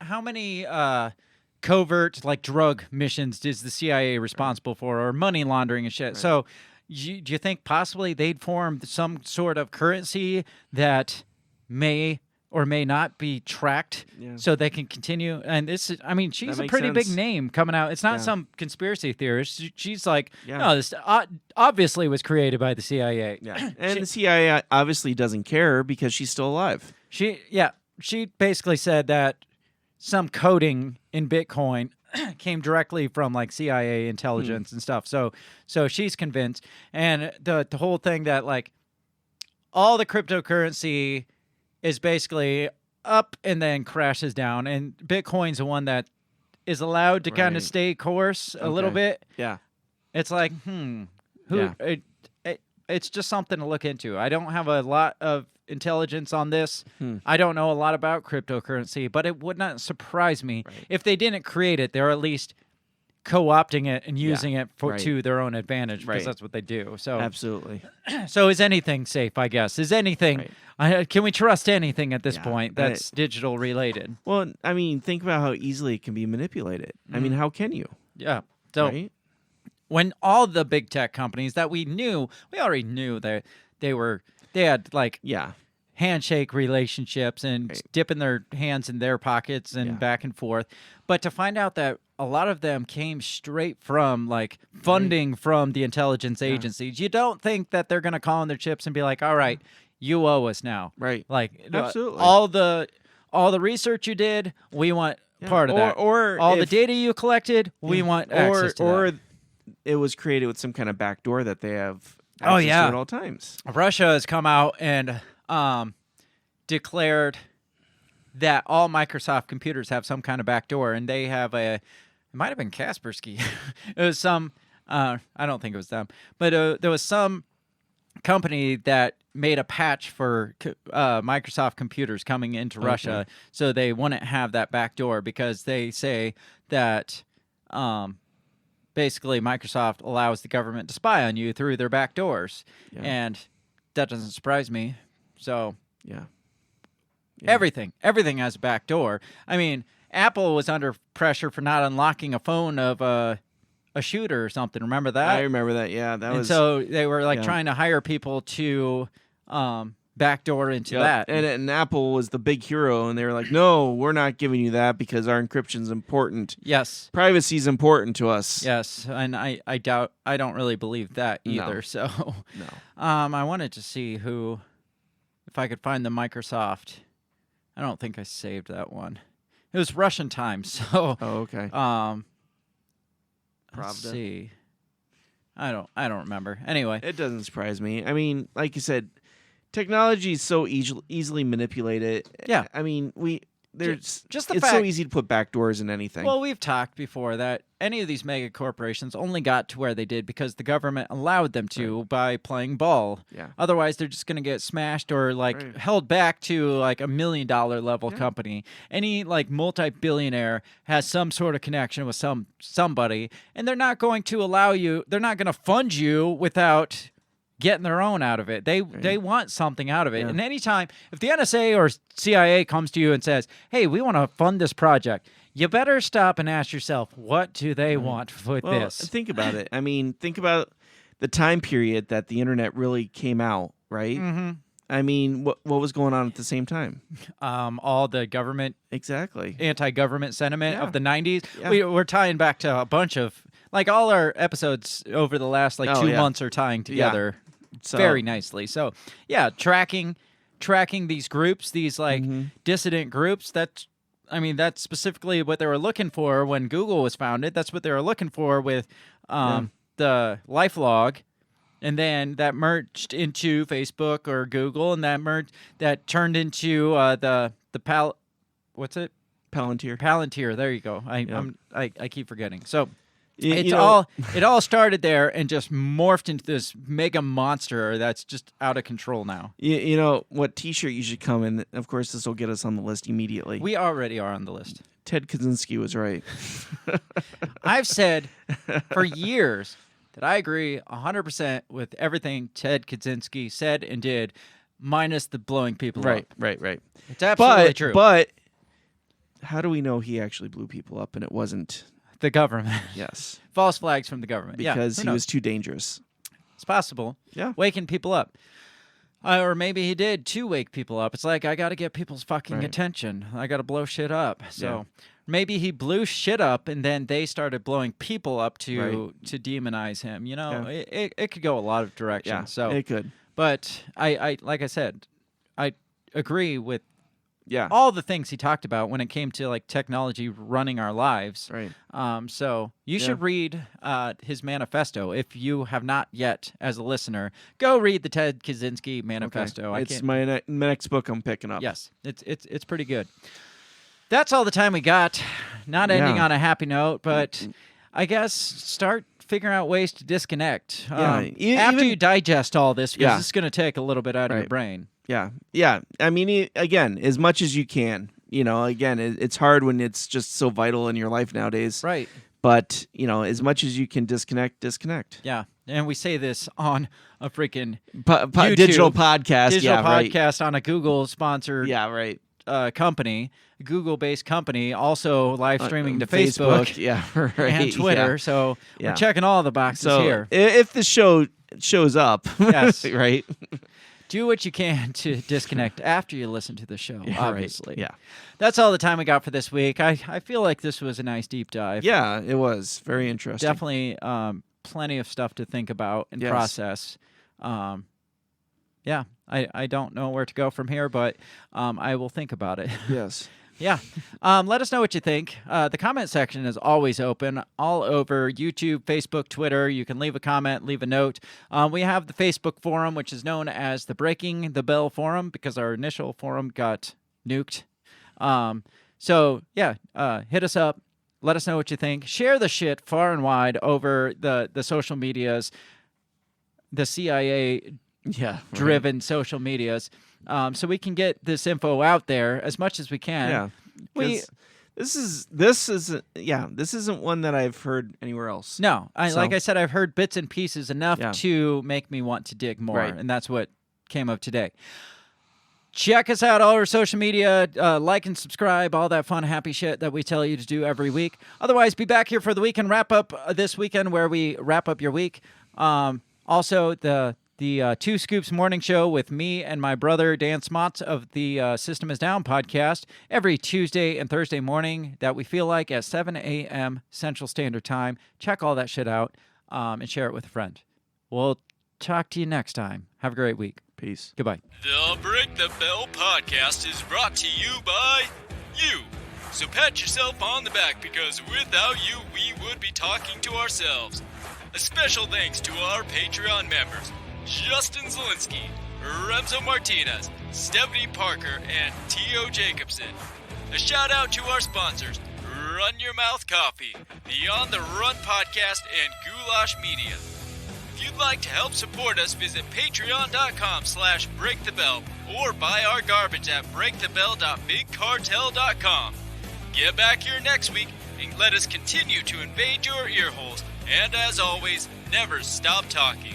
covert like drug missions is the CIA responsible for, or money laundering and shit? Right. So do you think possibly they'd form some sort of currency that may or may not be tracked, so they can continue. And this is, I mean, she's a pretty big name coming out. It's not some conspiracy theorist. She's like, no, this obviously was created by the CIA.
Yeah, and the CIA obviously doesn't care because she's still alive.
She basically said that some coding in Bitcoin came directly from like CIA intelligence and stuff. So she's convinced, and the whole thing that like all the cryptocurrency is basically up and then crashes down, and Bitcoin's the one that is allowed to kind of stay course a little bit.
Yeah,
it's like it's just something to look into. I don't have a lot of intelligence on this. I don't know a lot about cryptocurrency, but it would not surprise me if they didn't create it. They're at least co-opting it and using it to their own advantage, because that's what they do. So
absolutely.
So is anything safe? I guess is anything. Can we trust anything at this point that's digital related?
Well, I mean, think about how easily it can be manipulated. I mean, how can you?
Yeah. So when all the big tech companies that we already knew that they had like handshake relationships and dipping their hands in their pockets and back and forth. But to find out that a lot of them came straight from like funding from the intelligence agencies, you don't think that they're going to call in their chips and be like, all right, you owe us now.
Right.
Like
absolutely.
all the research you did, we want part of that.
Or
all the data you collected, we want access to
or
that.
It was created with some kind of backdoor that they have access to at all times.
Russia has come out and declared that all Microsoft computers have some kind of backdoor, and they have it might have been Kaspersky. It was some, I don't think it was them, but there was some company that made a patch for Microsoft computers coming into Russia, so they wouldn't have that backdoor, because they say that basically Microsoft allows the government to spy on you through their backdoors, and that doesn't surprise me. So everything has a backdoor. I mean, Apple was under pressure for not unlocking a phone of a shooter or something. Remember that?
I remember that. Yeah,
so they were like trying to hire people to backdoor into that.
And Apple was the big hero, and they were like, "No, we're not giving you that because our encryption's important.
Yes,
privacy's important to us."
Yes, and I don't really believe that either.
No.
So
no,
I wanted to see if I could find the Microsoft. I don't think I saved that one. It was Russian time, so.
Oh, okay.
Let's see. I don't remember. Anyway,
it doesn't surprise me. I mean, like you said, technology is so easily manipulated.
Yeah.
I mean, it's
fact,
so easy to put backdoors in anything.
Well, we've talked before that any of these mega corporations only got to where they did because the government allowed them to by playing ball.
Yeah.
Otherwise, they're just going to get smashed or like held back to like $1 million level company. Any like multi-billionaire has some sort of connection with somebody, and they're not going to allow you. They're not going to fund you without getting their own out of it. They want something out of it. And anytime, if the NSA or CIA comes to you and says, hey, we want to fund this project, you better stop and ask yourself, what do they want with this?
Think about it. I mean, think about the time period that the internet really came out, right?
Mm-hmm.
I mean, what was going on at the same time?
All the government, anti-government sentiment of the 90s. Yeah. We're tying back to a bunch of, like all our episodes over the last 2 months are tying together very nicely. So tracking these groups, these dissident groups, that's specifically what they were looking for when Google was founded. That's what they were looking for with the LifeLog. And then that merged into Facebook or Google, and that turned into what's it?
Palantir.
Palantir. There you go. I keep forgetting. So it all started there and just morphed into this mega monster that's just out of control now.
You know what T-shirt you should come in? Of course, this will get us on the list immediately.
We already are on the list.
Ted Kaczynski was right.
I've said for years that I agree 100% with everything Ted Kaczynski said and did, minus the blowing people up.
Right.
It's absolutely true.
But how do we know he actually blew people up and it wasn't
the government?
Yes.
False flags from the government.
Because he was too dangerous.
It's possible.
Yeah.
Waking people up. Or maybe he did to wake people up. It's like, I got to get people's fucking
Right.
attention. I got to blow shit up. So
Yeah.
maybe he blew shit up, and then they started blowing people up to
Right.
to demonize him. You know,
Yeah.
it could go a lot of directions.
Yeah,
so
it could.
But I like I said, I agree with
Yeah.
all the things he talked about when it came to like technology running our lives.
Right.
So you should read his manifesto if you have not yet. As a listener, go read the Ted Kaczynski manifesto.
Okay. It's my next book I'm picking up.
Yes, it's pretty good. That's all the time we got. Not ending
Yeah.
on a happy note, but I guess start figuring out ways to disconnect.
Yeah,
After
even-
you digest all this, because
Yeah.
it's going to take a little bit out of your
Right.
brain.
Yeah. Yeah. I mean, again, as much as you can. You know, again, it's hard when it's just so vital in your life nowadays.
Right.
But, you know, as much as you can disconnect.
Yeah, and we say this on a freaking
Digital podcast.
digital
yeah,
podcast on a Google sponsored
Yeah, right.
company, Google-based company, also live streaming to
Facebook.
Facebook
Yeah, right.
and Twitter.
Yeah.
So
Yeah.
we're checking all the boxes
So
here.
if the show shows up,
Yes.
right?
Do what you can to disconnect after you listen to the show,
Yeah, right.
obviously.
Yeah.
That's all the time we got for this week. I feel like this was a nice deep dive.
Yeah, it was very interesting.
Definitely plenty of stuff to think about and
Yes.
process. Yeah, I don't know where to go from here, but I will think about it.
Yes.
Yeah. Let us know what you think. The comment section is always open all over YouTube, Facebook, Twitter. You can leave a comment, leave a note. We have the Facebook forum, which is known as the Breaking the Bell Forum because our initial forum got nuked. So, yeah, hit us up. Let us know what you think. Share the shit far and wide over the social medias, the CIA
Yeah.
driven social medias, so we can get this info out there as much as we can.
Yeah.
We
'Cause this isn't one that I've heard anywhere else.
no, like
So-
I said, I've heard bits and pieces enough
Yeah.
to make me want to dig more,
Right.
and that's what came of today. Check us out all over social media, like and subscribe, all that fun, happy shit that we tell you to do every week. Otherwise, be back here for the weekend wrap up this weekend where we wrap up your week. Also, the Two Scoops Morning Show with me and my brother Dan Smots of the System is Down podcast every Tuesday and Thursday morning that we feel like at 7 a.m. Central Standard Time. Check all that shit out and share it with a friend. We'll talk to you next time. Have a great week.
Peace.
Goodbye.
The Break the Bell podcast is brought to you by you. So pat yourself on the back because without you, we would be talking to ourselves. A special thanks to our Patreon members, Justin Zielinski, Remzo Martinez, Stephanie Parker, and T.O. Jacobson. A shout out to our sponsors, Run Your Mouth Coffee, the On the Run podcast, and Goulash Media. If you'd like to help support us, visit patreon.com/breakthebell or buy our garbage at breakthebell.bigcartel.com. Get back here next week and let us continue to invade your ear holes. And as always, never stop talking.